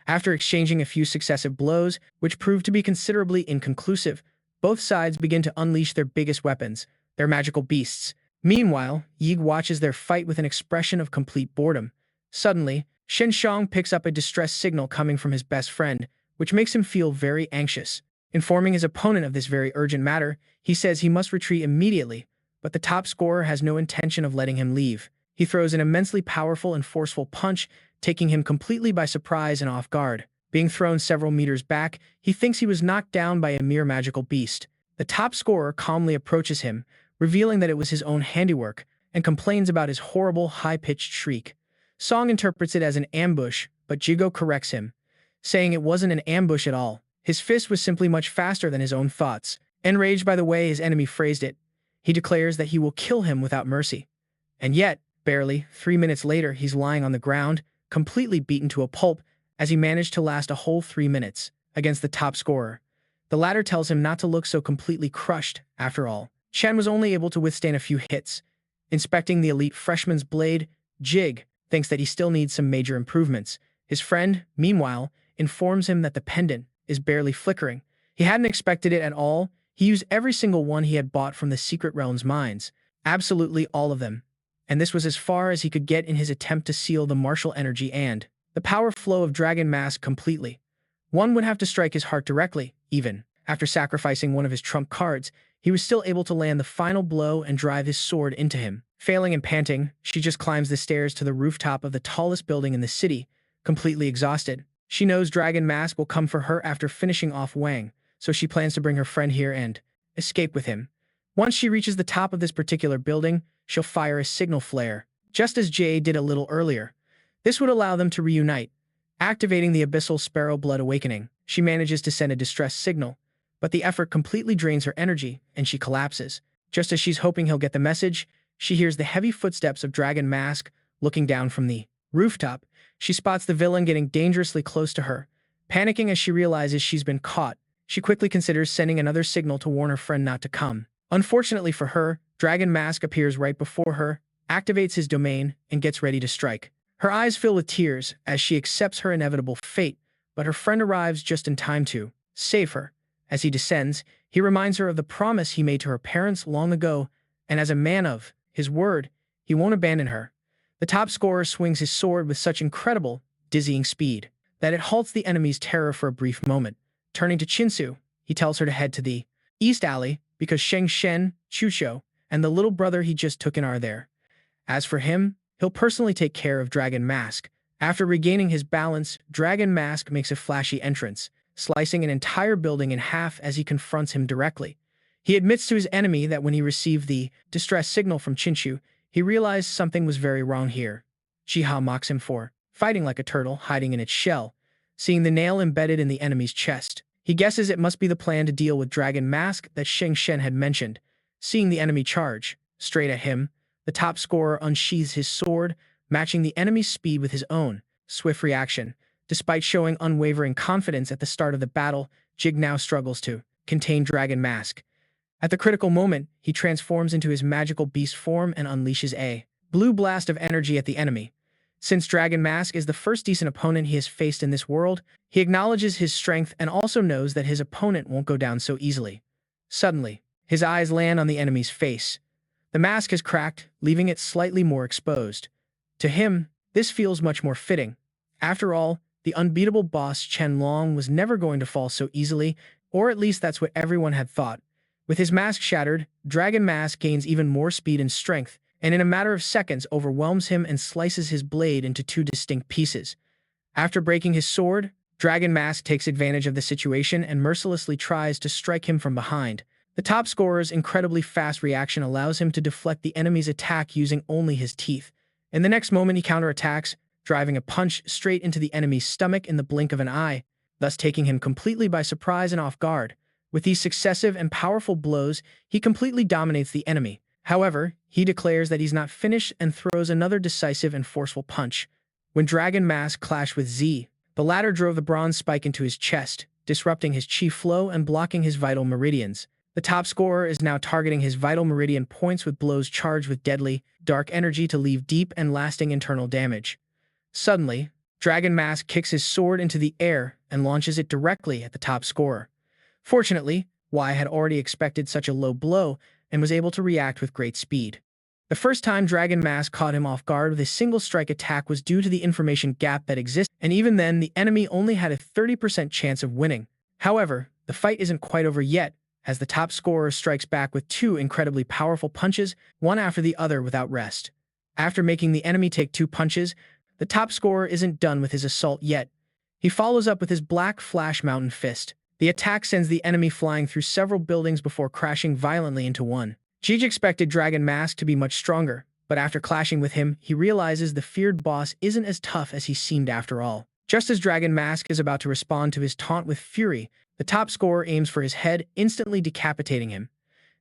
After exchanging a few successive blows, which proved to be considerably inconclusive, both sides begin to unleash their biggest weapons, their magical beasts. Meanwhile, Yig watches their fight with an expression of complete boredom. Suddenly, Shen Shang picks up a distress signal coming from his best friend, which makes him feel very anxious. Informing his opponent of this very urgent matter, he says he must retreat immediately, but the top scorer has no intention of letting him leave. He throws an immensely powerful and forceful punch, taking him completely by surprise and off guard. Being thrown several meters back, he thinks he was knocked down by a mere magical beast. The top scorer calmly approaches him, revealing that it was his own handiwork, and complains about his horrible, high-pitched shriek. Song interprets it as an ambush, but Jigo corrects him, saying it wasn't an ambush at all. His fist was simply much faster than his own thoughts. Enraged by the way his enemy phrased it, he declares that he will kill him without mercy. And yet, barely 3 minutes later, he's lying on the ground, completely beaten to a pulp, as he managed to last a whole 3 minutes against the top scorer. The latter tells him not to look so completely crushed, after all. Chen was only able to withstand a few hits. Inspecting the elite freshman's blade, Jig thinks that he still needs some major improvements. His friend, meanwhile, informs him that the pendant is barely flickering. He hadn't expected it at all. He used every single one he had bought from the Secret Realm's mines. Absolutely all of them. And this was as far as he could get in his attempt to seal the martial energy and the power flow of Dragon Mask completely. One would have to strike his heart directly, even. After sacrificing one of his trump cards, he was still able to land the final blow and drive his sword into him. Failing and panting, she just climbs the stairs to the rooftop of the tallest building in the city, completely exhausted. She knows Dragon Mask will come for her after finishing off Wang, so she plans to bring her friend here and escape with him. Once she reaches the top of this particular building, she'll fire a signal flare, just as Jay did a little earlier. This would allow them to reunite, activating the Abyssal Sparrow Blood Awakening. She manages to send a distress signal, but the effort completely drains her energy, and she collapses. Just as she's hoping he'll get the message, she hears the heavy footsteps of Dragon Mask looking down from the rooftop. She spots the villain getting dangerously close to her. Panicking as she realizes she's been caught, she quickly considers sending another signal to warn her friend not to come. Unfortunately for her, Dragon Mask appears right before her, activates his domain, and gets ready to strike. Her eyes fill with tears as she accepts her inevitable fate, but her friend arrives just in time to save her. As he descends, he reminds her of the promise he made to her parents long ago, and as a man of his word, he won't abandon her. The top scorer swings his sword with such incredible, dizzying speed that it halts the enemy's terror for a brief moment. Turning to Chinsu, he tells her to head to the East Alley because Sheng Shen, Chucho, and the little brother he just took in are there. As for him, he'll personally take care of Dragon Mask. After regaining his balance, Dragon Mask makes a flashy entrance, slicing an entire building in half as he confronts him directly. He admits to his enemy that when he received the distress signal from Chinchu, he realized something was very wrong here. Jiha mocks him for fighting like a turtle hiding in its shell, seeing the nail embedded in the enemy's chest. He guesses it must be the plan to deal with Dragon Mask that Sheng Shen had mentioned. Seeing the enemy charge straight at him, the top scorer unsheathes his sword, matching the enemy's speed with his own. Swift reaction. Despite showing unwavering confidence at the start of the battle, Jig now struggles to contain Dragon Mask. At the critical moment, he transforms into his magical beast form and unleashes a blue blast of energy at the enemy. Since Dragon Mask is the first decent opponent he has faced in this world, he acknowledges his strength and also knows that his opponent won't go down so easily. Suddenly, his eyes land on the enemy's face. The mask has cracked, leaving it slightly more exposed. To him, this feels much more fitting. After all, the unbeatable boss Chen Long was never going to fall so easily, or at least that's what everyone had thought. With his mask shattered, Dragon Mask gains even more speed and strength, and in a matter of seconds overwhelms him and slices his blade into two distinct pieces. After breaking his sword, Dragon Mask takes advantage of the situation and mercilessly tries to strike him from behind. The top scorer's incredibly fast reaction allows him to deflect the enemy's attack using only his teeth. In the next moment, he counterattacks, driving a punch straight into the enemy's stomach in the blink of an eye, thus taking him completely by surprise and off guard. With these successive and powerful blows, he completely dominates the enemy. However, he declares that he's not finished and throws another decisive and forceful punch. When Dragon Mask clashed with Z, the latter drove the bronze spike into his chest, disrupting his chi flow and blocking his vital meridians. The top scorer is now targeting his vital meridian points with blows charged with deadly, dark energy to leave deep and lasting internal damage. Suddenly, Dragon Mask kicks his sword into the air and launches it directly at the top scorer. Fortunately, Y had already expected such a low blow and was able to react with great speed. The first time Dragon Mask caught him off guard with a single strike attack was due to the information gap that exists, and even then the enemy only had a 30% chance of winning. However, the fight isn't quite over yet, as the top scorer strikes back with two incredibly powerful punches, one after the other without rest. After making the enemy take two punches, the top scorer isn't done with his assault yet. He follows up with his Black Flash Mountain Fist. The attack sends the enemy flying through several buildings before crashing violently into one. Jige expected Dragon Mask to be much stronger, but after clashing with him, he realizes the feared boss isn't as tough as he seemed after all. Just as Dragon Mask is about to respond to his taunt with fury, the top scorer aims for his head, instantly decapitating him.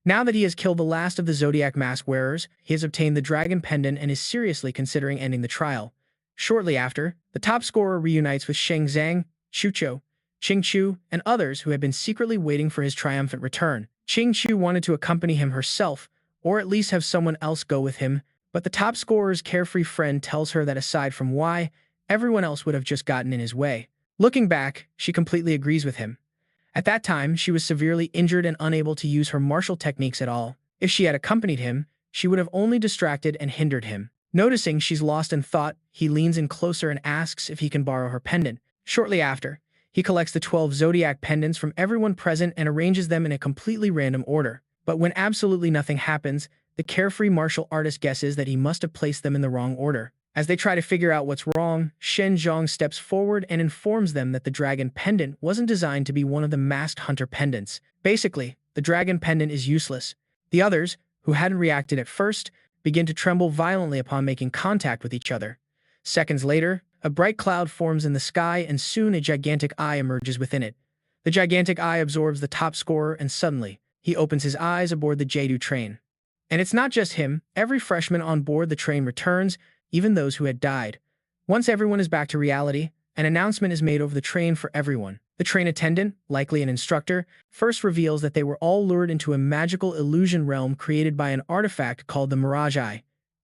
Now that he has killed the last of the Zodiac Mask wearers, he has obtained the Dragon Pendant and is seriously considering ending the trial. Shortly after, the top scorer reunites with Sheng Zhang, Chucho, Qing Chu, and others who had been secretly waiting for his triumphant return. Qing Chu wanted to accompany him herself, or at least have someone else go with him, but the top scorer's carefree friend tells her that aside from Y, everyone else would have just gotten in his way. Looking back, she completely agrees with him. At that time, she was severely injured and unable to use her martial techniques at all. If she had accompanied him, she would have only distracted and hindered him. Noticing she's lost in thought, he leans in closer and asks if he can borrow her pendant. Shortly after, he collects the 12 zodiac pendants from everyone present and arranges them in a completely random order. But when absolutely nothing happens, the carefree martial artist guesses that he must have placed them in the wrong order. As they try to figure out what's wrong, Shen Zhong steps forward and informs them that the dragon pendant wasn't designed to be one of the masked hunter pendants. Basically, the dragon pendant is useless. The others, who hadn't reacted at first, begin to tremble violently upon making contact with each other. Seconds later, a bright cloud forms in the sky and soon a gigantic eye emerges within it. The gigantic eye absorbs the top scorer and suddenly, he opens his eyes aboard the Jedu train. And it's not just him, every freshman on board the train returns, even those who had died. Once everyone is back to reality, an announcement is made over the train for everyone. The train attendant, likely an instructor, first reveals that they were all lured into a magical illusion realm created by an artifact called the Mirage Eye.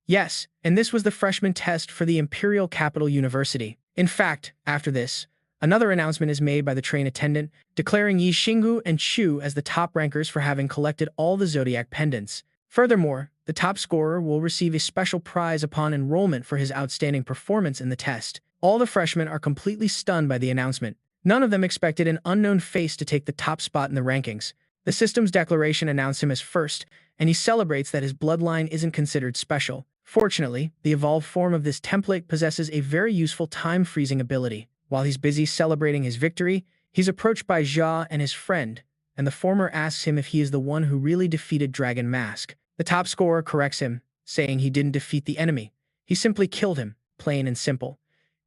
Yes, and this was the freshman test for the Imperial Capital University. In fact, after this, another announcement is made by the train attendant, declaring Yi Xinggu and Chu as the top rankers for having collected all the zodiac pendants. Furthermore, the top scorer will receive a special prize upon enrollment for his outstanding performance in the test. All the freshmen are completely stunned by the announcement. None of them expected an unknown face to take the top spot in the rankings. The system's declaration announced him as first, and he celebrates that his bloodline isn't considered special. Fortunately, the evolved form of this template possesses a very useful time-freezing ability. While he's busy celebrating his victory, he's approached by Jia and his friend, and the former asks him if he is the one who really defeated Dragon Mask. The top scorer corrects him, saying he didn't defeat the enemy. He simply killed him, plain and simple.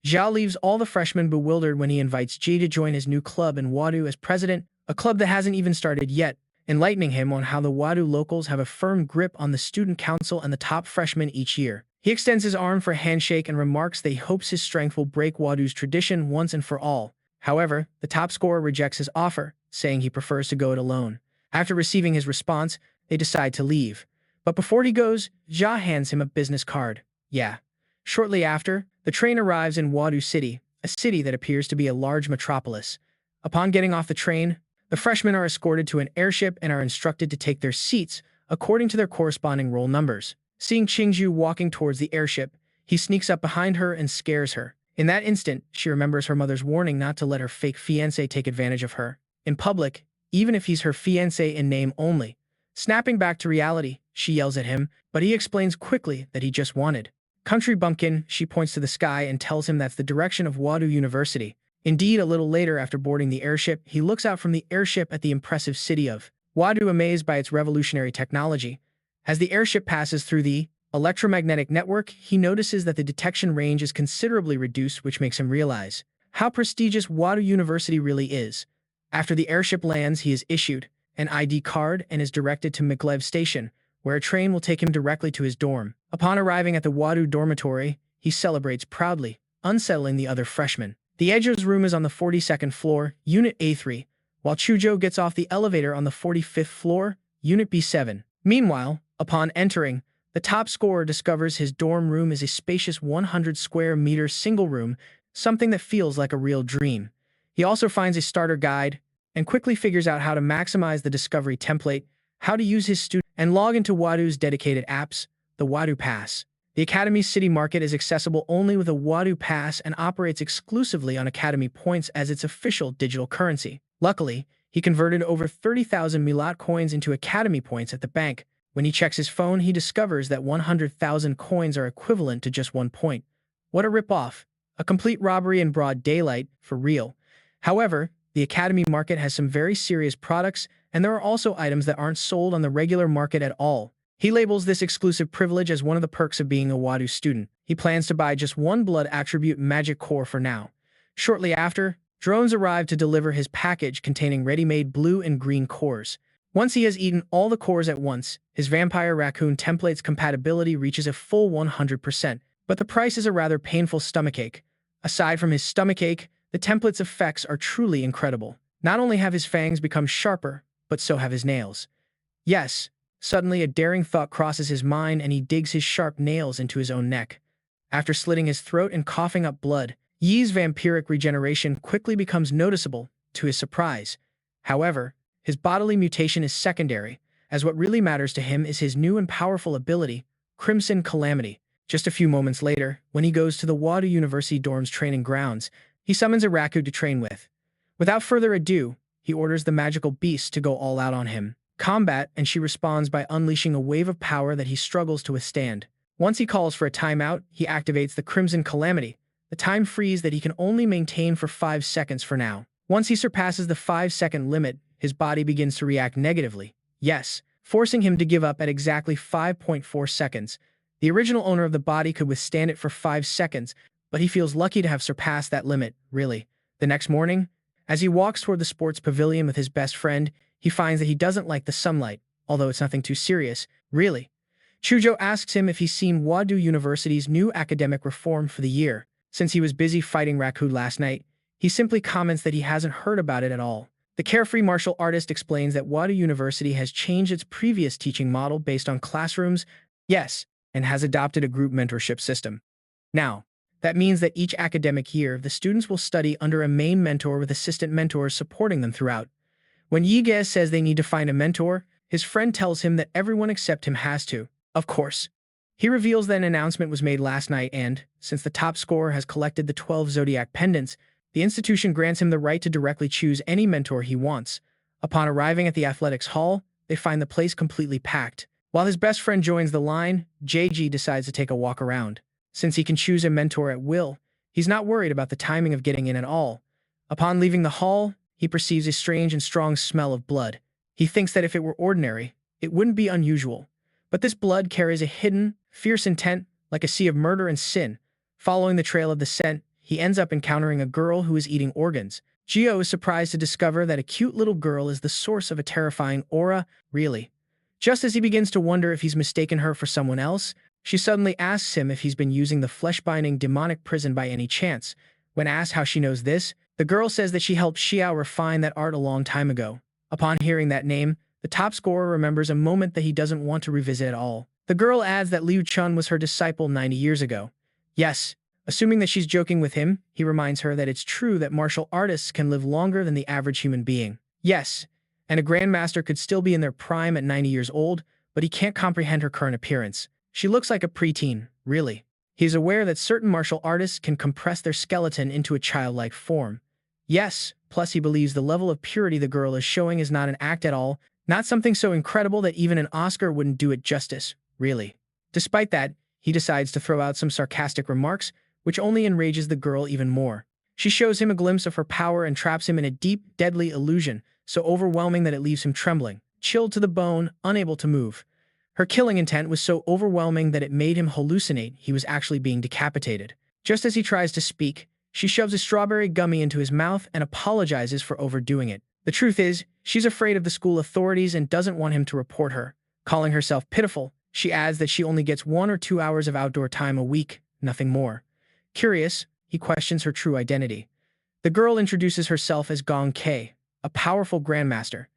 Zhao leaves all the freshmen bewildered when he invites Ji to join his new club in Wadu as president, a club that hasn't even started yet, enlightening him on how the Wadu locals have a firm grip on the student council and the top freshmen each year. He extends his arm for a handshake and remarks that he hopes his strength will break Wadu's tradition once and for all. However, the top scorer rejects his offer, saying he prefers to go it alone. After receiving his response, they decide to leave. But before he goes, Jia hands him a business card. Yeah. Shortly after, the train arrives in Wadu City, a city that appears to be a large metropolis. Upon getting off the train, the freshmen are escorted to an airship and are instructed to take their seats according to their corresponding roll numbers. Seeing Qingju walking towards the airship, he sneaks up behind her and scares her. In that instant, she remembers her mother's warning not to let her fake fiancé take advantage of her. In public, even if he's her fiancé in name only. Snapping back to reality, she yells at him, but he explains quickly that he just wanted country bumpkin. She points to the sky and tells him that's the direction of Wadu University. Indeed, a little later after boarding the airship, he looks out from the airship at the impressive city of Wadu, amazed by its revolutionary technology. As the airship passes through the electromagnetic network, he notices that the detection range is considerably reduced, which makes him realize how prestigious Wadu University really is. After the airship lands, he is issued an ID card and is directed to Miklev Station, where a train will take him directly to his dorm. Upon arriving at the Wadu dormitory, he celebrates proudly, unsettling the other freshmen. The Edge's room is on the 42nd floor, Unit A3, while Chujo gets off the elevator on the 45th floor, Unit B7. Meanwhile, upon entering, the top scorer discovers his dorm room is a spacious 100 square meter single room, something that feels like a real dream. He also finds a starter guide and quickly figures out how to maximize the discovery template, how to use his student, and log into Wadu's dedicated apps, the Wadu Pass. The Academy's city market is accessible only with a Wadu Pass and operates exclusively on Academy points as its official digital currency. Luckily, he converted over 30,000 Milat coins into Academy points at the bank. When he checks his phone, he discovers that 100,000 coins are equivalent to just 1 point. What a rip-off. A complete robbery in broad daylight, for real. However, the Academy market has some very serious products, and there are also items that aren't sold on the regular market at all. He labels this exclusive privilege as one of the perks of being a Wadu student. He plans to buy just one blood attribute magic core for now. Shortly after, drones arrive to deliver his package containing ready-made blue and green cores. Once he has eaten all the cores at once, his vampire raccoon template's compatibility reaches a full 100%, but the price is a rather painful stomachache. Aside from his stomachache, the template's effects are truly incredible. Not only have his fangs become sharper, but so have his nails. Yes, suddenly a daring thought crosses his mind and he digs his sharp nails into his own neck. After slitting his throat and coughing up blood, Yi's vampiric regeneration quickly becomes noticeable, to his surprise. However, his bodily mutation is secondary, as what really matters to him is his new and powerful ability, Crimson Calamity. Just a few moments later, when he goes to the Wadu University dorm's training grounds, he summons a Raku to train with. Without further ado, he orders the magical beast to go all out on him. Combat, and she responds by unleashing a wave of power that he struggles to withstand. Once he calls for a timeout, he activates the Crimson Calamity, the time freeze that he can only maintain for 5 seconds for now. Once he surpasses the 5-second limit, his body begins to react negatively. Yes, forcing him to give up at exactly 5.4 seconds. The original owner of the body could withstand it for 5 seconds, but he feels lucky to have surpassed that limit, really. The next morning, as he walks toward the sports pavilion with his best friend, he finds that he doesn't like the sunlight, although it's nothing too serious, really. Chujo asks him if he's seen Wadu University's new academic reform for the year. Since he was busy fighting Raku last night, he simply comments that he hasn't heard about it at all. The carefree martial artist explains that Wadu University has changed its previous teaching model based on classrooms, yes, and has adopted a group mentorship system. Now, that means that each academic year, the students will study under a main mentor with assistant mentors supporting them throughout. When Jige says they need to find a mentor, his friend tells him that everyone except him has to. Of course. He reveals that an announcement was made last night and, since the top scorer has collected the 12 zodiac pendants, the institution grants him the right to directly choose any mentor he wants. Upon arriving at the athletics hall, they find the place completely packed. While his best friend joins the line, JG decides to take a walk around. Since he can choose a mentor at will, he's not worried about the timing of getting in at all. Upon leaving the hall, he perceives a strange and strong smell of blood. He thinks that if it were ordinary, it wouldn't be unusual. But this blood carries a hidden, fierce intent, like a sea of murder and sin. Following the trail of the scent, he ends up encountering a girl who is eating organs. Gio is surprised to discover that a cute little girl is the source of a terrifying aura, really. Just as he begins to wonder if he's mistaken her for someone else, she suddenly asks him if he's been using the flesh-binding demonic prison by any chance. When asked how she knows this, the girl says that she helped Xiao refine that art a long time ago. Upon hearing that name, the top scorer remembers a moment that he doesn't want to revisit at all. The girl adds that Liu Chun was her disciple 90 years ago. Yes, assuming that she's joking with him, he reminds her that it's true that martial artists can live longer than the average human being. Yes, and a grandmaster could still be in their prime at 90 years old, but he can't comprehend her current appearance. She looks like a preteen, really. He's aware that certain martial artists can compress their skeleton into a childlike form. Yes, plus he believes the level of purity the girl is showing is not an act at all, not something so incredible that even an Oscar wouldn't do it justice, really. Despite that, he decides to throw out some sarcastic remarks, which only enrages the girl even more. She shows him a glimpse of her power and traps him in a deep, deadly illusion, so overwhelming that it leaves him trembling, chilled to the bone, unable to move. Her killing intent was so overwhelming that it made him hallucinate he was actually being decapitated. Just as he tries to speak, she shoves a strawberry gummy into his mouth and apologizes for overdoing it. The truth is, she's afraid of the school authorities and doesn't want him to report her. Calling herself pitiful, she adds that she only gets 1 or 2 hours of outdoor time a week, nothing more. Curious, he questions her true identity. The girl introduces herself as Gong Kei, a powerful grandmaster.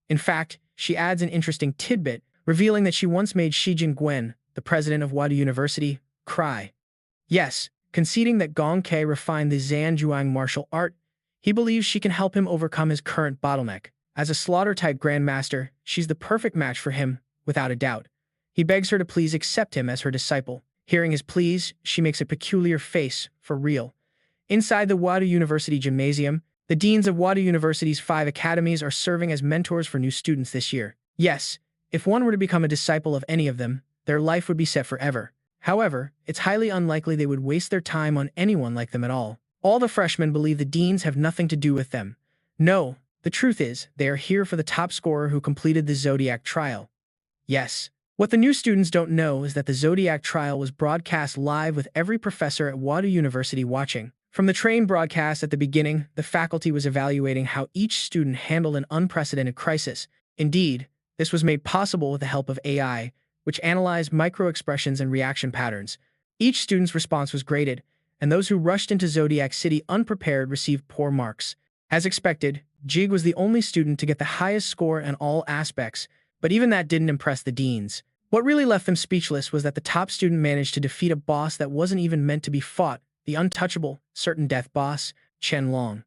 In fact, she adds an interesting tidbit, revealing that she once made Shi Jingwen, the president of Wadu University, cry. Yes, conceding that Gong Kei refined the Zhanjuang martial art, he believes she can help him overcome his current bottleneck. As a slaughter-type grandmaster, she's the perfect match for him, without a doubt. He begs her to please accept him as her disciple. Hearing his pleas, she makes a peculiar face, for real. Inside the Wadu University Gymnasium, the deans of Wadu University's 5 academies are serving as mentors for new students this year. Yes, if one were to become a disciple of any of them, their life would be set forever. However, it's highly unlikely they would waste their time on anyone like them at all. All the freshmen believe the deans have nothing to do with them. No, the truth is, they are here for the top scorer who completed the Zodiac trial. Yes. What the new students don't know is that the Zodiac trial was broadcast live with every professor at Wadu University watching. From the train broadcast at the beginning, the faculty was evaluating how each student handled an unprecedented crisis. Indeed, this was made possible with the help of AI, which analyzed micro-expressions and reaction patterns. Each student's response was graded, and those who rushed into Zodiac City unprepared received poor marks. As expected, Jige was the only student to get the highest score in all aspects, but even that didn't impress the deans. What really left them speechless was that the top student managed to defeat a boss that wasn't even meant to be fought, the untouchable, certain death boss, Chen Long.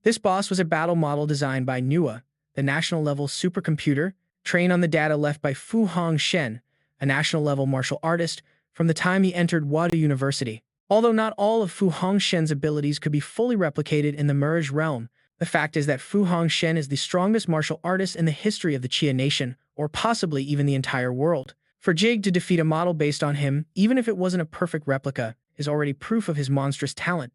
This boss was a battle model designed by Manhwa, the national-level supercomputer, trained on the data left by Fu Hongshen, a national-level martial artist, from the time he entered Wadu University. Although not all of Fu Hongshen's abilities could be fully replicated in the Mirage realm, the fact is that Fu Hongshen is the strongest martial artist in the history of the Chia nation, or possibly even the entire world. For Jige to defeat a model based on him, even if it wasn't a perfect replica, is already proof of his monstrous talent.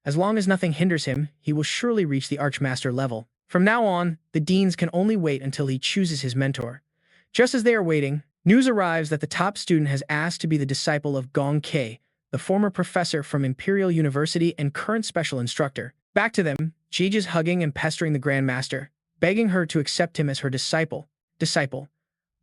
As long as nothing hinders him, he will surely reach the Archmaster level. From now on, the deans can only wait until he chooses his mentor. Just as they are waiting, news arrives that the top student has asked to be the disciple of Gong Kei, the former professor from Imperial University and current special instructor. Back to them, Jige is hugging and pestering the Grandmaster, begging her to accept him as her disciple.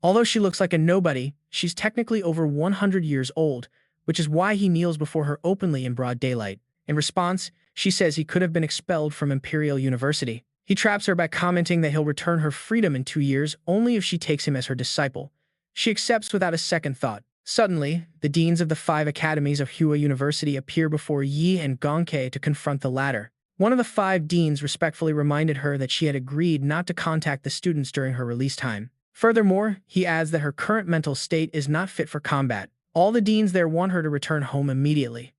Although she looks like a nobody, she's technically over 100 years old, which is why he kneels before her openly in broad daylight. In response, she says he could have been expelled from Imperial University. He traps her by commenting that he'll return her freedom in 2 years only if she takes him as her disciple. She accepts without a second thought. Suddenly, the deans of the 5 academies of Hua University appear before Yi and Gong Kei to confront the latter. One of the 5 deans respectfully reminded her that she had agreed not to contact the students during her release time. Furthermore, he adds that her current mental state is not fit for combat. All the deans there want her to return home immediately.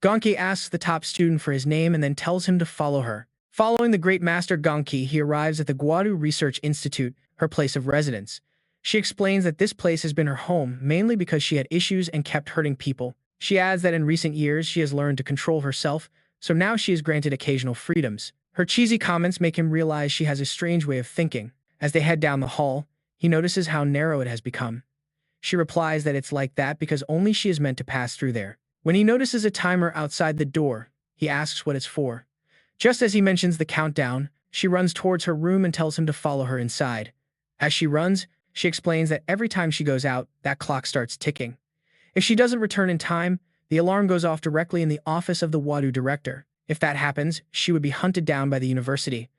Gong Kei asks the top student for his name and then tells him to follow her. Following the great master Gong Kei, he arrives at the Guadu Research Institute, her place of residence. She explains that this place has been her home mainly because she had issues and kept hurting people. She adds that in recent years she has learned to control herself, so now she is granted occasional freedoms. Her cheesy comments make him realize she has a strange way of thinking. As they head down the hall, he notices how narrow it has become. She replies that it's like that because only she is meant to pass through there. When he notices a timer outside the door, he asks what it's for. Just as he mentions the countdown, she runs towards her room and tells him to follow her inside. As she runs, she explains that every time she goes out, that clock starts ticking. If she doesn't return in time, the alarm goes off directly in the office of the Wadu director. If that happens, she would be hunted down by the university.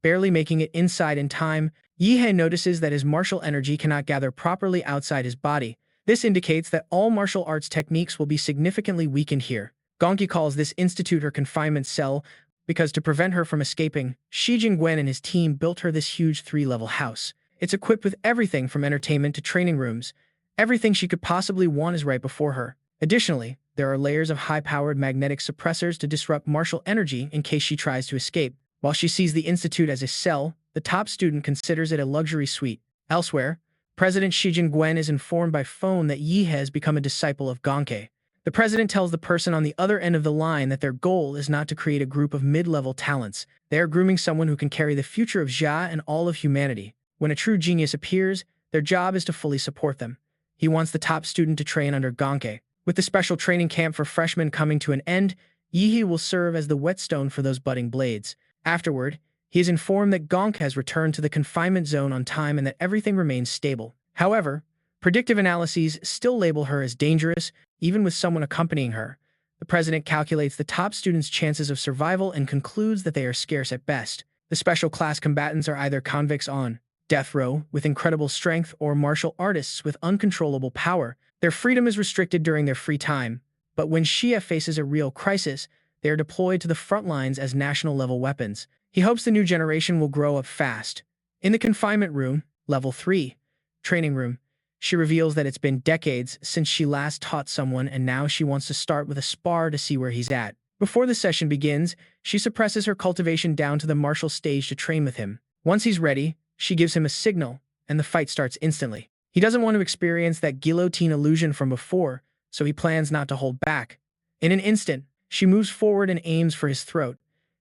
Barely making it inside in time, Yihei notices that his martial energy cannot gather properly outside his body, This indicates that all martial arts techniques will be significantly weakened here. Gonki calls this institute her confinement cell because to prevent her from escaping, Shi Jingwen and his team built her this huge 3-level house. It's equipped with everything from entertainment to training rooms. Everything she could possibly want is right before her. Additionally, there are layers of high-powered magnetic suppressors to disrupt martial energy in case she tries to escape. While she sees the institute as a cell, the top student considers it a luxury suite. Elsewhere, President Shi Jingwen is informed by phone that Yi has become a disciple of Gonke. The president tells the person on the other end of the line that their goal is not to create a group of mid-level talents. They are grooming someone who can carry the future of Jia and all of humanity. When a true genius appears, their job is to fully support them. He wants the top student to train under Gonke. With the special training camp for freshmen coming to an end, Yi will serve as the whetstone for those budding blades. Afterward, he is informed that Gonke has returned to the confinement zone on time and that everything remains stable. However, predictive analyses still label her as dangerous, even with someone accompanying her. The president calculates the top students' chances of survival and concludes that they are scarce at best. The special class combatants are either convicts on death row with incredible strength or martial artists with uncontrollable power. Their freedom is restricted during their free time, but when Shia faces a real crisis, they are deployed to the front lines as national-level weapons. He hopes the new generation will grow up fast. In the confinement room, level 3, training room, she reveals that it's been decades since she last taught someone and now she wants to start with a spar to see where he's at. Before the session begins, she suppresses her cultivation down to the martial stage to train with him. Once he's ready, she gives him a signal, and the fight starts instantly. He doesn't want to experience that guillotine illusion from before, so he plans not to hold back. In an instant, she moves forward and aims for his throat.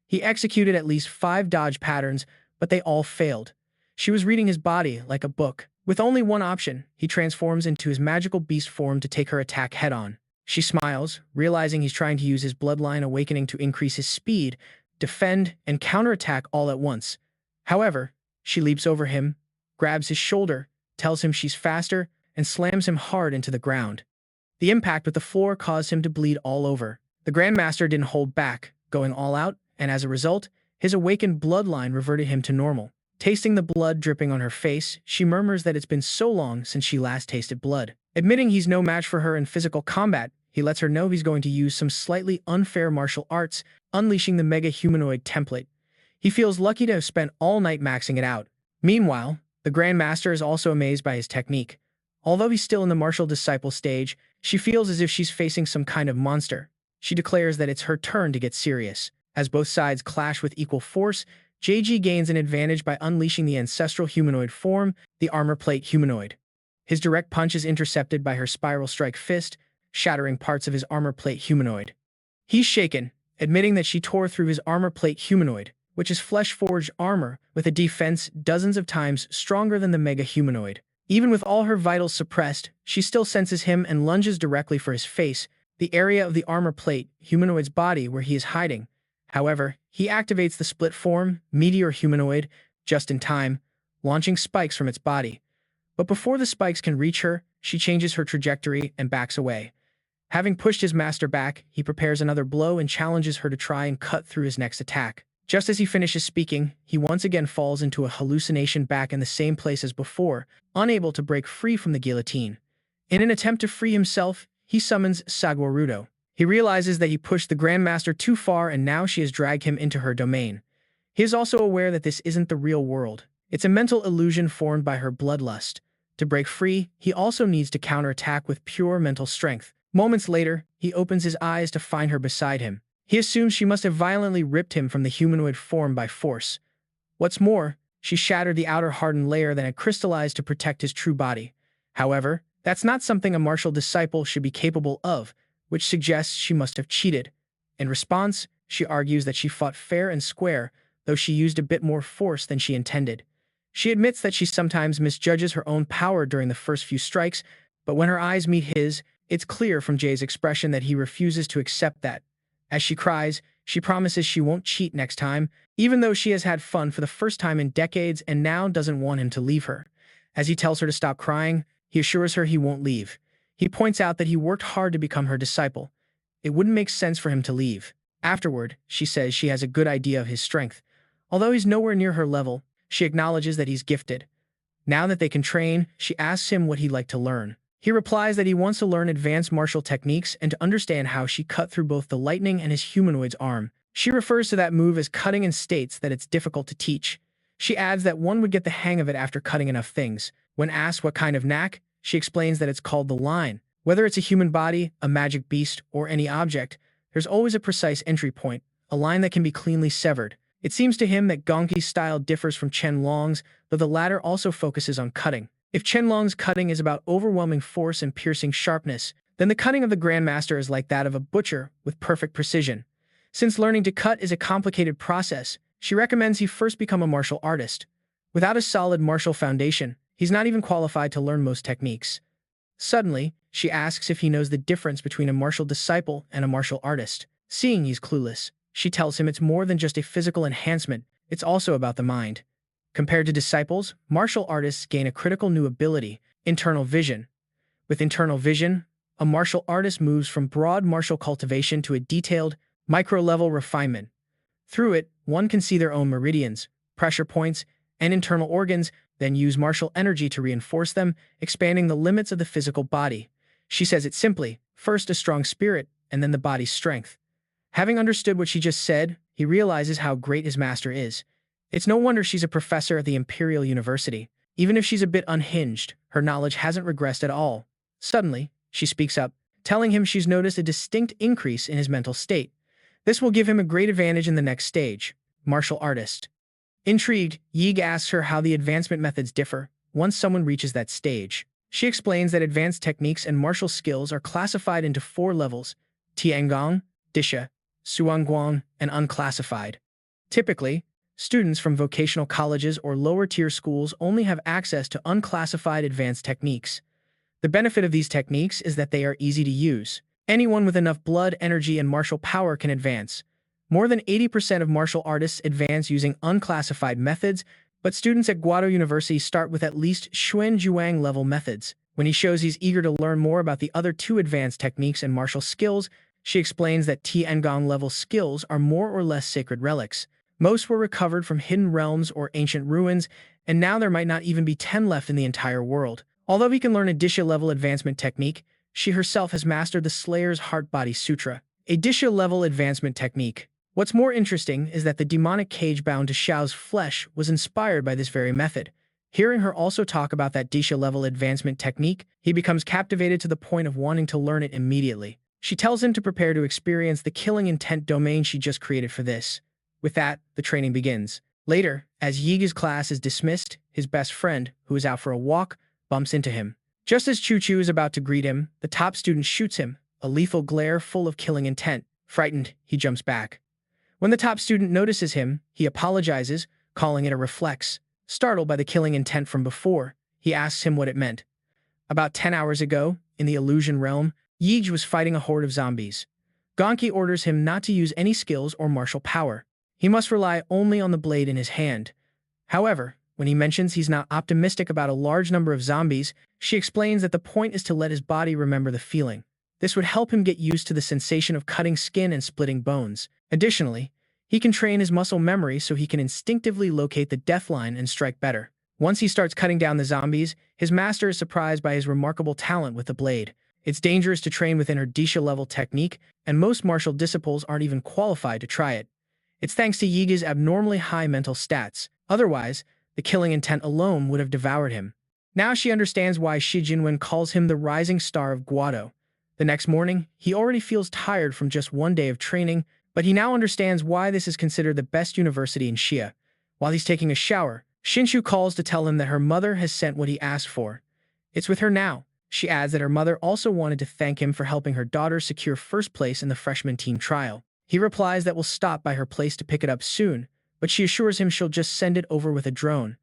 He executed at least 5 dodge patterns, but they all failed. She was reading his body like a book. With only one option, he transforms into his magical beast form to take her attack head-on. She smiles, realizing he's trying to use his bloodline awakening to increase his speed, defend, and counterattack all at once. However, she leaps over him, grabs his shoulder, tells him she's faster, and slams him hard into the ground. The impact with the floor caused him to bleed all over. The Grandmaster didn't hold back, going all out, and as a result, his awakened bloodline reverted him to normal. Tasting the blood dripping on her face, she murmurs that it's been so long since she last tasted blood. Admitting he's no match for her in physical combat, he lets her know he's going to use some slightly unfair martial arts, unleashing the mega humanoid template. He feels lucky to have spent all night maxing it out. Meanwhile, the Grandmaster is also amazed by his technique. Although he's still in the martial disciple stage, she feels as if she's facing some kind of monster. She declares that it's her turn to get serious. As both sides clash with equal force, JG gains an advantage by unleashing the ancestral humanoid form, the armor plate humanoid. His direct punch is intercepted by her spiral strike fist, shattering parts of his armor plate humanoid. He's shaken, admitting that she tore through his armor plate humanoid, which is flesh-forged armor with a defense dozens of times stronger than the mega humanoid. Even with all her vitals suppressed, she still senses him and lunges directly for his face, the area of the armor plate humanoid's body where he is hiding. However, he activates the split form, meteor humanoid, just in time, launching spikes from its body. But before the spikes can reach her, she changes her trajectory and backs away. Having pushed his master back, he prepares another blow and challenges her to try and cut through his next attack. Just as he finishes speaking, he once again falls into a hallucination back in the same place as before, unable to break free from the guillotine. In an attempt to free himself, he summons Sagwarudo. He realizes that he pushed the Grandmaster too far and now she has dragged him into her domain. He is also aware that this isn't the real world. It's a mental illusion formed by her bloodlust. To break free, he also needs to counterattack with pure mental strength. Moments later, he opens his eyes to find her beside him. He assumes she must have violently ripped him from the humanoid form by force. What's more, she shattered the outer hardened layer that had crystallized to protect his true body. However, that's not something a martial disciple should be capable of, which suggests she must have cheated. In response, she argues that she fought fair and square, though she used a bit more force than she intended. She admits that she sometimes misjudges her own power during the first few strikes, but when her eyes meet his, it's clear from Jay's expression that he refuses to accept that. As she cries, she promises she won't cheat next time, even though she has had fun for the first time in decades and now doesn't want him to leave her. As he tells her to stop crying, he assures her he won't leave. He points out that he worked hard to become her disciple. It wouldn't make sense for him to leave. Afterward, she says she has a good idea of his strength. Although he's nowhere near her level, she acknowledges that he's gifted. Now that they can train, she asks him what he'd like to learn. He replies that he wants to learn advanced martial techniques and to understand how she cut through both the lightning and his humanoid's arm. She refers to that move as cutting and states that it's difficult to teach. She adds that one would get the hang of it after cutting enough things. When asked what kind of knack, she explains that it's called the line. Whether it's a human body, a magic beast, or any object, there's always a precise entry point, a line that can be cleanly severed. It seems to him that Gonki's style differs from Qianlong's, though the latter also focuses on cutting. If Qianlong's cutting is about overwhelming force and piercing sharpness, then the cutting of the Grandmaster is like that of a butcher with perfect precision. Since learning to cut is a complicated process, she recommends he first become a martial artist. Without a solid martial foundation, he's not even qualified to learn most techniques. Suddenly, she asks if he knows the difference between a martial disciple and a martial artist. Seeing he's clueless, she tells him it's more than just a physical enhancement, it's also about the mind. Compared to disciples, martial artists gain a critical new ability, internal vision. With internal vision, a martial artist moves from broad martial cultivation to a detailed, micro-level refinement. Through it, one can see their own meridians, pressure points, and internal organs, then use martial energy to reinforce them, expanding the limits of the physical body. She says it simply, first a strong spirit, and then the body's strength. Having understood what she just said, he realizes how great his master is. It's no wonder she's a professor at the Imperial University. Even if she's a bit unhinged, her knowledge hasn't regressed at all. Suddenly, she speaks up, telling him she's noticed a distinct increase in his mental state. This will give him a great advantage in the next stage, martial artist. Intrigued, Yige asks her how the advancement methods differ once someone reaches that stage. She explains that advanced techniques and martial skills are classified into 4 levels: Tiangong, Disha, Suanguang, and unclassified. Typically, students from vocational colleges or lower-tier schools only have access to unclassified advanced techniques. The benefit of these techniques is that they are easy to use. Anyone with enough blood, energy, and martial power can advance. More than 80% of martial artists advance using unclassified methods, but students at Guado University start with at least Xuanjuang level methods. When he shows he's eager to learn more about the other 2 advanced techniques and martial skills, she explains that Tiangong level skills are more or less sacred relics. Most were recovered from hidden realms or ancient ruins, and now there might not even be 10 left in the entire world. Although he can learn a Disha-level advancement technique, she herself has mastered the Slayer's Heart-Body Sutra, a Disha-level advancement technique. What's more interesting is that the demonic cage bound to Xiao's flesh was inspired by this very method. Hearing her also talk about that Disha-level advancement technique, he becomes captivated to the point of wanting to learn it immediately. She tells him to prepare to experience the killing intent domain she just created for this. With that, the training begins. Later, as Yige's class is dismissed, his best friend, who is out for a walk, bumps into him. Just as Chu-Chu is about to greet him, the top student shoots him, a lethal glare full of killing intent. Frightened, he jumps back. When the top student notices him, he apologizes, calling it a reflex. Startled by the killing intent from before, he asks him what it meant. About 10 hours ago, in the illusion realm, Yige was fighting a horde of zombies. Gonki orders him not to use any skills or martial power. He must rely only on the blade in his hand. However, when he mentions he's not optimistic about a large number of zombies, she explains that the point is to let his body remember the feeling. This would help him get used to the sensation of cutting skin and splitting bones. Additionally, he can train his muscle memory so he can instinctively locate the death line and strike better. Once he starts cutting down the zombies, his master is surprised by his remarkable talent with the blade. It's dangerous to train within her Disha-level technique, and most martial disciples aren't even qualified to try it. It's thanks to Yige's abnormally high mental stats. Otherwise, the killing intent alone would have devoured him. Now she understands why Shi Jinwen calls him the rising star of Guado. The next morning, he already feels tired from just one day of training, but he now understands why this is considered the best university in Xia. While he's taking a shower, Xinshu calls to tell him that her mother has sent what he asked for. It's with her now. She adds that her mother also wanted to thank him for helping her daughter secure first place in the freshman team trial. He replies that will stop by her place to pick it up soon, but she assures him she'll just send it over with a drone.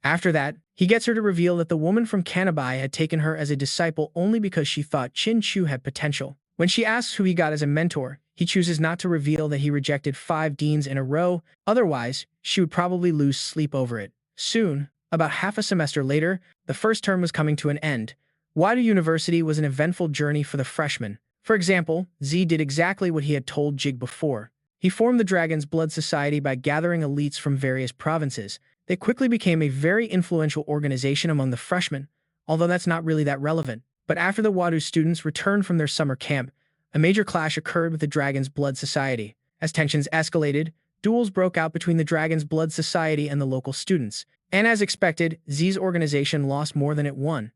After that, he gets her to reveal that the woman from Kanabai had taken her as a disciple only because she thought Chin Chu had potential. When she asks who he got as a mentor, he chooses not to reveal that he rejected 5 deans in a row, otherwise, she would probably lose sleep over it. Soon, about half a semester later, the first term was coming to an end. Guado University was an eventful journey for the freshmen. For example, Z did exactly what he had told Jig before. He formed the Dragon's Blood Society by gathering elites from various provinces. They quickly became a very influential organization among the freshmen, although that's not really that relevant. But after the Wadu students returned from their summer camp, a major clash occurred with the Dragon's Blood Society. As tensions escalated, duels broke out between the Dragon's Blood Society and the local students. And as expected, Z's organization lost more than it won.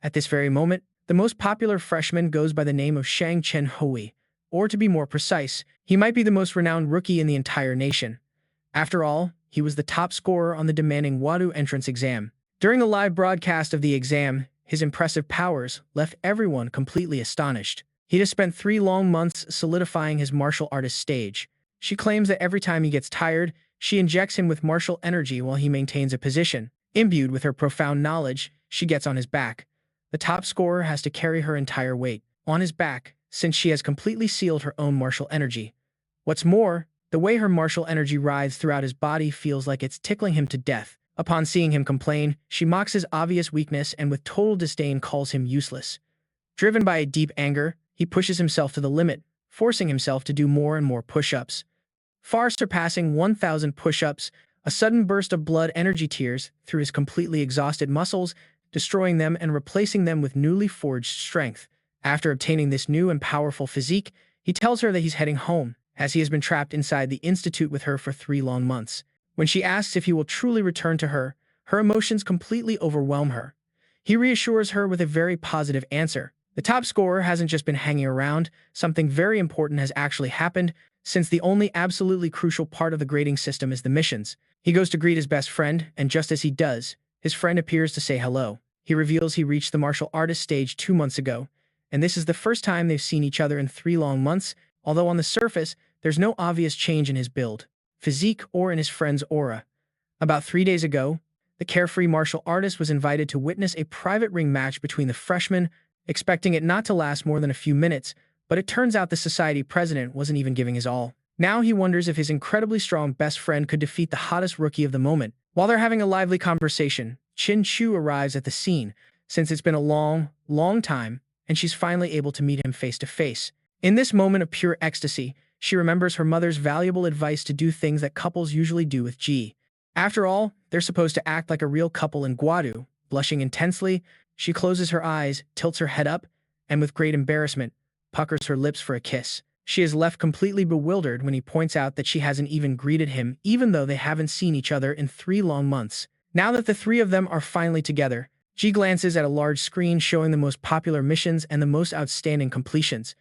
At this very moment, the most popular freshman goes by the name of Shang Chen Hui, or to be more precise, he might be the most renowned rookie in the entire nation. After all, he was the top scorer on the demanding Wadu entrance exam. During the live broadcast of the exam, his impressive powers left everyone completely astonished. He has spent 3 long months solidifying his martial artist stage. She claims that every time he gets tired, she injects him with martial energy while he maintains a position. Imbued with her profound knowledge, she gets on his back. The top scorer has to carry her entire weight on his back, since she has completely sealed her own martial energy. What's more, the way her martial energy rides throughout his body feels like it's tickling him to death. Upon seeing him complain, she mocks his obvious weakness and with total disdain calls him useless. Driven by a deep anger, he pushes himself to the limit, forcing himself to do more and more push-ups. Far surpassing 1,000 push-ups, a sudden burst of blood energy tears through his completely exhausted muscles, destroying them and replacing them with newly forged strength. After obtaining this new and powerful physique, he tells her that he's heading home, as he has been trapped inside the institute with her for 3 long months. When she asks if he will truly return to her, her emotions completely overwhelm her. He reassures her with a very positive answer. The top scorer hasn't just been hanging around, something very important has actually happened, since the only absolutely crucial part of the grading system is the missions. He goes to greet his best friend, and just as he does, his friend appears to say hello. He reveals he reached the martial artist stage 2 months ago, and this is the first time they've seen each other in 3 long months, although on the surface, there's no obvious change in his build, physique, or in his friend's aura. About 3 days ago, the carefree martial artist was invited to witness a private ring match between the freshmen, expecting it not to last more than a few minutes, but it turns out the society president wasn't even giving his all. Now he wonders if his incredibly strong best friend could defeat the hottest rookie of the moment. While they're having a lively conversation, Chin Chu arrives at the scene, since it's been a long, long time, and she's finally able to meet him face to face. In this moment of pure ecstasy, she remembers her mother's valuable advice to do things that couples usually do with Ji. After all, they're supposed to act like a real couple in Guadu. Blushing intensely, she closes her eyes, tilts her head up, and with great embarrassment, puckers her lips for a kiss. She is left completely bewildered when he points out that she hasn't even greeted him, even though they haven't seen each other in 3 long months. Now that the 3 of them are finally together, Ji glances at a large screen showing the most popular missions and the most outstanding completions.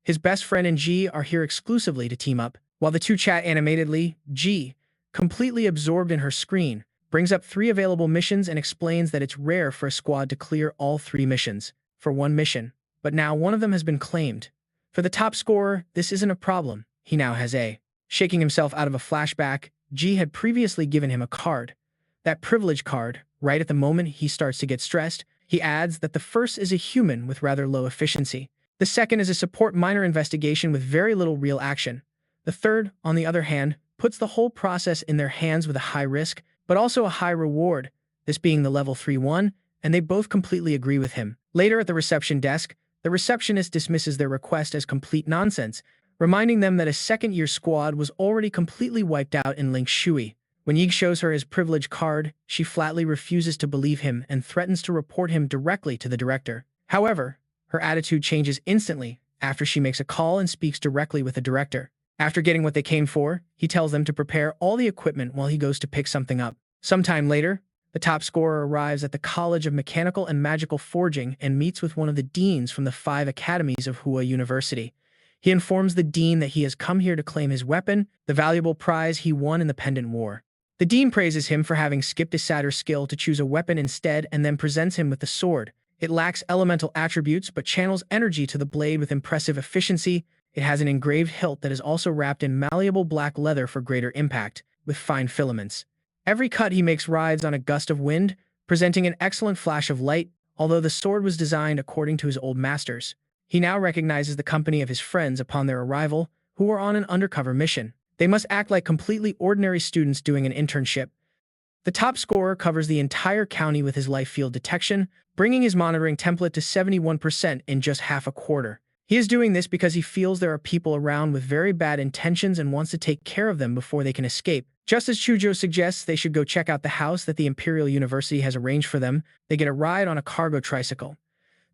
His best friend and Ji are here exclusively to team up. While the two chat animatedly, Ji, completely absorbed in her screen, brings up 3 available missions and explains that it's rare for a squad to clear all 3 missions for 1 mission, but now one of them has been claimed. For the top scorer, this isn't a problem. He now has a. Shaking himself out of a flashback, Ji had previously given him a card. That privilege card, right at the moment he starts to get stressed, he adds that the first is a human with rather low efficiency. The second is a support minor investigation with very little real action. The third, on the other hand, puts the whole process in their hands with a high risk, but also a high reward, this being the level 3-1, and they both completely agree with him. Later at the reception desk, the receptionist dismisses their request as complete nonsense, reminding them that a second-year squad was already completely wiped out in Link Shui. When Yig shows her his privilege card, she flatly refuses to believe him and threatens to report him directly to the director. However, her attitude changes instantly after she makes a call and speaks directly with the director. After getting what they came for, he tells them to prepare all the equipment while he goes to pick something up. Sometime later, the top scorer arrives at the College of Mechanical and Magical Forging and meets with one of the deans from the 5 academies of Hua University. He informs the dean that he has come here to claim his weapon, the valuable prize he won in the Pendant War. The dean praises him for having skipped his satyr skill to choose a weapon instead and then presents him with the sword. It lacks elemental attributes but channels energy to the blade with impressive efficiency. It has an engraved hilt that is also wrapped in malleable black leather for greater impact, with fine filaments. Every cut he makes rides on a gust of wind, presenting an excellent flash of light, although the sword was designed according to his old masters. He now recognizes the company of his friends upon their arrival, who are on an undercover mission. They must act like completely ordinary students doing an internship. The top scorer covers the entire county with his life field detection, bringing his monitoring template to 71% in just half a quarter. He is doing this because he feels there are people around with very bad intentions and wants to take care of them before they can escape. Just as Chujo suggests they should go check out the house that the Imperial University has arranged for them, they get a ride on a cargo tricycle.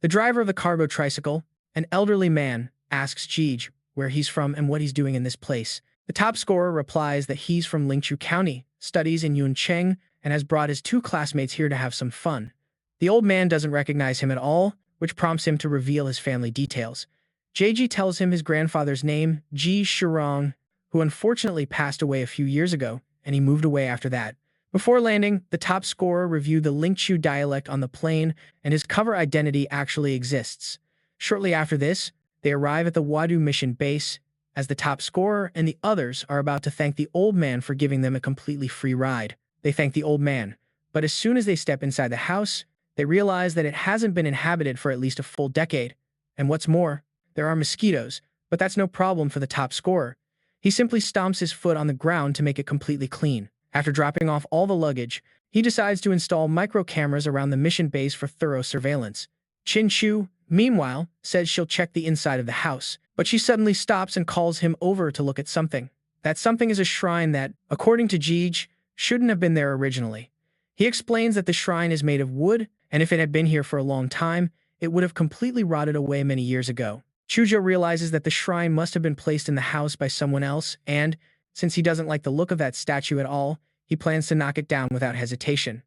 The driver of the cargo tricycle, an elderly man, asks Jige where he's from and what he's doing in this place. The top scorer replies that he's from Lingqiu County, studies in Yuncheng, and has brought his two classmates here to have some fun. The old man doesn't recognize him at all, which prompts him to reveal his family details. Jige tells him his grandfather's name, Ji Shirong, who unfortunately passed away a few years ago, and he moved away after that. Before landing, the top scorer reviewed the Lingqiu dialect on the plane, and his cover identity actually exists. Shortly after this, they arrive at the Wadu mission base, as the top scorer and the others are about to thank the old man for giving them a completely free ride. They thank the old man, but as soon as they step inside the house, they realize that it hasn't been inhabited for at least a full decade. And what's more, there are mosquitoes, but that's no problem for the top scorer. He simply stomps his foot on the ground to make it completely clean. After dropping off all the luggage, he decides to install micro cameras around the mission base for thorough surveillance. Chin Chu, meanwhile, says she'll check the inside of the house, but she suddenly stops and calls him over to look at something. That something is a shrine that, according to Jige, shouldn't have been there originally. He explains that the shrine is made of wood, and if it had been here for a long time, it would have completely rotted away many years ago. Chujo realizes that the shrine must have been placed in the house by someone else, and, since he doesn't like the look of that statue at all, he plans to knock it down without hesitation.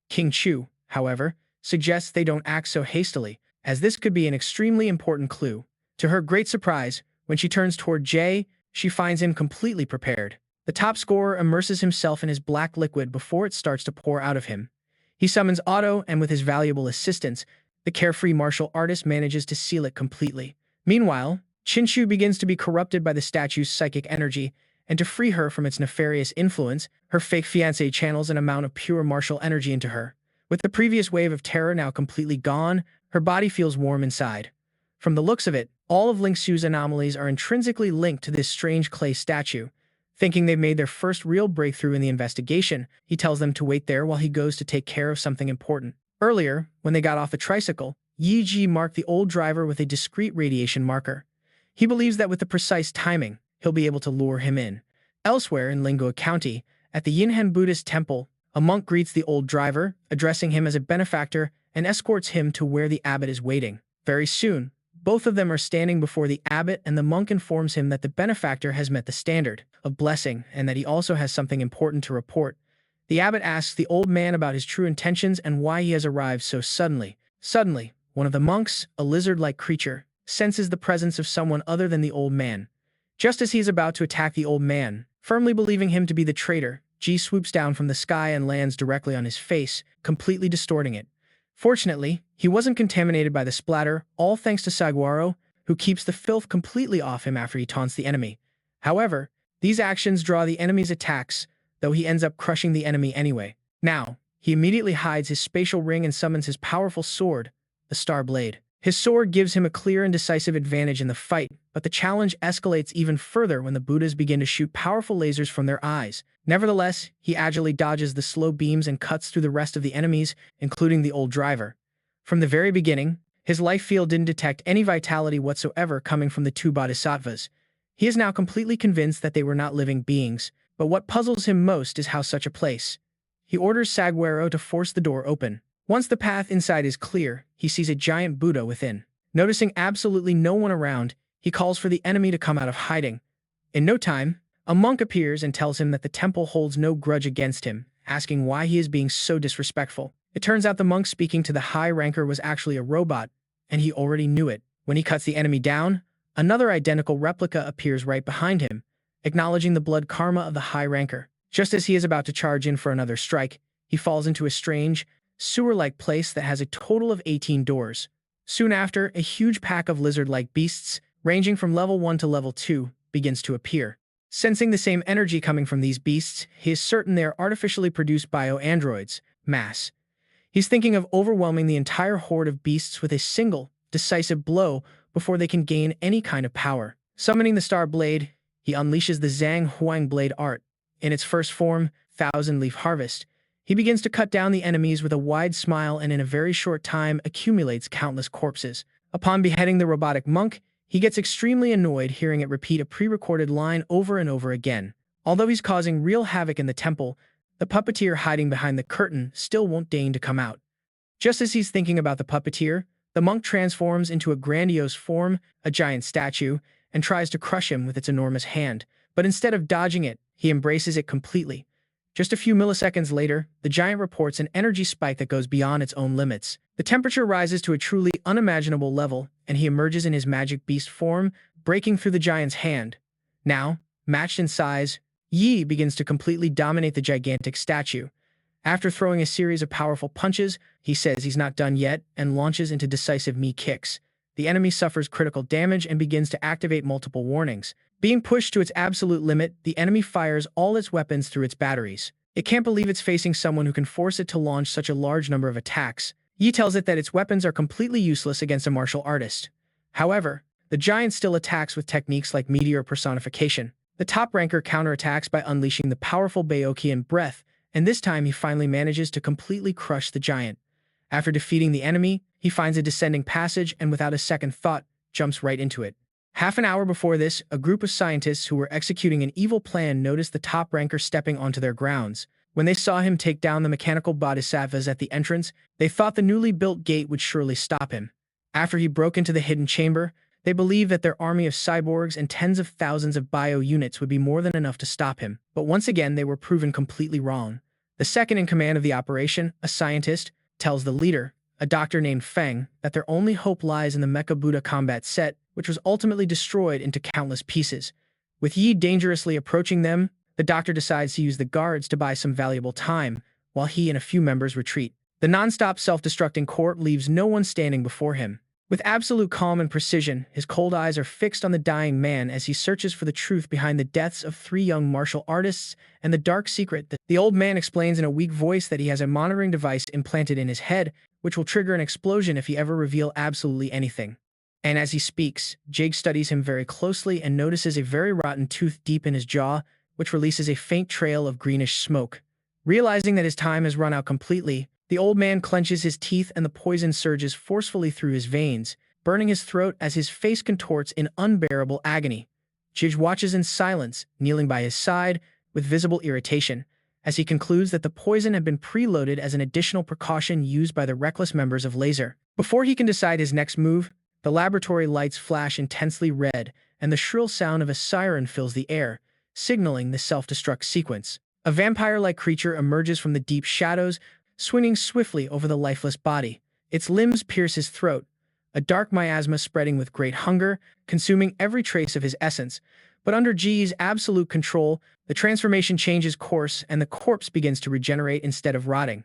King Chu, however, suggests they don't act so hastily, as this could be an extremely important clue. To her great surprise, when she turns toward Jay, she finds him completely prepared. The top scorer immerses himself in his black liquid before it starts to pour out of him. He summons Otto, and with his valuable assistance, the carefree martial artist manages to seal it completely. Meanwhile, Chinshu begins to be corrupted by the statue's psychic energy, and to free her from its nefarious influence, her fake fiancé channels an amount of pure martial energy into her. With the previous wave of terror now completely gone, her body feels warm inside. From the looks of it, all of Lingxiu's anomalies are intrinsically linked to this strange clay statue. Thinking they've made their first real breakthrough in the investigation, he tells them to wait there while he goes to take care of something important. Earlier, when they got off the tricycle, Yi Ji marked the old driver with a discreet radiation marker. He believes that with the precise timing, he'll be able to lure him in. Elsewhere in Lingua County, at the Yinhan Buddhist temple, a monk greets the old driver, addressing him as a benefactor, and escorts him to where the abbot is waiting. Very soon, both of them are standing before the abbot, and the monk informs him that the benefactor has met the standard of blessing and that he also has something important to report. The abbot asks the old man about his true intentions and why he has arrived so suddenly. Suddenly, one of the monks, a lizard-like creature, senses the presence of someone other than the old man. Just as he is about to attack the old man, firmly believing him to be the traitor, Ji swoops down from the sky and lands directly on his face, completely distorting it. Fortunately, he wasn't contaminated by the splatter, all thanks to Saguaro, who keeps the filth completely off him after he taunts the enemy. However, these actions draw the enemy's attacks, though he ends up crushing the enemy anyway. Now, he immediately hides his spatial ring and summons his powerful sword, the Star Blade. His sword gives him a clear and decisive advantage in the fight, but the challenge escalates even further when the Buddhas begin to shoot powerful lasers from their eyes. Nevertheless, he agilely dodges the slow beams and cuts through the rest of the enemies, including the old driver. From the very beginning, his life field didn't detect any vitality whatsoever coming from the two bodhisattvas. He is now completely convinced that they were not living beings, but what puzzles him most is how such a place. He orders Saguaro to force the door open. Once the path inside is clear, he sees a giant Buddha within. Noticing absolutely no one around, he calls for the enemy to come out of hiding. In no time, a monk appears and tells him that the temple holds no grudge against him, asking why he is being so disrespectful. It turns out the monk speaking to the high ranker was actually a robot, and he already knew it. When he cuts the enemy down, another identical replica appears right behind him, acknowledging the blood karma of the high ranker. Just as he is about to charge in for another strike, he falls into a strange, sewer-like place that has a total of 18 doors. Soon after, a huge pack of lizard-like beasts, ranging from level 1 to level 2, begins to appear. Sensing the same energy coming from these beasts, he is certain they are artificially produced bio-androids, mass. He's thinking of overwhelming the entire horde of beasts with a single, decisive blow before they can gain any kind of power. Summoning the Star Blade, he unleashes the Zhang Huang Blade art. In its first form, Thousand Leaf Harvest, he begins to cut down the enemies with a wide smile and in a very short time accumulates countless corpses. Upon beheading the robotic monk, he gets extremely annoyed hearing it repeat a pre-recorded line over and over again. Although he's causing real havoc in the temple, the puppeteer hiding behind the curtain still won't deign to come out. Just as he's thinking about the puppeteer, The monk transforms into a grandiose form, a giant statue, and tries to crush him with its enormous hand. But instead of dodging it, he embraces it completely. Just a few milliseconds later, the giant reports an energy spike that goes beyond its own limits. The temperature rises to a truly unimaginable level, and he emerges in his magic beast form, breaking through the giant's hand. Now, matched in size, Yi begins to completely dominate the gigantic statue. After throwing a series of powerful punches, he says he's not done yet and launches into decisive knee kicks. The enemy suffers critical damage and begins to activate multiple warnings. Being pushed to its absolute limit, the enemy fires all its weapons through its batteries. It can't believe it's facing someone who can force it to launch such a large number of attacks. Yi tells it that its weapons are completely useless against a martial artist. However, the giant still attacks with techniques like meteor personification. The top ranker counterattacks by unleashing the powerful Baoqian breath, and this time he finally manages to completely crush the giant. After defeating the enemy, he finds a descending passage and without a second thought, jumps right into it. Half an hour before this, a group of scientists who were executing an evil plan noticed the top ranker stepping onto their grounds. When they saw him take down the mechanical bodhisattvas at the entrance, they thought the newly built gate would surely stop him. After he broke into the hidden chamber, they believed that their army of cyborgs and tens of thousands of bio units would be more than enough to stop him. But once again, they were proven completely wrong. The second in command of the operation, a scientist, tells the leader, a doctor named Feng, that their only hope lies in the Mecha Buddha combat set, which was ultimately destroyed into countless pieces. With Yi dangerously approaching them, the doctor decides to use the guards to buy some valuable time, while he and a few members retreat. The non-stop self-destructing court leaves no one standing before him. With absolute calm and precision, his cold eyes are fixed on the dying man as he searches for the truth behind the deaths of 3 young martial artists and the dark secret that the old man explains in a weak voice that he has a monitoring device implanted in his head, which will trigger an explosion if he ever reveals absolutely anything. And as he speaks, Jige studies him very closely and notices a very rotten tooth deep in his jaw, which releases a faint trail of greenish smoke. Realizing that his time has run out completely, the old man clenches his teeth and the poison surges forcefully through his veins, burning his throat as his face contorts in unbearable agony. Jige watches in silence, kneeling by his side, with visible irritation, as he concludes that the poison had been preloaded as an additional precaution used by the reckless members of Laser. Before he can decide his next move, the laboratory lights flash intensely red, and the shrill sound of a siren fills the air, signaling the self-destruct sequence. A vampire-like creature emerges from the deep shadows, swinging swiftly over the lifeless body. Its limbs pierce his throat, a dark miasma spreading with great hunger, consuming every trace of his essence. But under Jige's absolute control, the transformation changes course and the corpse begins to regenerate instead of rotting.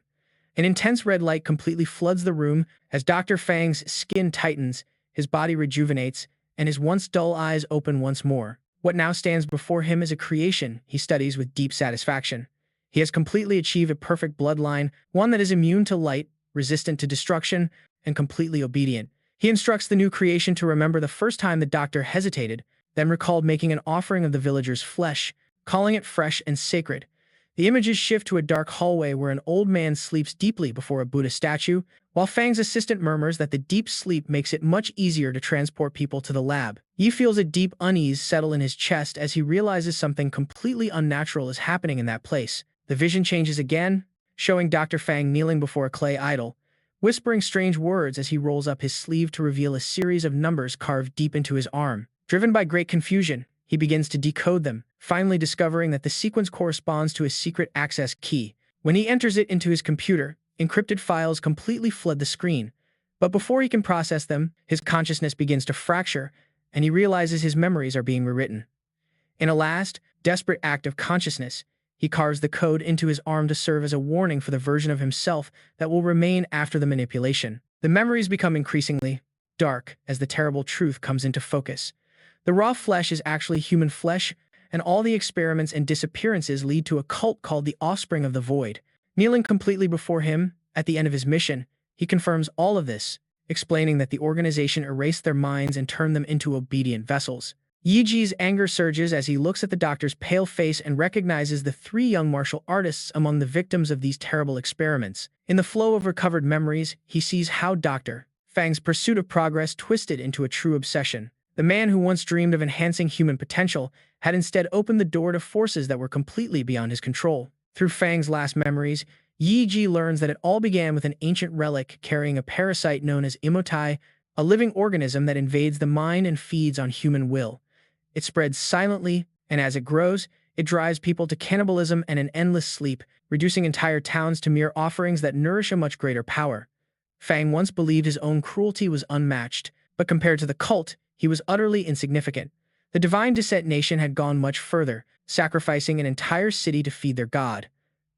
An intense red light completely floods the room as Dr. Fang's skin tightens, his body rejuvenates, and his once dull eyes open once more. What now stands before him is a creation he studies with deep satisfaction. He has completely achieved a perfect bloodline, one that is immune to light, resistant to destruction, and completely obedient. He instructs the new creation to remember the first time the doctor hesitated, then recalled making an offering of the villager's flesh, calling it fresh and sacred. The images shift to a dark hallway where an old man sleeps deeply before a Buddha statue, while Fang's assistant murmurs that the deep sleep makes it much easier to transport people to the lab. Yi feels a deep unease settle in his chest as he realizes something completely unnatural is happening in that place. The vision changes again, showing Dr. Fang kneeling before a clay idol, whispering strange words as he rolls up his sleeve to reveal a series of numbers carved deep into his arm. Driven by great confusion, he begins to decode them, finally discovering that the sequence corresponds to a secret access key. When he enters it into his computer, encrypted files completely flood the screen. But before he can process them, his consciousness begins to fracture, and he realizes his memories are being rewritten. In a last, desperate act of consciousness, he carves the code into his arm to serve as a warning for the version of himself that will remain after the manipulation. The memories become increasingly dark as the terrible truth comes into focus. The raw flesh is actually human flesh, and all the experiments and disappearances lead to a cult called the Offspring of the Void. Kneeling completely before him, at the end of his mission, he confirms all of this, explaining that the organization erased their minds and turned them into obedient vessels. Yiji's anger surges as he looks at the doctor's pale face and recognizes the 3 young martial artists among the victims of these terrible experiments. In the flow of recovered memories, he sees how Dr. Fang's pursuit of progress twisted into a true obsession. The man who once dreamed of enhancing human potential had instead opened the door to forces that were completely beyond his control. Through Fang's last memories, Yi Ji learns that it all began with an ancient relic carrying a parasite known as Imotai, a living organism that invades the mind and feeds on human will. It spreads silently, and as it grows, it drives people to cannibalism and an endless sleep, reducing entire towns to mere offerings that nourish a much greater power. Fang once believed his own cruelty was unmatched, but compared to the cult, he was utterly insignificant. The divine descent nation had gone much further, sacrificing an entire city to feed their god.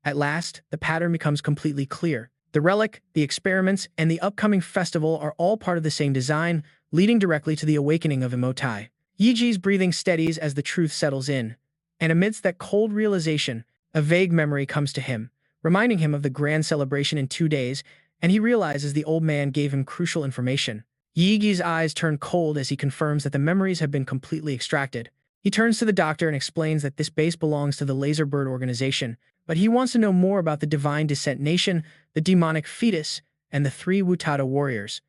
At last, the pattern becomes completely clear. The relic, the experiments, and the upcoming festival are all part of the same design, leading directly to the awakening of Imotai. Yiji's breathing steadies as the truth settles in, and amidst that cold realization, a vague memory comes to him, reminding him of the grand celebration in 2 days, and he realizes the old man gave him crucial information. Yiji's eyes turn cold as he confirms that the memories have been completely extracted. He turns to the doctor and explains that this base belongs to the Laserbird organization, but he wants to know more about the Divine Descent Nation, the demonic fetus, and the 3 Wutada warriors.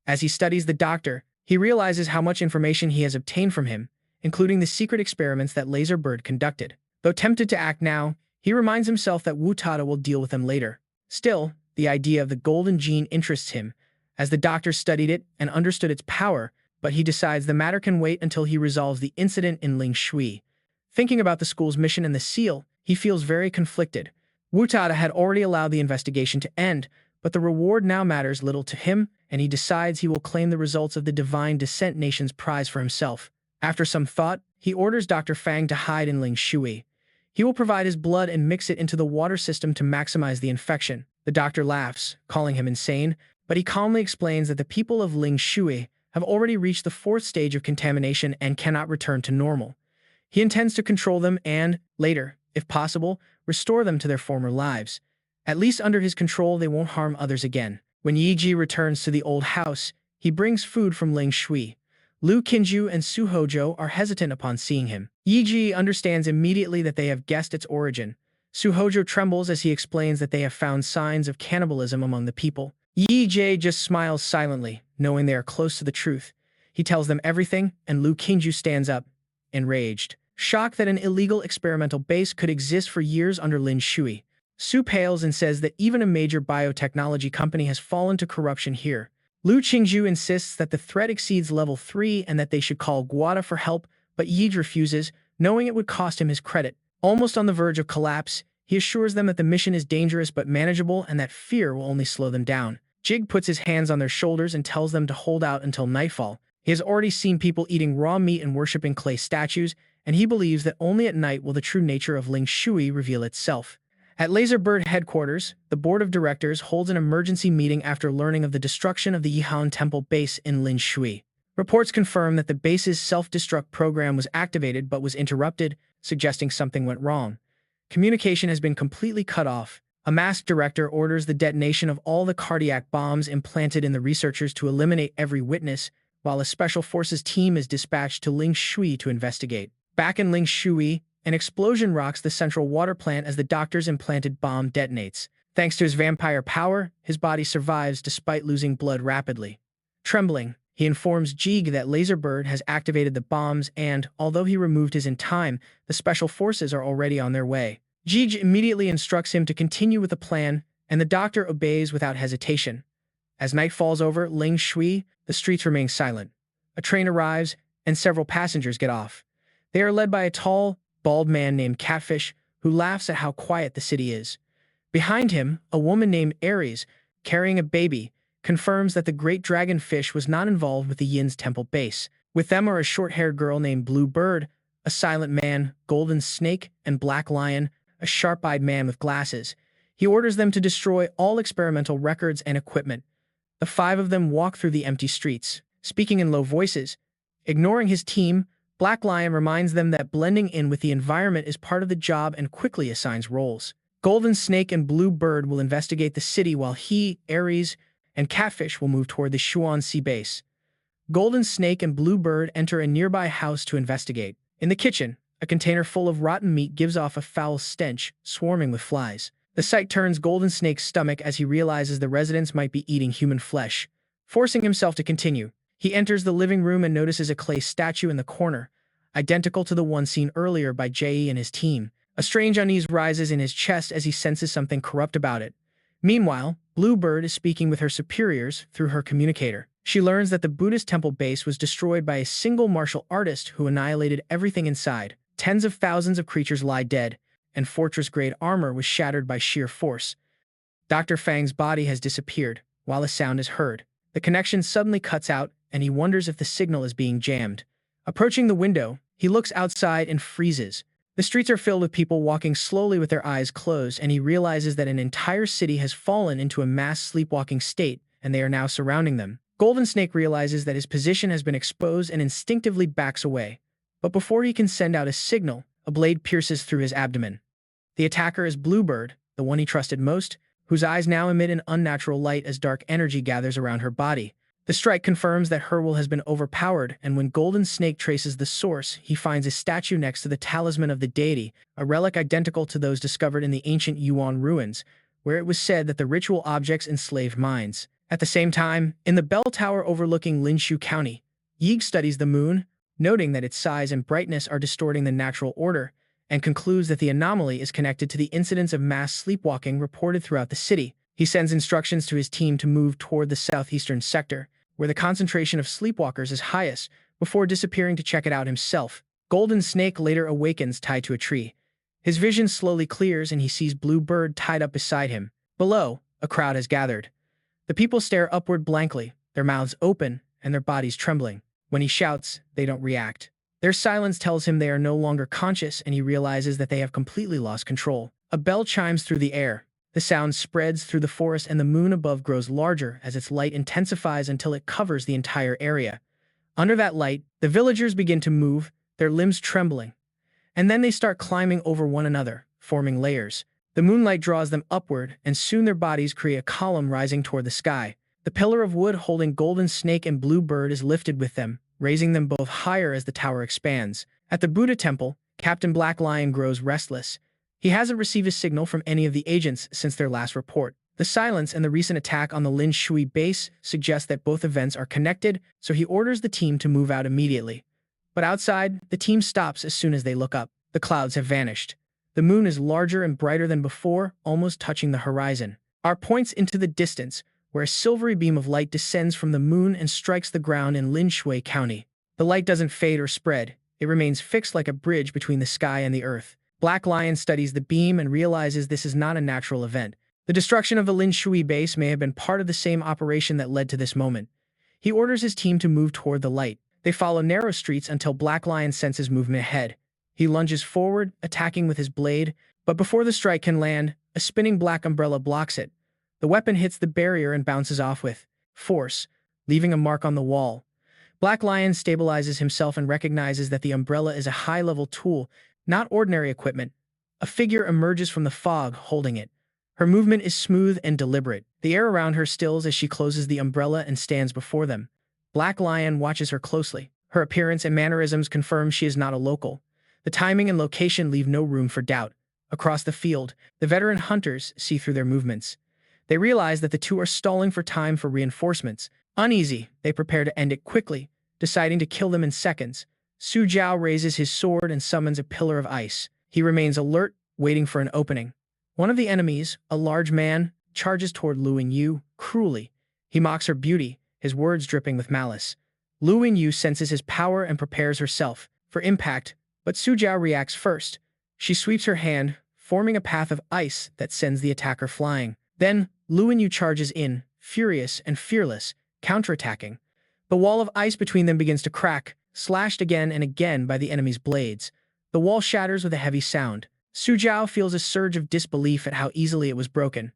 As he studies the doctor, he realizes how much information he has obtained from him, including the secret experiments that Laserbird conducted. Though tempted to act now, he reminds himself that Wutada will deal with them later. Still, the idea of the golden gene interests him, as the doctor studied it and understood its power, but he decides the matter can wait until he resolves the incident in Ling Shui. Thinking about the school's mission and the seal, he feels very conflicted. Wutada had already allowed the investigation to end, but the reward now matters little to him, and he decides he will claim the results of the Divine Descent Nation's prize for himself. After some thought, he orders Dr. Fang to hide in Ling Shui. He will provide his blood and mix it into the water system to maximize the infection. The doctor laughs, calling him insane, but he calmly explains that the people of Ling Shui have already reached the 4th stage of contamination and cannot return to normal. He intends to control them and, later, if possible, restore them to their former lives. At least under his control, they won't harm others again. When Yi Ji returns to the old house, he brings food from Ling Shui. Lu Qinju and Su Hojo are hesitant upon seeing him. Yi Ji understands immediately that they have guessed its origin. Su Hojo trembles as he explains that they have found signs of cannibalism among the people. Yi Ji just smiles silently, knowing they are close to the truth. He tells them everything, and Lu Qinju stands up, enraged. Shocked that an illegal experimental base could exist for years under Lin Shui, Su pales and says that even a major biotechnology company has fallen to corruption here. Lu Qingju insists that the threat exceeds level 3 and that they should call Guada for help, but Yi refuses, knowing it would cost him his credit. Almost on the verge of collapse, he assures them that the mission is dangerous but manageable and that fear will only slow them down. Jig puts his hands on their shoulders and tells them to hold out until nightfall. He has already seen people eating raw meat and worshipping clay statues, and he believes that only at night will the true nature of Ling Shui reveal itself. At Laserbird headquarters, the board of directors holds an emergency meeting after learning of the destruction of the Yihan Temple base in Lin Shui. Reports confirm that the base's self-destruct program was activated but was interrupted, suggesting something went wrong. Communication has been completely cut off. A masked director orders the detonation of all the cardiac bombs implanted in the researchers to eliminate every witness, while a special forces team is dispatched to Ling Shui to investigate. Back in Ling Shui, an explosion rocks the central water plant as the doctor's implanted bomb detonates. Thanks to his vampire power, his body survives despite losing blood rapidly. Trembling, he informs Jige that Laserbird has activated the bombs and, although he removed his in time, the special forces are already on their way. Jige immediately instructs him to continue with the plan, and the doctor obeys without hesitation. As night falls over Ling Shui, the streets remain silent. A train arrives, and several passengers get off. They are led by a tall, bald man named Catfish, who laughs at how quiet the city is. Behind him, a woman named Aries, carrying a baby, confirms that the great dragonfish was not involved with the Yin's temple base. With them are a short-haired girl named Blue Bird, a silent man, Golden Snake, and Black Lion, a sharp-eyed man with glasses. He orders them to destroy all experimental records and equipment. The 5 of them walk through the empty streets, speaking in low voices. Ignoring his team, Black Lion reminds them that blending in with the environment is part of the job and quickly assigns roles. Golden Snake and Blue Bird will investigate the city while he, Aries, and Catfish will move toward the Xuan Sea base. Golden Snake and Blue Bird enter a nearby house to investigate. In the kitchen, a container full of rotten meat gives off a foul stench, swarming with flies. The sight turns Golden Snake's stomach as he realizes the residents might be eating human flesh. Forcing himself to continue, he enters the living room and notices a clay statue in the corner, identical to the one seen earlier by Jie and his team. A strange unease rises in his chest as he senses something corrupt about it. Meanwhile, Bluebird is speaking with her superiors through her communicator. She learns that the Buddhist temple base was destroyed by a single martial artist who annihilated everything inside. Tens of thousands of creatures lie dead, and fortress-grade armor was shattered by sheer force. Dr. Fang's body has disappeared, while a sound is heard. The connection suddenly cuts out, and he wonders if the signal is being jammed. Approaching the window, he looks outside and freezes. The streets are filled with people walking slowly with their eyes closed, and he realizes that an entire city has fallen into a mass sleepwalking state, and they are now surrounding them. Golden Snake realizes that his position has been exposed and instinctively backs away. But before he can send out a signal, a blade pierces through his abdomen. The attacker is Bluebird, the one he trusted most, whose eyes now emit an unnatural light as dark energy gathers around her body. The strike confirms that her will has been overpowered, and when Golden Snake traces the source, he finds a statue next to the talisman of the deity, a relic identical to those discovered in the ancient Yuan ruins, where it was said that the ritual objects enslaved minds. At the same time, in the bell tower overlooking Linshu County, Yig studies the moon, noting that its size and brightness are distorting the natural order, and concludes that the anomaly is connected to the incidents of mass sleepwalking reported throughout the city. He sends instructions to his team to move toward the southeastern sector, where the concentration of sleepwalkers is highest, before disappearing to check it out himself. Golden Snake later awakens tied to a tree. His vision slowly clears and he sees Bluebird tied up beside him. Below, a crowd has gathered. The people stare upward blankly, their mouths open and their bodies trembling. When he shouts, they don't react. Their silence tells him they are no longer conscious, and he realizes that they have completely lost control. A bell chimes through the air. The sound spreads through the forest, and the moon above grows larger as its light intensifies until it covers the entire area. Under that light, the villagers begin to move, their limbs trembling. And then they start climbing over one another, forming layers. The moonlight draws them upward, and soon their bodies create a column rising toward the sky. The pillar of wood holding Golden Snake and Bluebird is lifted with them, raising them both higher as the tower expands. At the Buddha temple, Captain Black Lion grows restless. He hasn't received a signal from any of the agents since their last report. The silence and the recent attack on the Lin Shui base suggest that both events are connected, so he orders the team to move out immediately. But outside, the team stops as soon as they look up. The clouds have vanished. The moon is larger and brighter than before, almost touching the horizon. Our points into the distance, where a silvery beam of light descends from the moon and strikes the ground in Lin Shui County. The light doesn't fade or spread. It remains fixed like a bridge between the sky and the earth. Black Lion studies the beam and realizes this is not a natural event. The destruction of the Lin Shui base may have been part of the same operation that led to this moment. He orders his team to move toward the light. They follow narrow streets until Black Lion senses movement ahead. He lunges forward, attacking with his blade, but before the strike can land, a spinning black umbrella blocks it. The weapon hits the barrier and bounces off with force, leaving a mark on the wall. Black Lion stabilizes himself and recognizes that the umbrella is a high-level tool, not ordinary equipment. A figure emerges from the fog, holding it. Her movement is smooth and deliberate. The air around her stills as she closes the umbrella and stands before them. Black Lion watches her closely. Her appearance and mannerisms confirm she is not a local. The timing and location leave no room for doubt. Across the field, the veteran hunters see through their movements. They realize that the two are stalling for time for reinforcements. Uneasy, they prepare to end it quickly, deciding to kill them in seconds. Su Jiao raises his sword and summons a pillar of ice. He remains alert, waiting for an opening. One of the enemies, a large man, charges toward Lu Yu cruelly. He mocks her beauty, his words dripping with malice. Lu Yu senses his power and prepares herself for impact, but Su Jiao reacts first. She sweeps her hand, forming a path of ice that sends the attacker flying. Then, Lu Yu charges in, furious and fearless, counterattacking. The wall of ice between them begins to crack, slashed again and again by the enemy's blades. The wall shatters with a heavy sound. Su Jiao feels a surge of disbelief at how easily it was broken.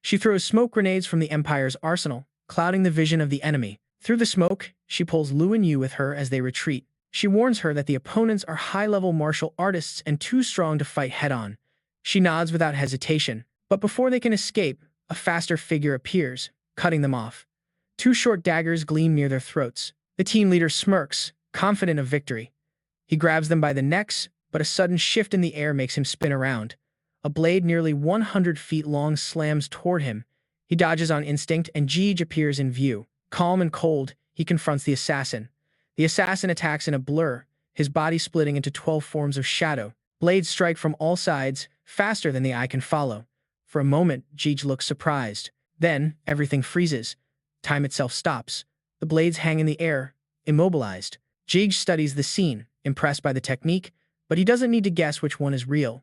She throws smoke grenades from the Empire's arsenal, clouding the vision of the enemy. Through the smoke, she pulls Lu Yu with her as they retreat. She warns her that the opponents are high-level martial artists and too strong to fight head-on. She nods without hesitation, but before they can escape, a faster figure appears, cutting them off. Two short daggers gleam near their throats. The team leader smirks, confident of victory. He grabs them by the necks, but a sudden shift in the air makes him spin around. A blade nearly 100 feet long slams toward him. He dodges on instinct, and Jige appears in view. Calm and cold, he confronts the assassin. The assassin attacks in a blur, his body splitting into 12 forms of shadow. Blades strike from all sides, faster than the eye can follow. For a moment, Jige looks surprised. Then, everything freezes. Time itself stops. The blades hang in the air, immobilized. Jige studies the scene, impressed by the technique, but he doesn't need to guess which one is real.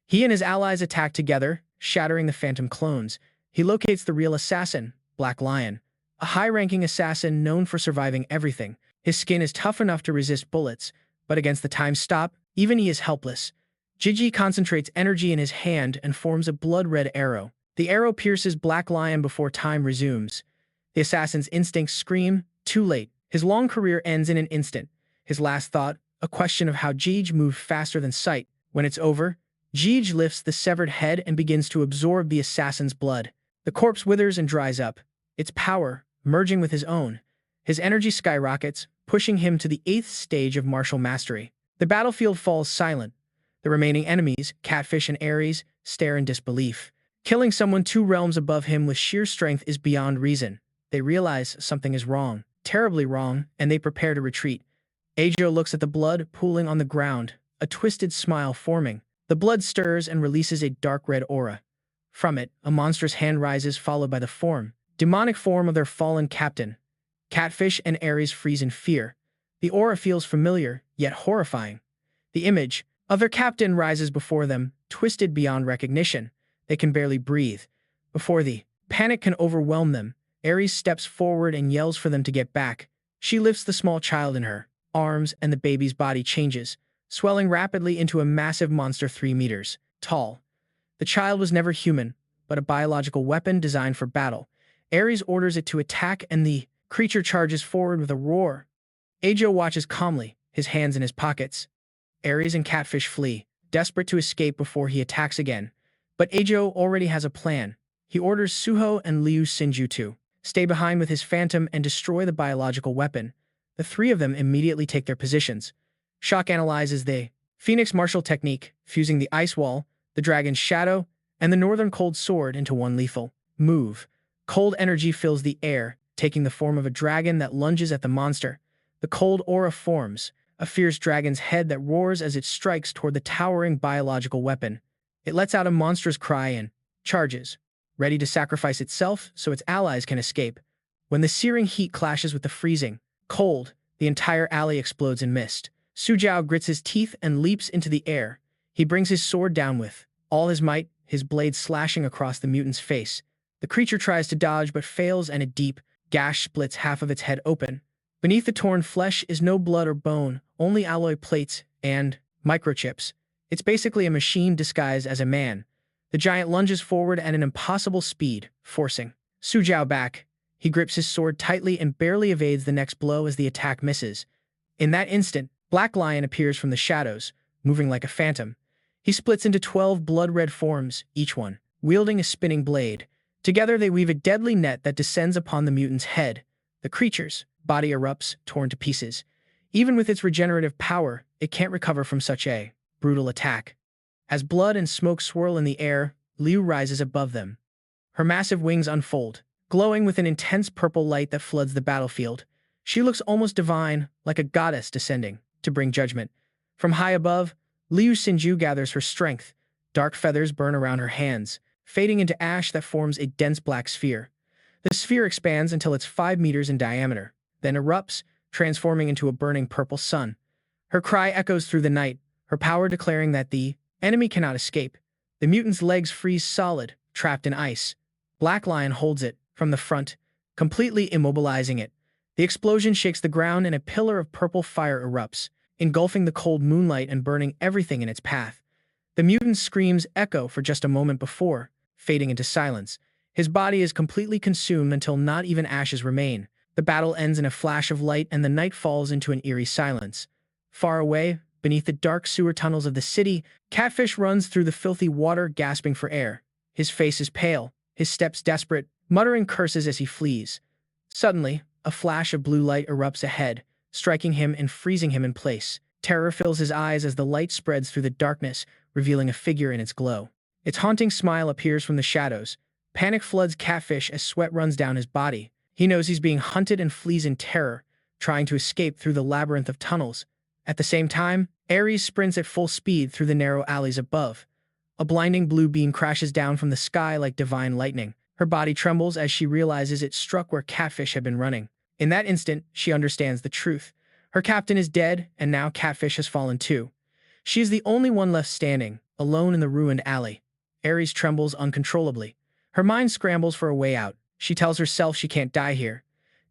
He and his allies attack together, shattering the phantom clones. He locates the real assassin, Black Lion, a high-ranking assassin known for surviving everything. His skin is tough enough to resist bullets, but against the time stop, even he is helpless. Jige concentrates energy in his hand and forms a blood-red arrow. The arrow pierces Black Lion before time resumes. The assassin's instincts scream, too late. His long career ends in an instant. His last thought, a question of how Jige moved faster than sight. When it's over, Jige lifts the severed head and begins to absorb the assassin's blood. The corpse withers and dries up, its power merging with his own. His energy skyrockets, pushing him to the 8th stage of martial mastery. The battlefield falls silent. The remaining enemies, Catfish and Ares, stare in disbelief. Killing someone 2 realms above him with sheer strength is beyond reason. They realize something is wrong, terribly wrong, and they prepare to retreat. Ajo looks at the blood pooling on the ground, a twisted smile forming. The blood stirs and releases a dark red aura. From it, a monstrous hand rises, followed by the demonic form of their fallen captain. Catfish and Ares freeze in fear. The aura feels familiar, yet horrifying. The image of their captain rises before them, twisted beyond recognition. They can barely breathe. Before the panic can overwhelm them, Ares steps forward and yells for them to get back. She lifts the small child in her arms, and the baby's body changes, swelling rapidly into a massive monster 3 meters tall. The child was never human, but a biological weapon designed for battle. Ares orders it to attack, and the creature charges forward with a roar. Ajo watches calmly, his hands in his pockets. Ares and Catfish flee, desperate to escape before he attacks again. But Ajo already has a plan. He orders Suho and Liu Xinju to stay behind with his phantom and destroy the biological weapon. The 3 of them immediately take their positions. Shock analyzes the Phoenix martial technique, fusing the ice wall, the dragon's shadow, and the northern cold sword into one lethal move. Cold energy fills the air, taking the form of a dragon that lunges at the monster. The cold aura forms, a fierce dragon's head that roars as it strikes toward the towering biological weapon. It lets out a monstrous cry and charges, ready to sacrifice itself so its allies can escape. When the searing heat clashes with the freezing cold, the entire alley explodes in mist. Su Jiao grits his teeth and leaps into the air. He brings his sword down with all his might, his blade slashing across the mutant's face. The creature tries to dodge but fails, and a deep gash splits half of its head open. Beneath the torn flesh is no blood or bone, only alloy plates and microchips. It's basically a machine disguised as a man. The giant lunges forward at an impossible speed, forcing Su Jiao back. He grips his sword tightly and barely evades the next blow as the attack misses. In that instant, Black Lion appears from the shadows, moving like a phantom. He splits into 12 blood-red forms, each one wielding a spinning blade. Together they weave a deadly net that descends upon the mutant's head. The creature's body erupts, torn to pieces. Even with its regenerative power, it can't recover from such a brutal attack. As blood and smoke swirl in the air, Liu rises above them. Her massive wings unfold, glowing with an intense purple light that floods the battlefield. She looks almost divine, like a goddess descending to bring judgment. From high above, Liu Xinju gathers her strength. Dark feathers burn around her hands, fading into ash that forms a dense black sphere. The sphere expands until it's 5 meters in diameter, then erupts, transforming into a burning purple sun. Her cry echoes through the night, her power declaring that the enemy cannot escape. The mutant's legs freeze solid, trapped in ice. Black Lion holds it from the front, completely immobilizing it. The explosion shakes the ground and a pillar of purple fire erupts, engulfing the cold moonlight and burning everything in its path. The mutant's screams echo for just a moment before fading into silence. His body is completely consumed until not even ashes remain. The battle ends in a flash of light and the night falls into an eerie silence. Far away, beneath the dark sewer tunnels of the city, Catfish runs through the filthy water, gasping for air. His face is pale, his steps desperate, muttering curses as he flees. Suddenly, a flash of blue light erupts ahead, striking him and freezing him in place. Terror fills his eyes as the light spreads through the darkness, revealing a figure in its glow. Its haunting smile appears from the shadows. Panic floods Catfish as sweat runs down his body. He knows he's being hunted and flees in terror, trying to escape through the labyrinth of tunnels. At the same time, Ares sprints at full speed through the narrow alleys above. A blinding blue beam crashes down from the sky like divine lightning. Her body trembles as she realizes it struck where Catfish had been running. In that instant, she understands the truth. Her captain is dead, and now Catfish has fallen too. She is the only one left standing, alone in the ruined alley. Aries trembles uncontrollably. Her mind scrambles for a way out. She tells herself she can't die here.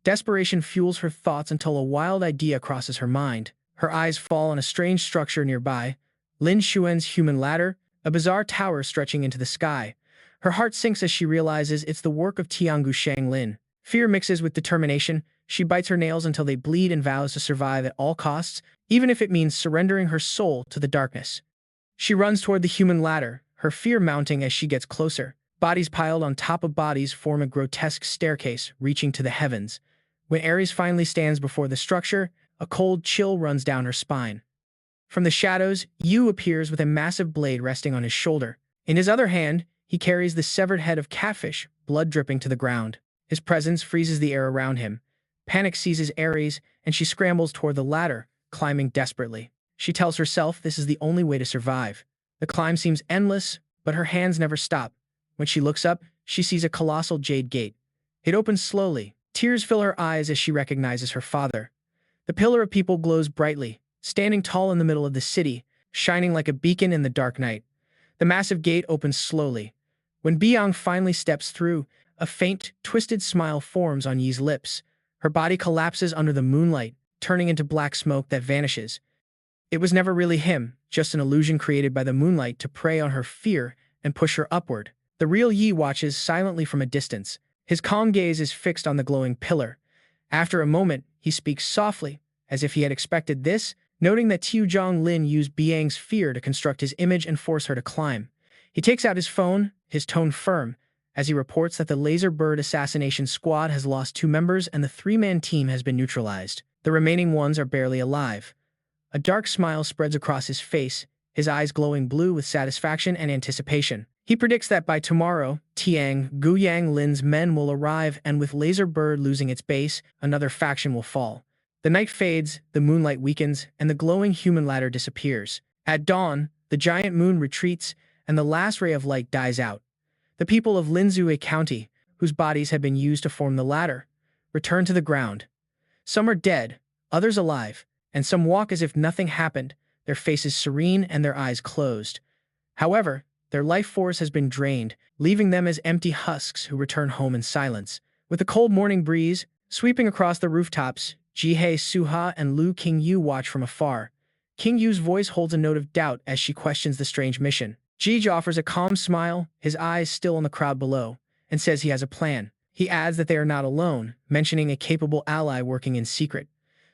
Desperation fuels her thoughts until a wild idea crosses her mind. Her eyes fall on a strange structure nearby, Lin Xuan's human ladder, a bizarre tower stretching into the sky. Her heart sinks as she realizes it's the work of Tiangu Shanglin. Fear mixes with determination. She bites her nails until they bleed and vows to survive at all costs, even if it means surrendering her soul to the darkness. She runs toward the human ladder, her fear mounting as she gets closer. Bodies piled on top of bodies form a grotesque staircase reaching to the heavens. When Aries finally stands before the structure, a cold chill runs down her spine. From the shadows, Yu appears with a massive blade resting on his shoulder. In his other hand, he carries the severed head of Catfish, blood dripping to the ground. His presence freezes the air around him. Panic seizes Aries, and she scrambles toward the ladder, climbing desperately. She tells herself this is the only way to survive. The climb seems endless, but her hands never stop. When she looks up, she sees a colossal jade gate. It opens slowly. Tears fill her eyes as she recognizes her father. The pillar of people glows brightly, standing tall in the middle of the city, shining like a beacon in the dark night. The massive gate opens slowly. When Biang finally steps through, a faint, twisted smile forms on Yi's lips. Her body collapses under the moonlight, turning into black smoke that vanishes. It was never really him, just an illusion created by the moonlight to prey on her fear and push her upward. The real Yi watches silently from a distance. His calm gaze is fixed on the glowing pillar. After a moment, he speaks softly, as if he had expected this, noting that Tiu Zhonglin used Biang's fear to construct his image and force her to climb. He takes out his phone, his tone firm, as he reports that the Laser Bird assassination squad has lost 2 members and the 3-man team has been neutralized. The remaining ones are barely alive. A dark smile spreads across his face, his eyes glowing blue with satisfaction and anticipation. He predicts that by tomorrow, Tiang Guyang Lin's men will arrive, and with Laser Bird losing its base, another faction will fall. The night fades, the moonlight weakens, and the glowing human ladder disappears. At dawn, the giant moon retreats, and the last ray of light dies out. The people of Linzue County, whose bodies had been used to form the ladder, return to the ground. Some are dead, others alive, and some walk as if nothing happened, their faces serene and their eyes closed. However, their life force has been drained, leaving them as empty husks who return home in silence. With the cold morning breeze sweeping across the rooftops, Jihei Suha and Lu Qingyu watch from afar. Qingyu's voice holds a note of doubt as she questions the strange mission. Jige offers a calm smile, his eyes still on the crowd below, and says he has a plan. He adds that they are not alone, mentioning a capable ally working in secret.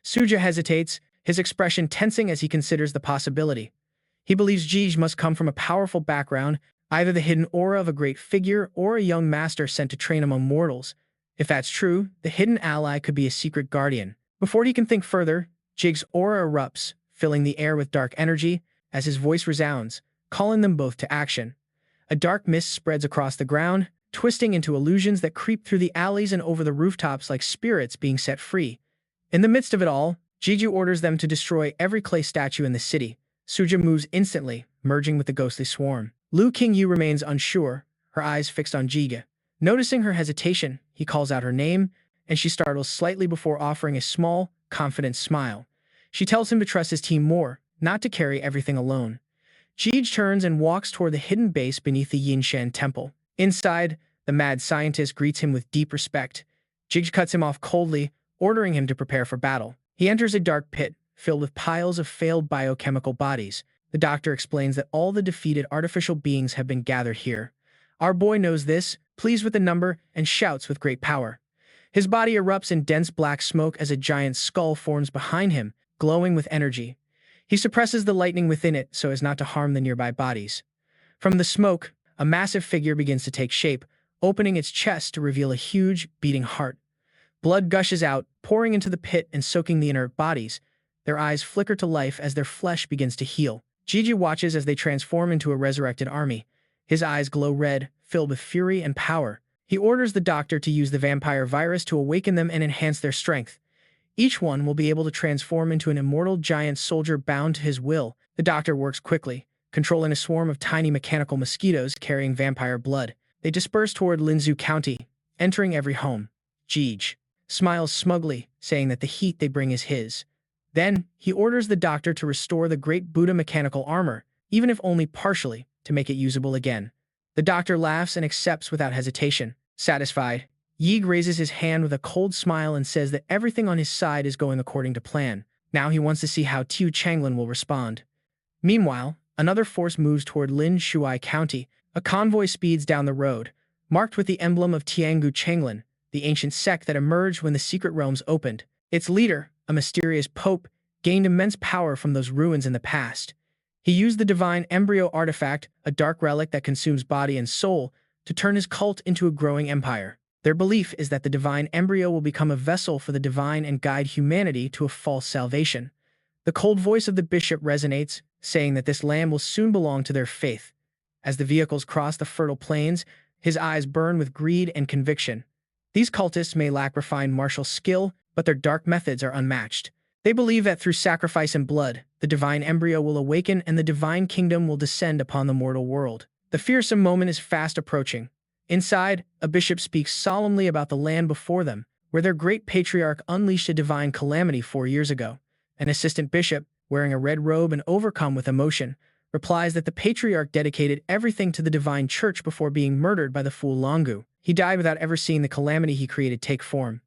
Suja hesitates, his expression tensing as he considers the possibility. He believes Jige must come from a powerful background, either the hidden aura of a great figure or a young master sent to train among mortals. If that's true, the hidden ally could be a secret guardian. Before he can think further, Jige's aura erupts, filling the air with dark energy, as his voice resounds, calling them both to action. A dark mist spreads across the ground, twisting into illusions that creep through the alleys and over the rooftops like spirits being set free. In the midst of it all, Jiju orders them to destroy every clay statue in the city. Suja moves instantly, merging with the ghostly swarm. Lu Qingyu remains unsure, her eyes fixed on Jige. Noticing her hesitation, he calls out her name, and she startles slightly before offering a small, confident smile. She tells him to trust his team more, not to carry everything alone. Jige turns and walks toward the hidden base beneath the Yinshan temple. Inside, the mad scientist greets him with deep respect. Jige cuts him off coldly, ordering him to prepare for battle. He enters a dark pit, filled with piles of failed biochemical bodies. The doctor explains that all the defeated artificial beings have been gathered here. Our boy knows this, pleased with the number, and shouts with great power. His body erupts in dense black smoke as a giant skull forms behind him, glowing with energy. He suppresses the lightning within it so as not to harm the nearby bodies. From the smoke, a massive figure begins to take shape, opening its chest to reveal a huge, beating heart. Blood gushes out, pouring into the pit and soaking the inert bodies. Their eyes flicker to life as their flesh begins to heal. Jiji watches as they transform into a resurrected army. His eyes glow red, filled with fury and power. He orders the doctor to use the vampire virus to awaken them and enhance their strength. Each one will be able to transform into an immortal giant soldier bound to his will. The doctor works quickly, controlling a swarm of tiny mechanical mosquitoes carrying vampire blood. They disperse toward Linzhou County, entering every home. Jige smiles smugly, saying that the heat they bring is his. Then, he orders the doctor to restore the great Buddha mechanical armor, even if only partially, to make it usable again. The doctor laughs and accepts without hesitation. Satisfied, Yig raises his hand with a cold smile and says that everything on his side is going according to plan. Now he wants to see how Tiu Changlin will respond. Meanwhile, another force moves toward Lin Shuai County. A convoy speeds down the road, marked with the emblem of Tiangu Changlin, the ancient sect that emerged when the secret realms opened. Its leader, a mysterious pope, gained immense power from those ruins in the past. He used the divine embryo artifact, a dark relic that consumes body and soul, to turn his cult into a growing empire. Their belief is that the divine embryo will become a vessel for the divine and guide humanity to a false salvation. The cold voice of the bishop resonates, saying that this land will soon belong to their faith. As the vehicles cross the fertile plains, his eyes burn with greed and conviction. These cultists may lack refined martial skill, but their dark methods are unmatched. They believe that through sacrifice and blood, the divine embryo will awaken and the divine kingdom will descend upon the mortal world. The fearsome moment is fast approaching. Inside, a bishop speaks solemnly about the land before them, where their great patriarch unleashed a divine calamity 4 years ago. An assistant bishop, wearing a red robe and overcome with emotion, replies that the patriarch dedicated everything to the divine church before being murdered by the fool Longu. He died without ever seeing the calamity he created take form.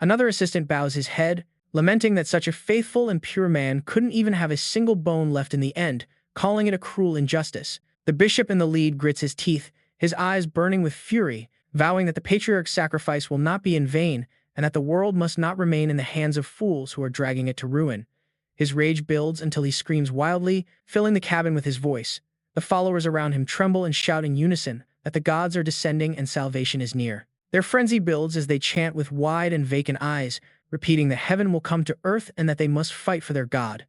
Another assistant bows his head, lamenting that such a faithful and pure man couldn't even have a single bone left in the end, calling it a cruel injustice. The bishop in the lead grits his teeth, his eyes burning with fury, vowing that the patriarch's sacrifice will not be in vain and that the world must not remain in the hands of fools who are dragging it to ruin. His rage builds until he screams wildly, filling the cabin with his voice. The followers around him tremble and shout in unison that the gods are descending and salvation is near. Their frenzy builds as they chant with wide and vacant eyes, repeating that heaven will come to earth and that they must fight for their god.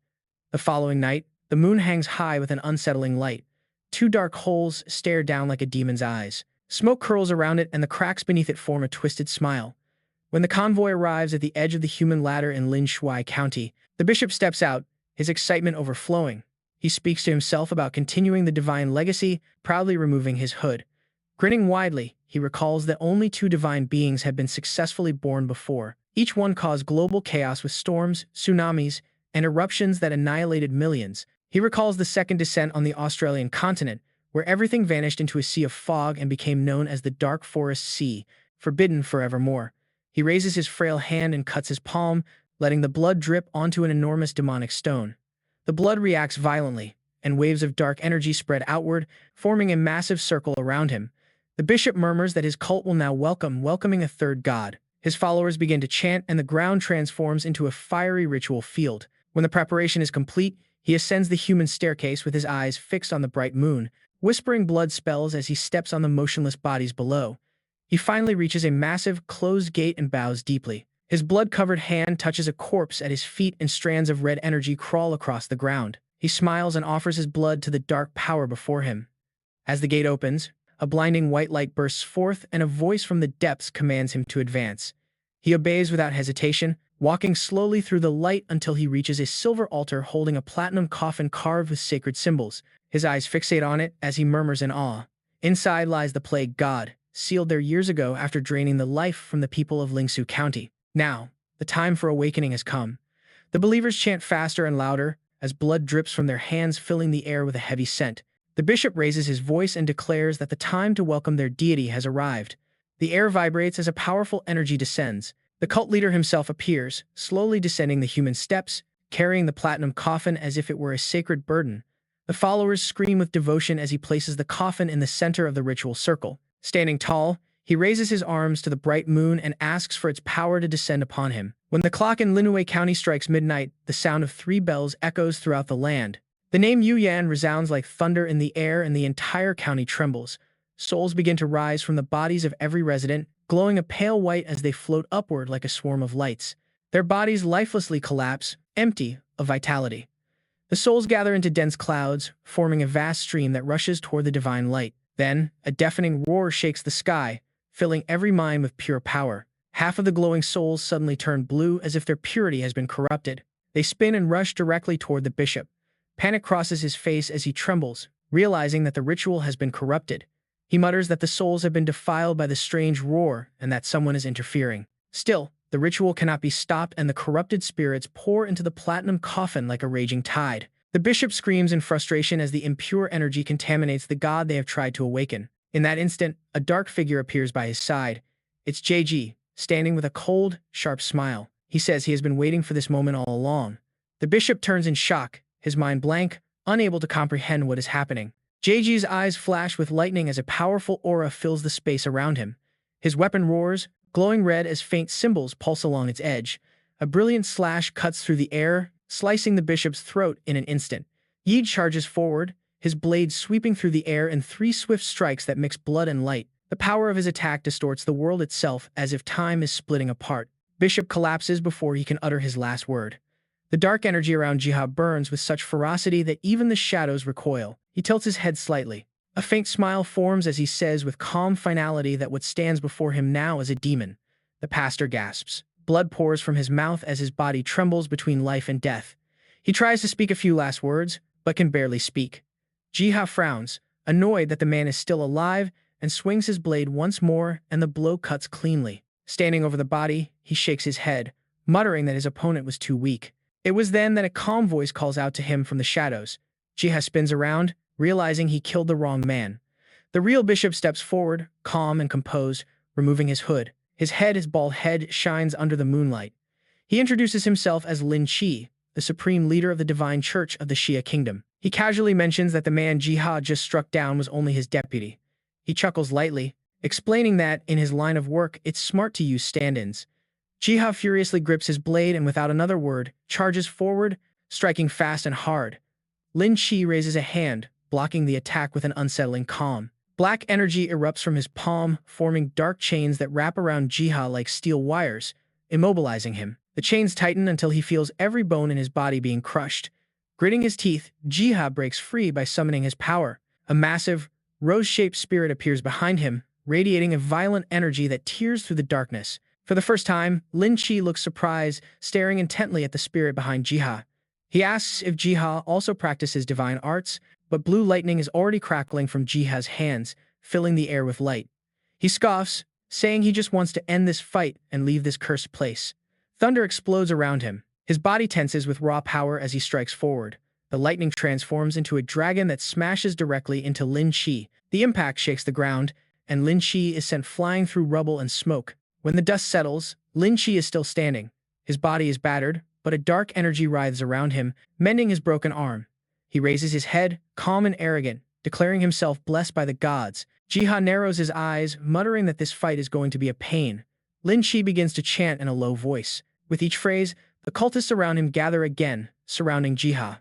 The following night, the moon hangs high with an unsettling light. 2 dark holes stare down like a demon's eyes. Smoke curls around it and the cracks beneath it form a twisted smile. When the convoy arrives at the edge of the human ladder in Lin Shuai County, the bishop steps out, his excitement overflowing. He speaks to himself about continuing the divine legacy, proudly removing his hood. Grinning widely, he recalls that only 2 divine beings had been successfully born before. Each one caused global chaos with storms, tsunamis, and eruptions that annihilated millions. He recalls the second descent on the Australian continent, where everything vanished into a sea of fog and became known as the Dark Forest Sea, forbidden forevermore. He raises his frail hand and cuts his palm, letting the blood drip onto an enormous demonic stone. The blood reacts violently, and waves of dark energy spread outward, forming a massive circle around him. The bishop murmurs that his cult will now welcoming a third god. His followers begin to chant, and the ground transforms into a fiery ritual field. When the preparation is complete, he ascends the human staircase with his eyes fixed on the bright moon, whispering blood spells as he steps on the motionless bodies below. He finally reaches a massive, closed gate and bows deeply. His blood-covered hand touches a corpse at his feet and strands of red energy crawl across the ground. He smiles and offers his blood to the dark power before him. As the gate opens, a blinding white light bursts forth and a voice from the depths commands him to advance. He obeys without hesitation, walking slowly through the light until he reaches a silver altar holding a platinum coffin carved with sacred symbols. His eyes fixate on it as he murmurs in awe. Inside lies the plague god, sealed there years ago after draining the life from the people of Lingsu County. Now, the time for awakening has come. The believers chant faster and louder, as blood drips from their hands filling the air with a heavy scent. The bishop raises his voice and declares that the time to welcome their deity has arrived. The air vibrates as a powerful energy descends. The cult leader himself appears, slowly descending the human steps, carrying the platinum coffin as if it were a sacred burden. The followers scream with devotion as he places the coffin in the center of the ritual circle. Standing tall, he raises his arms to the bright moon and asks for its power to descend upon him. When the clock in Linwei County strikes midnight, the sound of 3 bells echoes throughout the land. The name Yuyan resounds like thunder in the air and the entire county trembles. Souls begin to rise from the bodies of every resident, glowing a pale white as they float upward like a swarm of lights. Their bodies lifelessly collapse, empty of vitality. The souls gather into dense clouds, forming a vast stream that rushes toward the divine light. Then, a deafening roar shakes the sky, filling every mind with pure power. Half of the glowing souls suddenly turn blue as if their purity has been corrupted. They spin and rush directly toward the bishop. Panic crosses his face as he trembles, realizing that the ritual has been corrupted. He mutters that the souls have been defiled by the strange roar and that someone is interfering. Still, the ritual cannot be stopped and the corrupted spirits pour into the platinum coffin like a raging tide. The bishop screams in frustration as the impure energy contaminates the god they have tried to awaken. In that instant, a dark figure appears by his side. It's Jige, standing with a cold, sharp smile. He says he has been waiting for this moment all along. The bishop turns in shock, his mind blank, unable to comprehend what is happening. Jige's eyes flash with lightning as a powerful aura fills the space around him. His weapon roars, glowing red as faint symbols pulse along its edge. A brilliant slash cuts through the air, slicing the bishop's throat in an instant. Jige charges forward, his blade sweeping through the air in 3 swift strikes that mix blood and light. The power of his attack distorts the world itself as if time is splitting apart. Bishop collapses before he can utter his last word. The dark energy around Jige burns with such ferocity that even the shadows recoil. He tilts his head slightly. A faint smile forms as he says with calm finality that what stands before him now is a demon. The pastor gasps. Blood pours from his mouth as his body trembles between life and death. He tries to speak a few last words, but can barely speak. Jige frowns, annoyed that the man is still alive, and swings his blade once more, and the blow cuts cleanly. Standing over the body, he shakes his head, muttering that his opponent was too weak. It was then that a calm voice calls out to him from the shadows. Jige spins around, realizing he killed the wrong man. The real bishop steps forward, calm and composed, removing his hood. His bald head shines under the moonlight. He introduces himself as Lin Qi, the supreme leader of the divine church of the Xia kingdom. He casually mentions that the man Jige just struck down was only his deputy. He chuckles lightly, explaining that, in his line of work, it's smart to use stand-ins. Jige furiously grips his blade and without another word, charges forward, striking fast and hard. Lin Qi raises a hand, blocking the attack with an unsettling calm. Black energy erupts from his palm, forming dark chains that wrap around Jige like steel wires, immobilizing him. The chains tighten until he feels every bone in his body being crushed. Gritting his teeth, Jige breaks free by summoning his power. A massive, rose-shaped spirit appears behind him, radiating a violent energy that tears through the darkness. For the first time, Lin Qi looks surprised, staring intently at the spirit behind Jige. He asks if Jige also practices divine arts, but blue lightning is already crackling from Jige's hands, filling the air with light. He scoffs, saying he just wants to end this fight and leave this cursed place. Thunder explodes around him. His body tenses with raw power as he strikes forward. The lightning transforms into a dragon that smashes directly into Lin Qi. The impact shakes the ground, and Lin Qi is sent flying through rubble and smoke. When the dust settles, Lin Qi is still standing. His body is battered, but a dark energy writhes around him, mending his broken arm. He raises his head, calm and arrogant, declaring himself blessed by the gods. Jige narrows his eyes, muttering that this fight is going to be a pain. Lin Qi begins to chant in a low voice. With each phrase, the cultists around him gather again, surrounding Jige.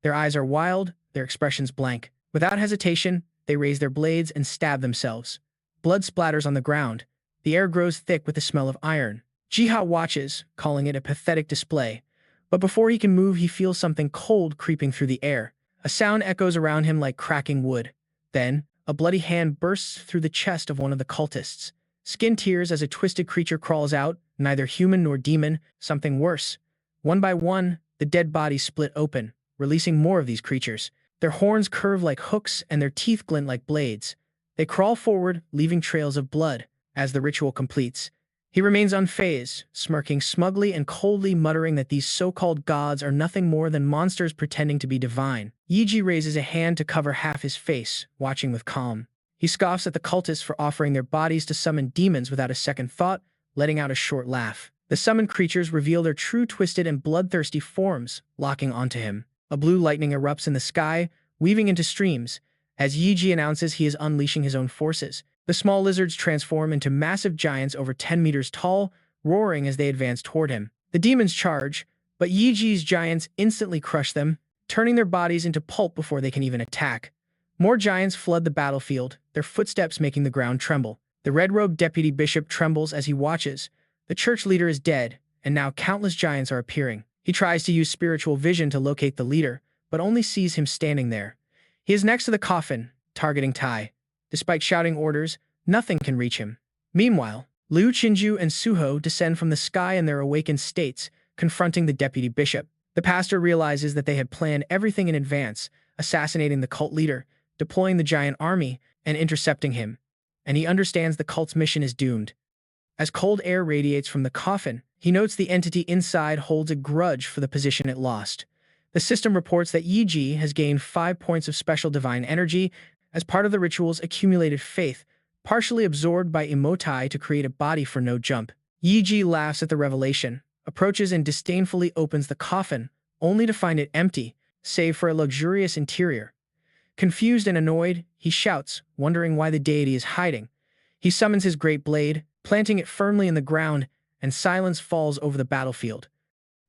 Their eyes are wild, their expressions blank. Without hesitation, they raise their blades and stab themselves. Blood splatters on the ground. The air grows thick with the smell of iron. Jige watches, calling it a pathetic display. But before he can move, he feels something cold creeping through the air. A sound echoes around him like cracking wood. Then, a bloody hand bursts through the chest of one of the cultists. Skin tears as a twisted creature crawls out, neither human nor demon, something worse. One by one, the dead bodies split open, releasing more of these creatures. Their horns curve like hooks and their teeth glint like blades. They crawl forward, leaving trails of blood. As the ritual completes, he remains unfazed, smirking smugly and coldly, muttering that these so-called gods are nothing more than monsters pretending to be divine. Jige raises a hand to cover half his face, watching with calm. He scoffs at the cultists for offering their bodies to summon demons without a second thought, letting out a short laugh. The summoned creatures reveal their true twisted and bloodthirsty forms, locking onto him. A blue lightning erupts in the sky, weaving into streams. As Jige announces he is unleashing his own forces, the small lizards transform into massive giants over 10 meters tall, roaring as they advance toward him. The demons charge, but Yiji's giants instantly crush them, turning their bodies into pulp before they can even attack. More giants flood the battlefield, their footsteps making the ground tremble. The red-robed deputy bishop trembles as he watches. The church leader is dead, and now countless giants are appearing. He tries to use spiritual vision to locate the leader, but only sees him standing there. He is next to the coffin, targeting Tai. Despite shouting orders, nothing can reach him. Meanwhile, Liu Qinju and Suho descend from the sky in their awakened states, confronting the deputy bishop. The pastor realizes that they had planned everything in advance, assassinating the cult leader, deploying the giant army and intercepting him, and he understands the cult's mission is doomed. As cold air radiates from the coffin, he notes the entity inside holds a grudge for the position it lost. The system reports that Yi has gained 5 points of special divine energy as part of the ritual's accumulated faith, partially absorbed by emotai to create a body for no jump. Yi laughs at the revelation, approaches and disdainfully opens the coffin, only to find it empty, save for a luxurious interior. Confused and annoyed, he shouts, wondering why the deity is hiding. He summons his great blade, planting it firmly in the ground, and silence falls over the battlefield.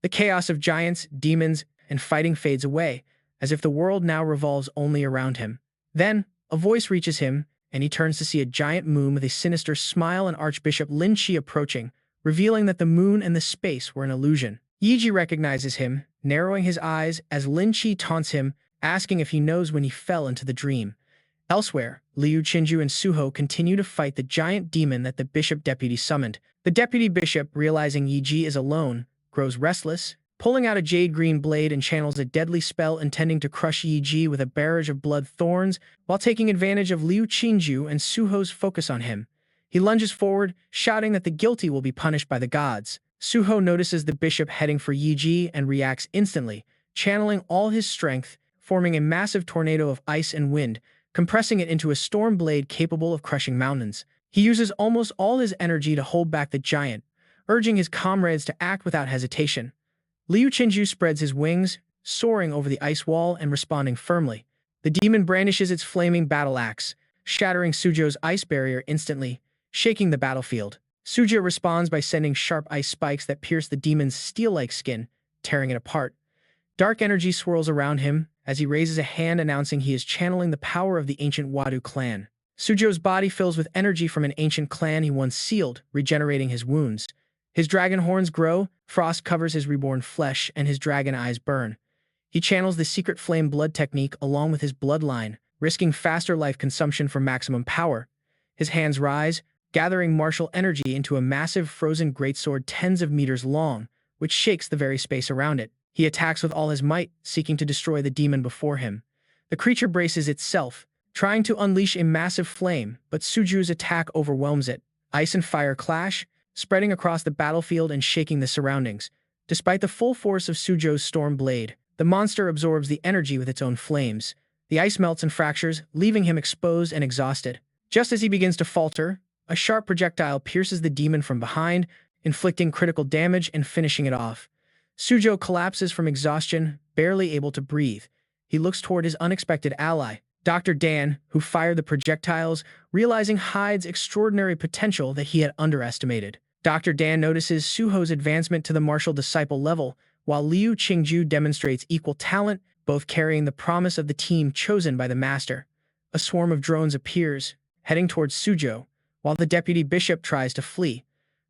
The chaos of giants, demons, and fighting fades away, as if the world now revolves only around him. Then, a voice reaches him, and he turns to see a giant moon with a sinister smile and Archbishop Lin Qi approaching, revealing that the moon and the space were an illusion. Yi recognizes him, narrowing his eyes as Lin Qi taunts him, asking if he knows when he fell into the dream. Elsewhere, Liu Qingju and Suho continue to fight the giant demon that the bishop deputy summoned. The deputy bishop, realizing Yi is alone, grows restless, pulling out a jade-green blade and channels a deadly spell intending to crush Yi with a barrage of blood thorns while taking advantage of Liu Qingju and Suho's focus on him. He lunges forward, shouting that the guilty will be punished by the gods. Suho notices the bishop heading for Yi and reacts instantly, channeling all his strength, forming a massive tornado of ice and wind, compressing it into a storm blade capable of crushing mountains. He uses almost all his energy to hold back the giant, urging his comrades to act without hesitation. Liu Qingju spreads his wings, soaring over the ice wall and responding firmly. The demon brandishes its flaming battle axe, shattering Suzhou's ice barrier instantly, shaking the battlefield. Suzhou responds by sending sharp ice spikes that pierce the demon's steel-like skin, tearing it apart. Dark energy swirls around him as he raises a hand announcing he is channeling the power of the ancient Wadu clan. Suzhou's body fills with energy from an ancient clan he once sealed, regenerating his wounds. His dragon horns grow, frost covers his reborn flesh, and his dragon eyes burn. He channels the secret flame blood technique along with his bloodline, risking faster life consumption for maximum power. His hands rise, gathering martial energy into a massive frozen greatsword tens of meters long, which shakes the very space around it. He attacks with all his might, seeking to destroy the demon before him. The creature braces itself, trying to unleash a massive flame, but Suzhou's attack overwhelms it. Ice and fire clash, spreading across the battlefield and shaking the surroundings. Despite the full force of Suzhou's storm blade, the monster absorbs the energy with its own flames. The ice melts and fractures, leaving him exposed and exhausted. Just as he begins to falter, a sharp projectile pierces the demon from behind, inflicting critical damage and finishing it off. Suzhou collapses from exhaustion, barely able to breathe. He looks toward his unexpected ally, Dr. Dan, who fired the projectiles, realizing Hyde's extraordinary potential that he had underestimated. Dr. Dan notices Suho's advancement to the martial disciple level, while Liu Qingju demonstrates equal talent, both carrying the promise of the team chosen by the master. A swarm of drones appears, heading towards Suzhou, while the deputy bishop tries to flee.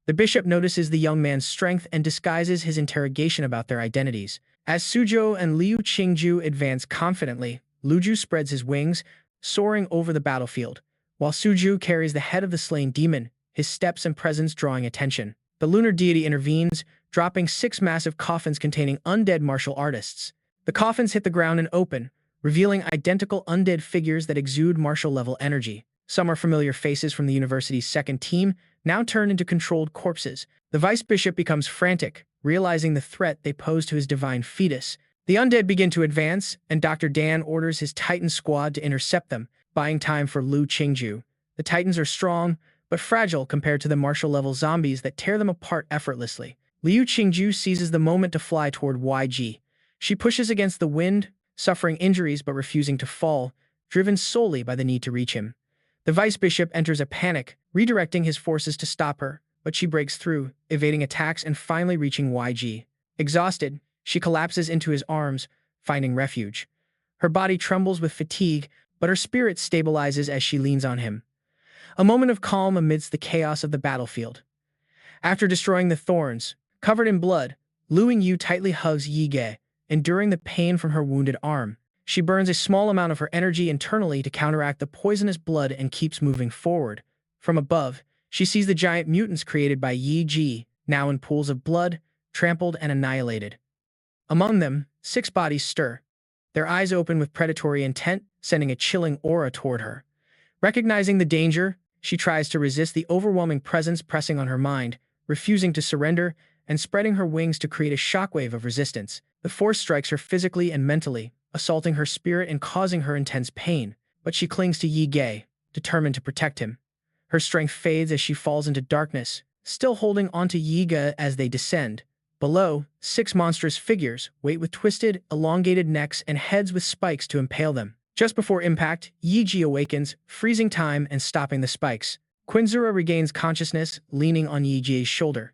The bishop notices the young man's strength and disguises his interrogation about their identities. As Suzhou and Liu Qingju advance confidently, Luju spreads his wings, soaring over the battlefield, while Suzhou carries the head of the slain demon, his steps and presence drawing attention. The lunar deity intervenes, dropping 6 massive coffins containing undead martial artists. The coffins hit the ground and open, revealing identical undead figures that exude martial-level energy. Some are familiar faces from the university's second team, now turned into controlled corpses. The vice bishop becomes frantic, realizing the threat they pose to his divine fetus. The undead begin to advance, and Dr. Dan orders his Titan squad to intercept them, buying time for Liu Qingju. The Titans are strong, but fragile compared to the martial-level zombies that tear them apart effortlessly. Liu Qingju seizes the moment to fly toward YG. She pushes against the wind, suffering injuries but refusing to fall, driven solely by the need to reach him. The vice bishop enters a panic, redirecting his forces to stop her, but she breaks through, evading attacks and finally reaching YG. Exhausted, she collapses into his arms, finding refuge. Her body trembles with fatigue, but her spirit stabilizes as she leans on him. A moment of calm amidst the chaos of the battlefield. After destroying the thorns, covered in blood, Lu Yingyu tightly hugs Yige, enduring the pain from her wounded arm. She burns a small amount of her energy internally to counteract the poisonous blood and keeps moving forward. From above, she sees the giant mutants created by Yi Ji, now in pools of blood, trampled and annihilated. Among them, 6 bodies stir, their eyes open with predatory intent, sending a chilling aura toward her. Recognizing the danger, she tries to resist the overwhelming presence pressing on her mind, refusing to surrender and spreading her wings to create a shockwave of resistance. The force strikes her physically and mentally, assaulting her spirit and causing her intense pain. But she clings to Jige, determined to protect him. Her strength fades as she falls into darkness, still holding onto Yiga as they descend. Below, 6 monstrous figures wait with twisted, elongated necks and heads with spikes to impale them. Just before impact, Yiji awakens, freezing time and stopping the spikes. Quinzura regains consciousness, leaning on Yiji's shoulder.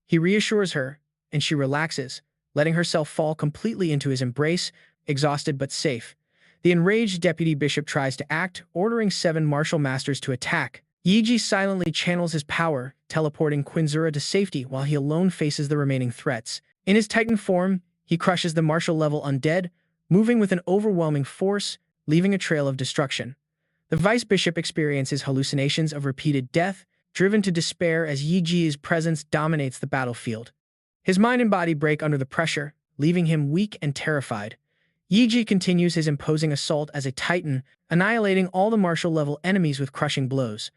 He reassures her, and she relaxes, letting herself fall completely into his embrace, exhausted but safe. The enraged deputy bishop tries to act, ordering 7 martial masters to attack. Yiji silently channels his power, teleporting Quinzura to safety while he alone faces the remaining threats. In his Titan form, he crushes the martial-level undead, moving with an overwhelming force, leaving a trail of destruction. The vice bishop experiences hallucinations of repeated death, driven to despair as Yiji's presence dominates the battlefield. His mind and body break under the pressure, leaving him weak and terrified. Yiji continues his imposing assault as a titan, annihilating all the martial-level enemies with crushing blows.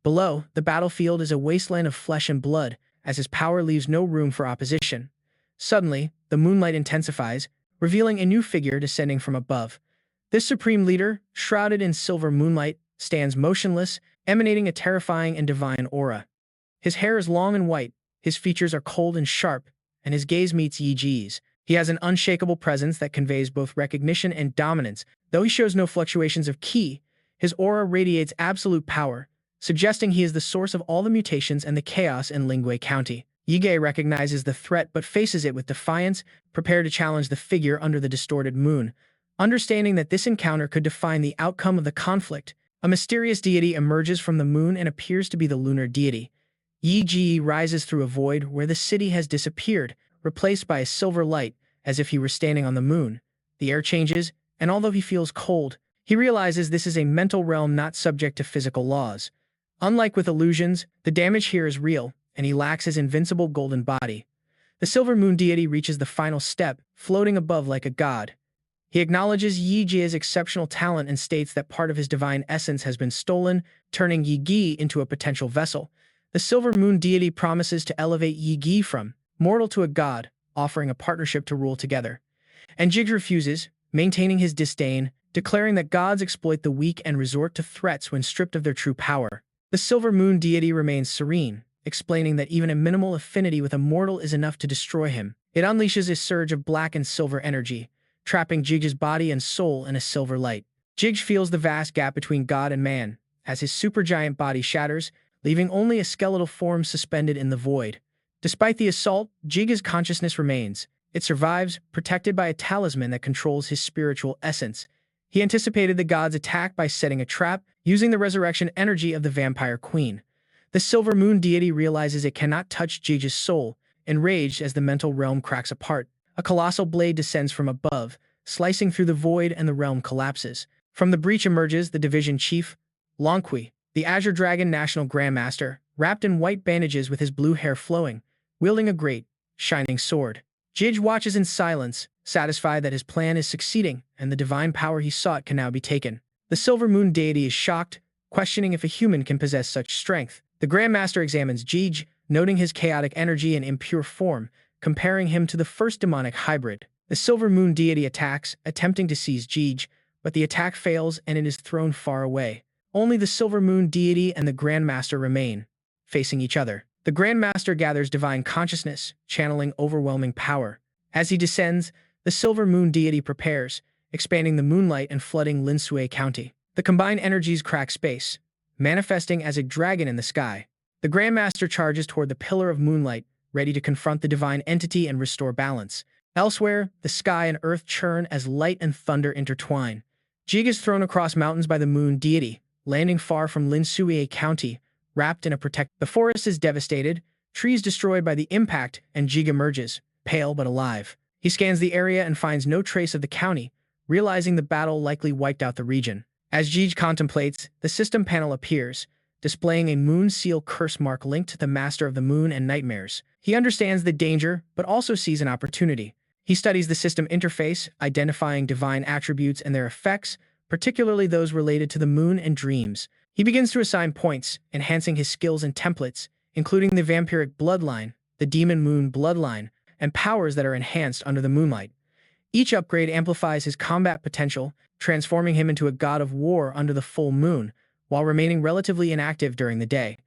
Below, the battlefield is a wasteland of flesh and blood, as his power leaves no room for opposition. Suddenly, the moonlight intensifies, revealing a new figure descending from above. This supreme leader, shrouded in silver moonlight, stands motionless, emanating a terrifying and divine aura. His hair is long and white, his features are cold and sharp, and his gaze meets Yiji's. He has an unshakable presence that conveys both recognition and dominance. Though he shows no fluctuations of ki, his aura radiates absolute power, suggesting he is the source of all the mutations and the chaos in Lingwei County. Jige recognizes the threat but faces it with defiance, prepared to challenge the figure under the distorted moon. Understanding that this encounter could define the outcome of the conflict, a mysterious deity emerges from the moon and appears to be the lunar deity. Yi rises through a void where the city has disappeared, replaced by a silver light, as if he were standing on the moon. The air changes, and although he feels cold, he realizes this is a mental realm not subject to physical laws. Unlike with illusions, the damage here is real, and he lacks his invincible golden body. The silver moon deity reaches the final step, floating above like a god. He acknowledges Yi Ji's exceptional talent and states that part of his divine essence has been stolen, turning Yi Gi into a potential vessel. The silver moon deity promises to elevate Yi Gi from mortal to a god, offering a partnership to rule together. And Jige refuses, maintaining his disdain, declaring that gods exploit the weak and resort to threats when stripped of their true power. The silver moon deity remains serene, explaining that even a minimal affinity with a mortal is enough to destroy him. It unleashes a surge of black and silver energy, trapping Jige's body and soul in a silver light. Jige feels the vast gap between God and man, as his supergiant body shatters, leaving only a skeletal form suspended in the void. Despite the assault, Jige's consciousness remains. It survives, protected by a talisman that controls his spiritual essence. He anticipated the god's attack by setting a trap, using the resurrection energy of the vampire queen. The silver moon deity realizes it cannot touch Jige's soul, enraged as the mental realm cracks apart. A colossal blade descends from above, slicing through the void and the realm collapses. From the breach emerges the division chief, Longqui, the Azure Dragon National Grandmaster, wrapped in white bandages with his blue hair flowing, wielding a great, shining sword. Jige watches in silence, satisfied that his plan is succeeding and the divine power he sought can now be taken. The silver moon deity is shocked, questioning if a human can possess such strength. The Grandmaster examines Jige, noting his chaotic energy and impure form, comparing him to the first demonic hybrid. The silver moon deity attacks, attempting to seize Jige, but the attack fails and it is thrown far away. Only the silver moon deity and the Grandmaster remain, facing each other. The Grandmaster gathers divine consciousness, channeling overwhelming power. As he descends, the silver moon deity prepares, expanding the moonlight and flooding Linsui County. The combined energies crack space, manifesting as a dragon in the sky. The Grandmaster charges toward the pillar of moonlight, ready to confront the divine entity and restore balance. Elsewhere, the sky and earth churn as light and thunder intertwine. Jige is thrown across mountains by the moon deity, landing far from Linsui County, wrapped in a protect. The forest is devastated, trees destroyed by the impact, and Jige emerges, pale but alive. He scans the area and finds no trace of the county, realizing the battle likely wiped out the region. As Jige contemplates, the system panel appears, displaying a moon seal curse mark linked to the Master of the Moon and Nightmares. He understands the danger, but also sees an opportunity. He studies the system interface, identifying divine attributes and their effects, particularly those related to the moon and dreams. He begins to assign points, enhancing his skills and templates, including the vampiric bloodline, the demon moon bloodline, and powers that are enhanced under the moonlight. Each upgrade amplifies his combat potential, transforming him into a god of war under the full moon, while remaining relatively inactive during the day.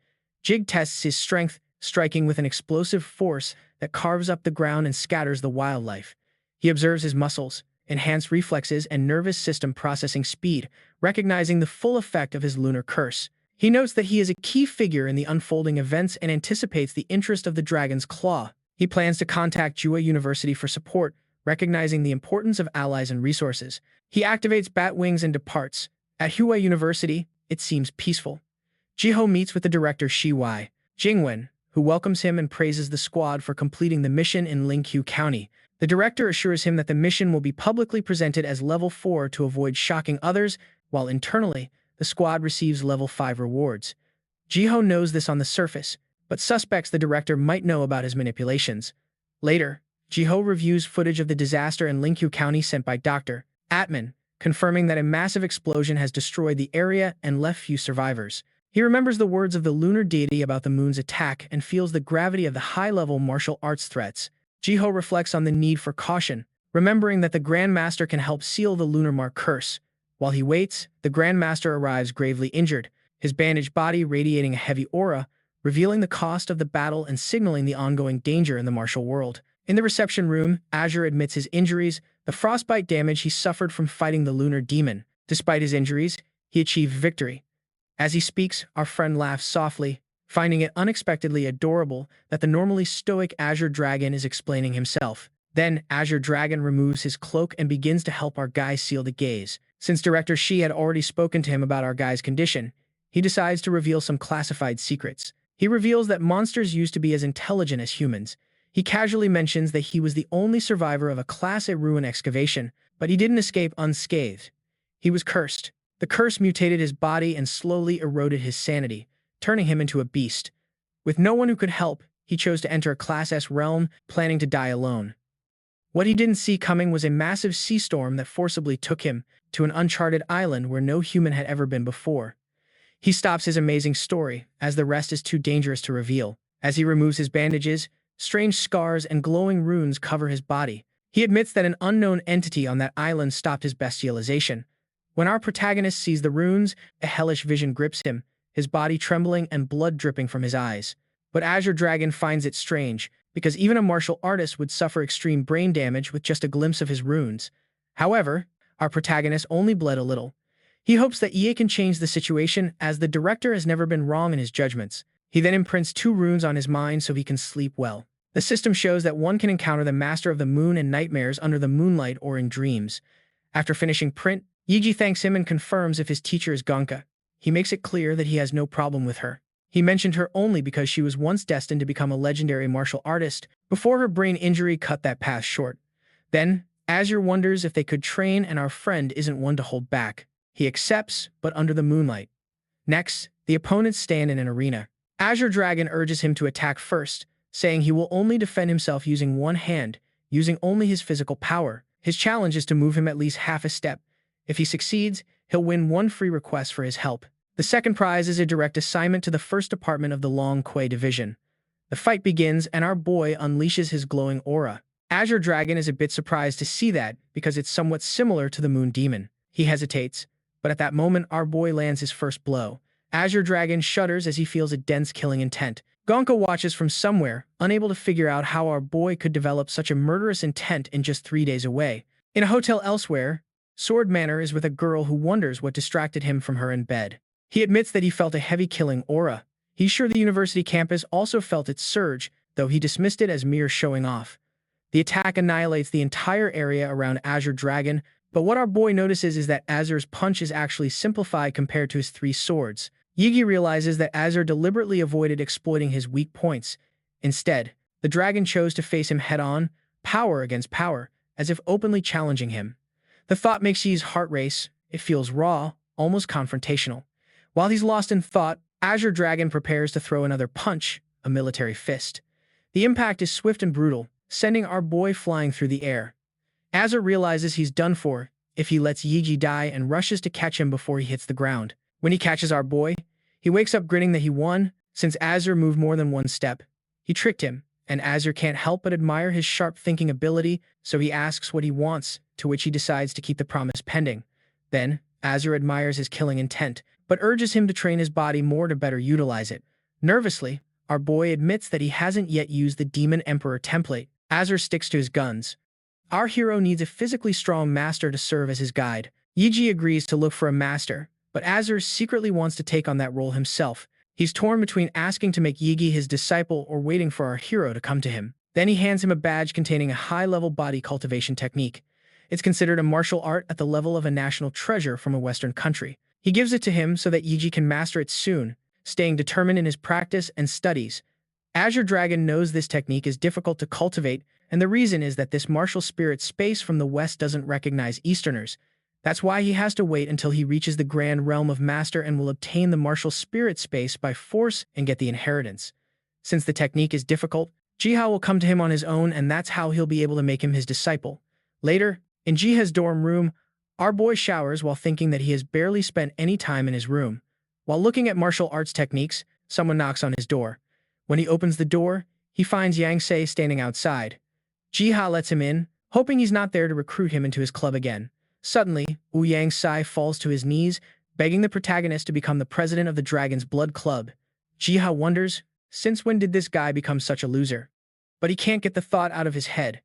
Jig tests his strength, striking with an explosive force that carves up the ground and scatters the wildlife. He observes his muscles, enhanced reflexes, and nervous system processing speed, recognizing the full effect of his lunar curse. He notes that he is a key figure in the unfolding events and anticipates the interest of the Dragon's Claw. He plans to contact Jua University for support, recognizing the importance of allies and resources. He activates bat wings and departs. At Hua University, it seems peaceful. Jiho meets with the director Shi Jingwen, who welcomes him and praises the squad for completing the mission in Lingqiu County. The director assures him that the mission will be publicly presented as Level 4 to avoid shocking others, while internally, the squad receives Level 5 rewards. Jiho knows this on the surface, but suspects the director might know about his manipulations. Later, Jiho reviews footage of the disaster in Lingqiu County sent by Dr. Atman, confirming that a massive explosion has destroyed the area and left few survivors. He remembers the words of the lunar deity about the moon's attack and feels the gravity of the high-level martial arts threats. Jiho reflects on the need for caution, remembering that the Grand Master can help seal the lunar mark curse. While he waits, the Grand Master arrives gravely injured, his bandaged body radiating a heavy aura, revealing the cost of the battle and signaling the ongoing danger in the martial world. In the reception room, Azure admits his injuries, the frostbite damage he suffered from fighting the lunar demon. Despite his injuries, he achieved victory. As he speaks, our friend laughs softly, finding it unexpectedly adorable that the normally stoic Azure Dragon is explaining himself. Then, Azure Dragon removes his cloak and begins to help our guy seal the gaze. Since Director Shi had already spoken to him about our guy's condition, he decides to reveal some classified secrets. He reveals that monsters used to be as intelligent as humans. He casually mentions that he was the only survivor of a Class A ruin excavation, but he didn't escape unscathed. He was cursed. The curse mutated his body and slowly eroded his sanity, turning him into a beast. With no one who could help, he chose to enter a Class S realm, planning to die alone. What he didn't see coming was a massive sea storm that forcibly took him to an uncharted island where no human had ever been before. He stops his amazing story, as the rest is too dangerous to reveal. As he removes his bandages, strange scars and glowing runes cover his body. He admits that an unknown entity on that island stopped his bestialization. When our protagonist sees the runes, a hellish vision grips him, his body trembling and blood dripping from his eyes. But Azure Dragon finds it strange, because even a martial artist would suffer extreme brain damage with just a glimpse of his runes. However, our protagonist only bled a little. He hopes that EA can change the situation, as the director has never been wrong in his judgments. He then imprints 2 runes on his mind so he can sleep well. The system shows that one can encounter the Master of the Moon and nightmares under the moonlight or in dreams. After finishing print, Yiji thanks him and confirms if his teacher is Gonka. He makes it clear that he has no problem with her. He mentioned her only because she was once destined to become a legendary martial artist before her brain injury cut that path short. Then, Azure wonders if they could train, and our friend isn't one to hold back. He accepts, but under the moonlight. Next, the opponents stand in an arena. Azure Dragon urges him to attack first, saying he will only defend himself using one hand, using only his physical power. His challenge is to move him at least half a step. If he succeeds, he'll win 1 free request for his help. The second prize is a direct assignment to the 1st Department of the Long Kui Division. The fight begins, and our boy unleashes his glowing aura. Azure Dragon is a bit surprised to see that, because it's somewhat similar to the Moon Demon. He hesitates, but at that moment our boy lands his first blow. Azure Dragon shudders as he feels a dense killing intent. Gonka watches from somewhere, unable to figure out how our boy could develop such a murderous intent in just 3 days away. In a hotel elsewhere, Sword Manor is with a girl who wonders what distracted him from her in bed. He admits that he felt a heavy killing aura. He's sure the university campus also felt its surge, though he dismissed it as mere showing off. The attack annihilates the entire area around Azure Dragon, but what our boy notices is that Azure's punch is actually simplified compared to his 3 swords. Yigi realizes that Azure deliberately avoided exploiting his weak points. Instead, the dragon chose to face him head-on, power against power, as if openly challenging him. The thought makes Yi's heart race. It feels raw, almost confrontational. While he's lost in thought, Azure Dragon prepares to throw another punch, a military fist. The impact is swift and brutal, sending our boy flying through the air. Azure realizes he's done for. if he lets Yigi die and rushes to catch him before he hits the ground. When he catches our boy, he wakes up grinning that he won, since Azure moved more than one step. He tricked him, and Azure can't help but admire his sharp thinking ability, so he asks what he wants, to which he decides to keep the promise pending. Then, Azure admires his killing intent, but urges him to train his body more to better utilize it. Nervously, our boy admits that he hasn't yet used the Demon Emperor template. Azure sticks to his guns. Our hero needs a physically strong master to serve as his guide. Yigi agrees to look for a master, but Azure secretly wants to take on that role himself. He's torn between asking to make Yigi his disciple or waiting for our hero to come to him. Then he hands him a badge containing a high-level body cultivation technique. It's considered a martial art at the level of a national treasure from a Western country. He gives it to him so that Yigi can master it soon, staying determined in his practice and studies. Azure Dragon knows this technique is difficult to cultivate, and the reason is that this martial spirit space from the West doesn't recognize Easterners. That's why he has to wait until he reaches the grand realm of master and will obtain the martial spirit space by force and get the inheritance. Since the technique is difficult, Jiha will come to him on his own, and that's how he'll be able to make him his disciple. Later, in Jiha's dorm room, our boy showers while thinking that he has barely spent any time in his room. While looking at martial arts techniques, someone knocks on his door. When he opens the door, he finds Yang Se standing outside. Jiha lets him in, hoping he's not there to recruit him into his club again. Suddenly, Yang Se falls to his knees, begging the protagonist to become the president of the Dragon's Blood Club. Jiha wonders, since when did this guy become such a loser? But he can't get the thought out of his head.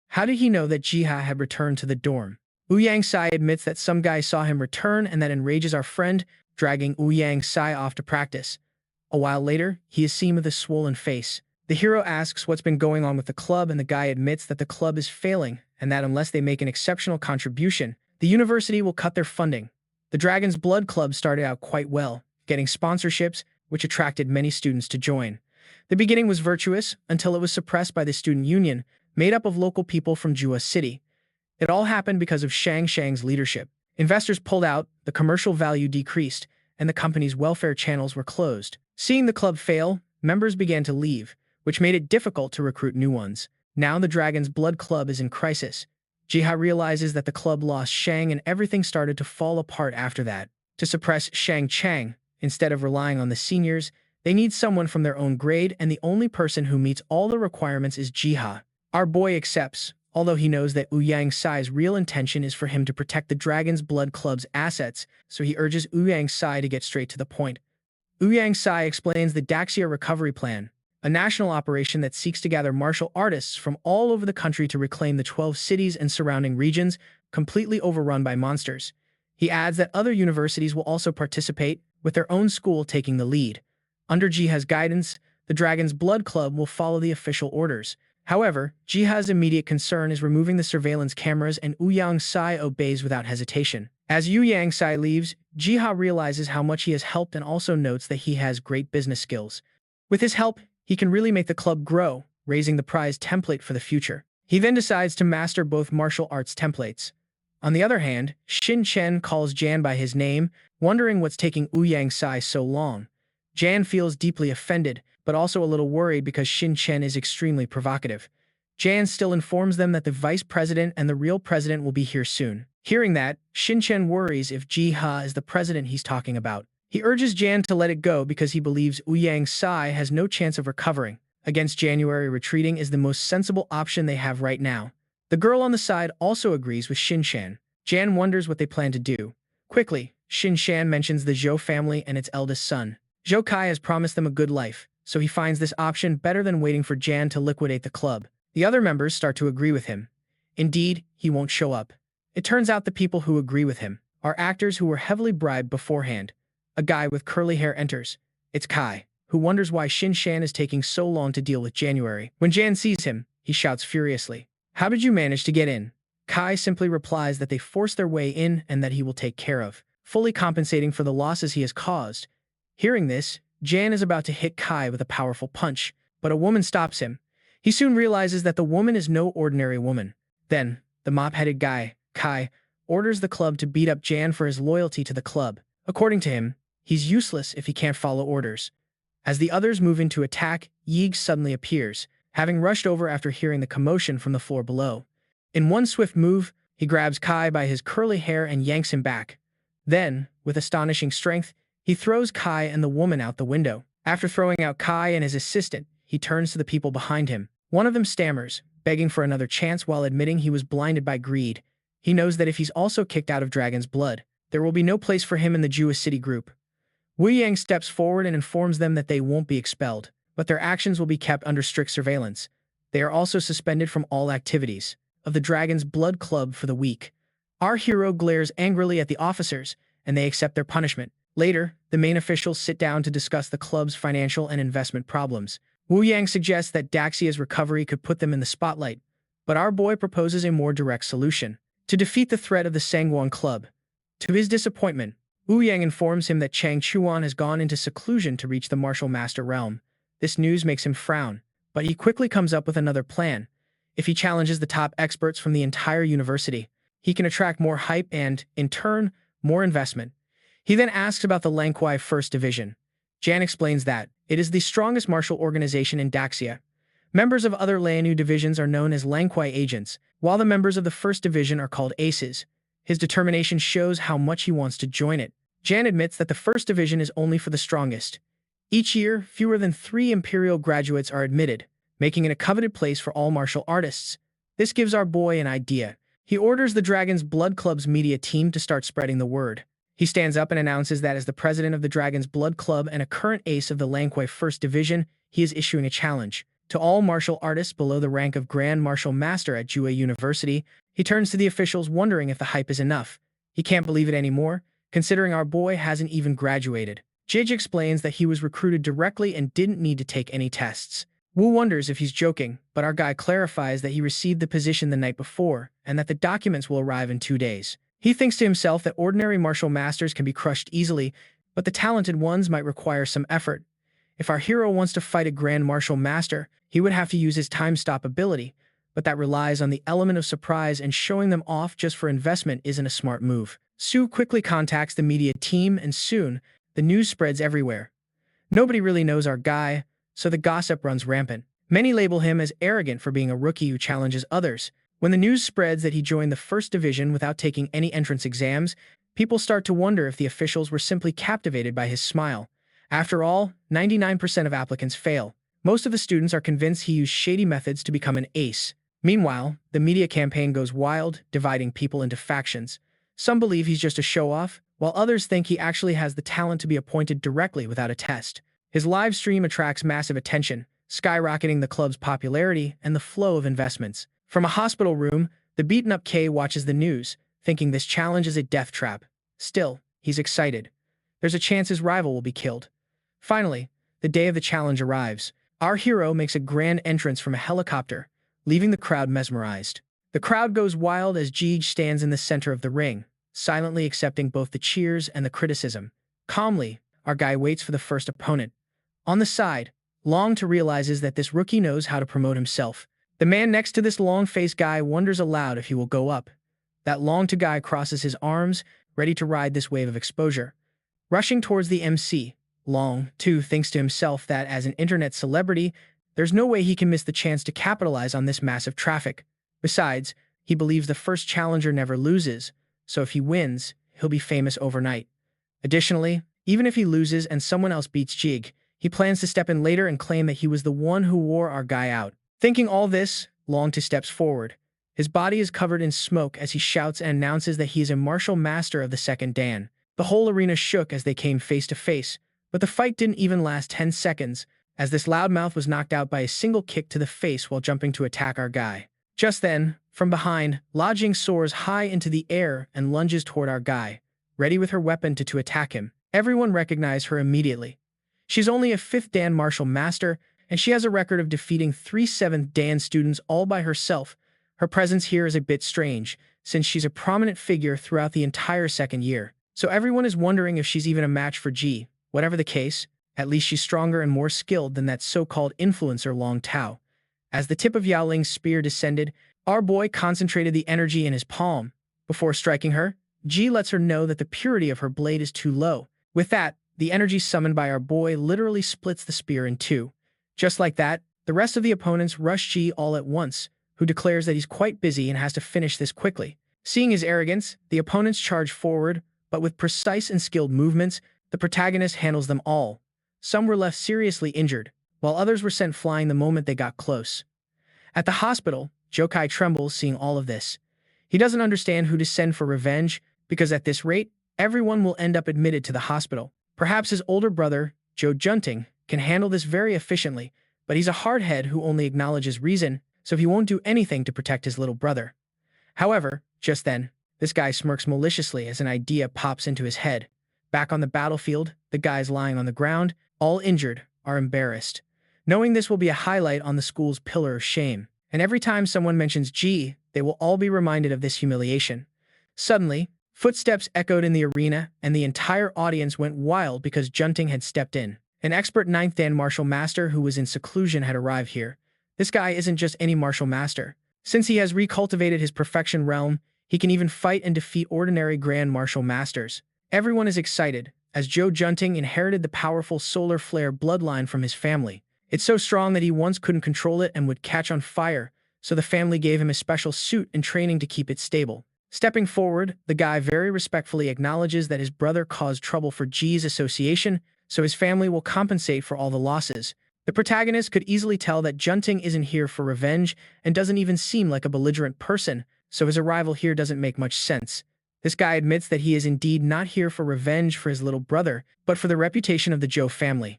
How did he know that Jiha had returned to the dorm? Yang Se admits that some guy saw him return and that enrages our friend, dragging Yang Se off to practice. A while later, he is seen with a swollen face. The hero asks what's been going on with the club, and the guy admits that the club is failing and that unless they make an exceptional contribution, the university will cut their funding. The Dragon's Blood Club started out quite well, getting sponsorships, which attracted many students to join. The beginning was virtuous until it was suppressed by the student union, made up of local people from Jua City. It all happened because of Shang's leadership. Investors pulled out, the commercial value decreased, and the company's welfare channels were closed. Seeing the club fail, members began to leave, which made it difficult to recruit new ones. Now the Dragon's Blood Club is in crisis. Jiha realizes that the club lost Shang and everything started to fall apart after that. To suppress Shang Chang, instead of relying on the seniors, they need someone from their own grade, and the only person who meets all the requirements is Jiha. Our boy accepts, although he knows that Yang Se's real intention is for him to protect the Dragon's Blood Club's assets, so he urges Yang Se to get straight to the point. Yang Se explains the Daxia Recovery Plan, a national operation that seeks to gather martial artists from all over the country to reclaim the 12 cities and surrounding regions completely overrun by monsters. He adds that other universities will also participate, with their own school taking the lead. Under Jiha's guidance, the Dragon's Blood Club will follow the official orders. However, Jiha's immediate concern is removing the surveillance cameras, and Yang Se obeys without hesitation. As Yang Se leaves, Jiha realizes how much he has helped and also notes that he has great business skills. With his help, he can really make the club grow, raising the prize template for the future. He then decides to master both martial arts templates. On the other hand, Shin Chen calls Jan by his name, wondering what's taking Yang Se so long. Jan feels deeply offended, but also a little worried because Shin Chen is extremely provocative. Jan still informs them that the vice president and the real president will be here soon. Hearing that, Shin Chen worries if Jiha is the president he's talking about. He urges Jan to let it go because he believes Yang Se has no chance of recovering. Against January, retreating is the most sensible option they have right now. The girl on the side also agrees with Shin Chen. Jan wonders what they plan to do. Quickly, Shin Chen mentions the Zhou family and its eldest son. Zhou Kai has promised them a good life, so he finds this option better than waiting for Jan to liquidate the club. The other members start to agree with him. Indeed, he won't show up. It turns out the people who agree with him are actors who were heavily bribed beforehand. A guy with curly hair enters. It's Kai, who wonders why Shin Chen is taking so long to deal with January. When Jan sees him, he shouts furiously, "How did you manage to get in?" Kai simply replies that they forced their way in and that he will take care of, fully compensating for the losses he has caused. Hearing this, Jan is about to hit Kai with a powerful punch, but a woman stops him. He soon realizes that the woman is no ordinary woman. Then, the mop-headed guy, Kai, orders the club to beat up Jan for his loyalty to the club. According to him, he's useless if he can't follow orders. As the others move in to attack, Yeeg suddenly appears, having rushed over after hearing the commotion from the floor below. In one swift move, He grabs Kai by his curly hair and yanks him back. Then, with astonishing strength, he throws Kai and the woman out the window. After throwing out Kai and his assistant, he turns to the people behind him. One of them stammers, begging for another chance while admitting he was blinded by greed. He knows that if he's also kicked out of Dragon's Blood, there will be no place for him in the Jewish City group. Wu Yang steps forward and informs them that they won't be expelled, but their actions will be kept under strict surveillance. They are also suspended from all activities of the Dragon's Blood Club for the week. Our hero glares angrily at the officers, and they accept their punishment. Later, the main officials sit down to discuss the club's financial and investment problems. Wu Yang suggests that Daxia's recovery could put them in the spotlight, but our boy proposes a more direct solution to defeat the threat of the Sangwon Club. To his disappointment, Wu Yang informs him that Chang Chuan has gone into seclusion to reach the martial master realm. This news makes him frown, but he quickly comes up with another plan. If he challenges the top experts from the entire university, he can attract more hype and, in turn, more investment. He then asks about the Langkwai First Division. Jan explains that it is the strongest martial organization in Daxia. Members of other Lianu divisions are known as Langkwai agents, while the members of the First Division are called aces. His determination shows how much he wants to join it. Jan admits that the First Division is only for the strongest. Each year, fewer than 3 Imperial graduates are admitted, making it a coveted place for all martial artists. This gives our boy an idea. He orders the Dragon's Blood Club's media team to start spreading the word. He stands up and announces that as the president of the Dragon's Blood Club and a current ace of the Langkwai First Division, he is issuing a challenge to all martial artists below the rank of Grand Martial Master at Jue University. He turns to the officials wondering if the hype is enough. He can't believe it anymore, considering our boy hasn't even graduated. Jige explains that he was recruited directly and didn't need to take any tests. Wu wonders if he's joking, but our guy clarifies that he received the position the night before and that the documents will arrive in 2 days. He thinks to himself that ordinary martial masters can be crushed easily, but the talented ones might require some effort. If our hero wants to fight a Grand Martial Master, he would have to use his time stop ability, but that relies on the element of surprise, and showing them off just for investment isn't a smart move. Su quickly contacts the media team, and soon, the news spreads everywhere. Nobody really knows our guy, so the gossip runs rampant. Many label him as arrogant for being a rookie who challenges others. When the news spreads that he joined the First Division without taking any entrance exams, people start to wonder if the officials were simply captivated by his smile. After all, 99% of applicants fail. Most of the students are convinced he used shady methods to become an ace. Meanwhile, the media campaign goes wild, dividing people into factions. Some believe he's just a show-off, while others think he actually has the talent to be appointed directly without a test. His live stream attracts massive attention, skyrocketing the club's popularity and the flow of investments. From a hospital room, the beaten-up K watches the news, thinking this challenge is a death trap. Still, he's excited. There's a chance his rival will be killed. Finally, the day of the challenge arrives. Our hero makes a grand entrance from a helicopter, leaving the crowd mesmerized. The crowd goes wild as Jige stands in the center of the ring, silently accepting both the cheers and the criticism. Calmly, our guy waits for the first opponent. On the side, Long-To realizes that this rookie knows how to promote himself. The man next to this long-faced guy wonders aloud if he will go up. That Long-To guy crosses his arms, ready to ride this wave of exposure. Rushing towards the MC, Long-To thinks to himself that as an internet celebrity, there's no way he can miss the chance to capitalize on this massive traffic. Besides, he believes the first challenger never loses, so if he wins, he'll be famous overnight. Additionally, even if he loses and someone else beats Jige, he plans to step in later and claim that he was the one who wore our guy out. Thinking all this, Long-To steps forward. His body is covered in smoke as he shouts and announces that he is a martial master of the Second Dan. The whole arena shook as they came face to face, but the fight didn't even last 10 seconds, as this loudmouth was knocked out by a single kick to the face while jumping to attack our guy. Just then, from behind, La Jing soars high into the air and lunges toward our guy, ready with her weapon to attack him. Everyone recognized her immediately. She's only a 5th Dan martial master, and she has a record of defeating 3 7th Dan students all by herself. Her presence here is a bit strange, since she's a prominent figure throughout the entire second year. So everyone is wondering if she's even a match for G. Whatever the case, at least she's stronger and more skilled than that so-called influencer Long Tao. As the tip of Yao Ling's spear descended, our boy concentrated the energy in his palm. Before striking her, G lets her know that the purity of her blade is too low. With that, the energy summoned by our boy literally splits the spear in two. Just like that, the rest of the opponents rush G all at once, who declares that he's quite busy and has to finish this quickly. Seeing his arrogance, the opponents charge forward, but with precise and skilled movements, the protagonist handles them all. Some were left seriously injured, while others were sent flying the moment they got close. At the hospital, Jokai trembles seeing all of this. He doesn't understand who to send for revenge, because at this rate, everyone will end up admitted to the hospital. Perhaps his older brother, Joe Junting, can handle this very efficiently, but he's a hardhead who only acknowledges reason, so he won't do anything to protect his little brother. However, just then, this guy smirks maliciously as an idea pops into his head. Back on the battlefield, the guys lying on the ground, all injured, are embarrassed. Knowing this will be a highlight on the school's pillar of shame, and every time someone mentions G, they will all be reminded of this humiliation. Suddenly, footsteps echoed in the arena, and the entire audience went wild because Junting had stepped in. An expert ninth dan martial master who was in seclusion had arrived here. This guy isn't just any martial master. Since he has recultivated his perfection realm, he can even fight and defeat ordinary grand martial masters. Everyone is excited, as Joe Junting inherited the powerful solar flare bloodline from his family. It's so strong that he once couldn't control it and would catch on fire, so the family gave him a special suit and training to keep it stable. Stepping forward, the guy very respectfully acknowledges that his brother caused trouble for G's association, so his family will compensate for all the losses. The protagonist could easily tell that Junting isn't here for revenge and doesn't even seem like a belligerent person, so his arrival here doesn't make much sense. This guy admits that he is indeed not here for revenge for his little brother, but for the reputation of the Joe family.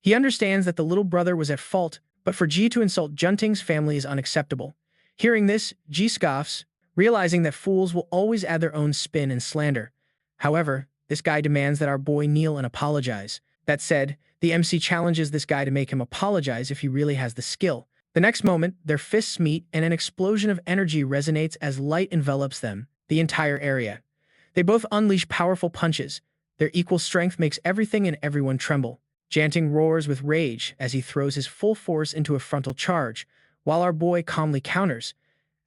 He understands that the little brother was at fault, but for G to insult Junting's family is unacceptable. Hearing this, G scoffs, realizing that fools will always add their own spin and slander. However, this guy demands that our boy kneel and apologize. That said, the MC challenges this guy to make him apologize if he really has the skill. The next moment, their fists meet and an explosion of energy resonates as light envelops them, the entire area. They both unleash powerful punches. Their equal strength makes everything and everyone tremble. Janting roars with rage as he throws his full force into a frontal charge, while our boy calmly counters.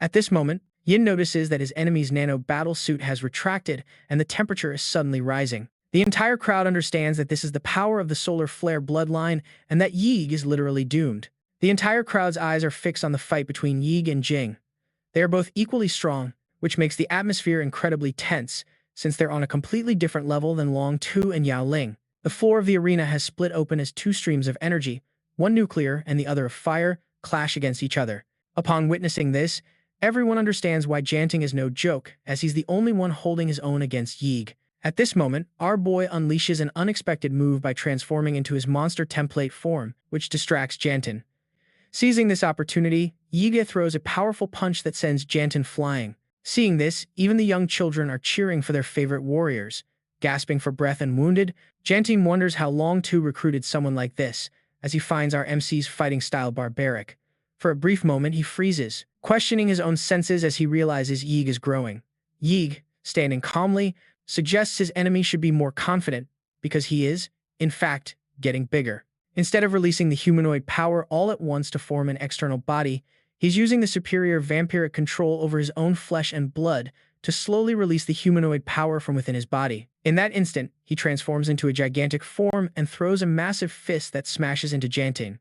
At this moment, Yin notices that his enemy's nano battle suit has retracted and the temperature is suddenly rising. The entire crowd understands that this is the power of the solar flare bloodline and that Yi is literally doomed. The entire crowd's eyes are fixed on the fight between Yi and Jing. They are both equally strong, which makes the atmosphere incredibly tense, since they're on a completely different level than Long Tu and Yao Ling. The floor of the arena has split open as two streams of energy, one nuclear and the other of fire, clash against each other. Upon witnessing this, everyone understands why Janting is no joke, as he's the only one holding his own against Yi. At this moment, our boy unleashes an unexpected move by transforming into his monster template form, which distracts Jantin. Seizing this opportunity, Yiga throws a powerful punch that sends Jantin flying. Seeing this, even the young children are cheering for their favorite warriors. Gasping for breath and wounded, Jantin wonders how Long Tu recruited someone like this, as he finds our MC's fighting style barbaric. For a brief moment, he freezes, questioning his own senses as he realizes Yig is growing. Yig, standing calmly, suggests his enemy should be more confident, because he is, in fact, getting bigger. Instead of releasing the humanoid power all at once to form an external body, he's using the superior vampiric control over his own flesh and blood to slowly release the humanoid power from within his body. In that instant, he transforms into a gigantic form and throws a massive fist that smashes into Jantin.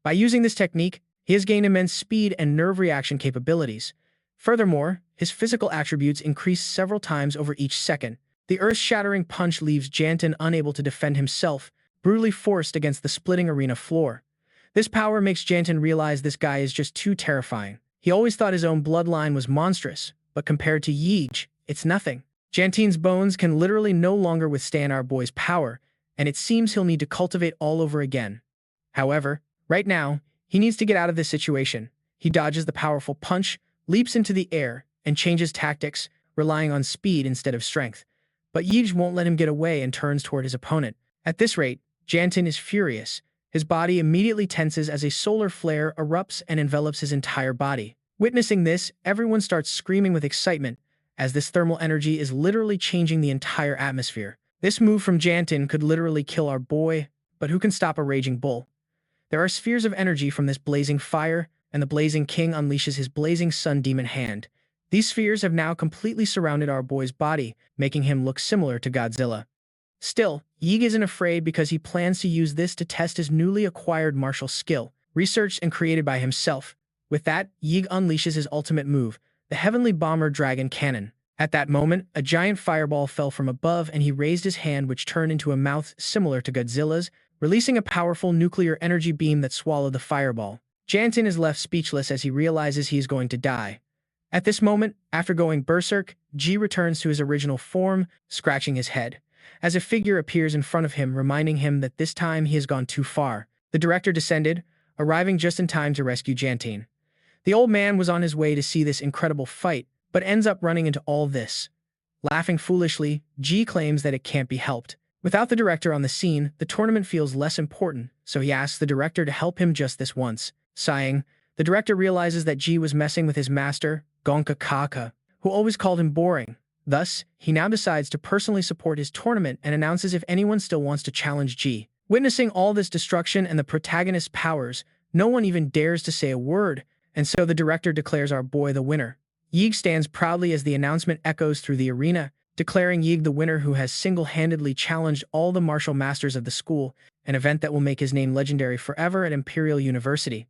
By using this technique, he has gained immense speed and nerve reaction capabilities. Furthermore, his physical attributes increase several times over each second. The earth-shattering punch leaves Jantin unable to defend himself, brutally forced against the splitting arena floor. This power makes Jantin realize this guy is just too terrifying. He always thought his own bloodline was monstrous, but compared to Yij, it's nothing. Jantin's bones can literally no longer withstand our boy's power, and it seems he'll need to cultivate all over again. However, right now, he needs to get out of this situation. He dodges the powerful punch, leaps into the air, and changes tactics, relying on speed instead of strength. But Yij won't let him get away and turns toward his opponent. At this rate, Jantin is furious. His body immediately tenses as a solar flare erupts and envelops his entire body. Witnessing this, everyone starts screaming with excitement, as this thermal energy is literally changing the entire atmosphere. This move from Jantin could literally kill our boy, but who can stop a raging bull? There are spheres of energy from this blazing fire, and the Blazing King unleashes his Blazing Sun Demon Hand. These spheres have now completely surrounded our boy's body, making him look similar to Godzilla. Still, Yig isn't afraid because he plans to use this to test his newly acquired martial skill, researched and created by himself. With that, Yig unleashes his ultimate move, the Heavenly Bomber Dragon Cannon. At that moment, a giant fireball fell from above and he raised his hand, which turned into a mouth similar to Godzilla's, releasing a powerful nuclear energy beam that swallowed the fireball. Jantin is left speechless as he realizes he is going to die. At this moment, after going berserk, Ji returns to his original form, scratching his head, as a figure appears in front of him, reminding him that this time he has gone too far. The director descended, arriving just in time to rescue Jantin. The old man was on his way to see this incredible fight, but ends up running into all this. Laughing foolishly, Ji claims that it can't be helped. Without the director on the scene, the tournament feels less important, so he asks the director to help him just this once. Sighing, the director realizes that Ji was messing with his master, Gonka Kaka, who always called him boring. Thus, he now decides to personally support his tournament and announces if anyone still wants to challenge Ji. Witnessing all this destruction and the protagonist's powers, no one even dares to say a word, and so the director declares our boy the winner. Yig stands proudly as the announcement echoes through the arena, declaring Yig the winner who has single-handedly challenged all the martial masters of the school, an event that will make his name legendary forever at Imperial University.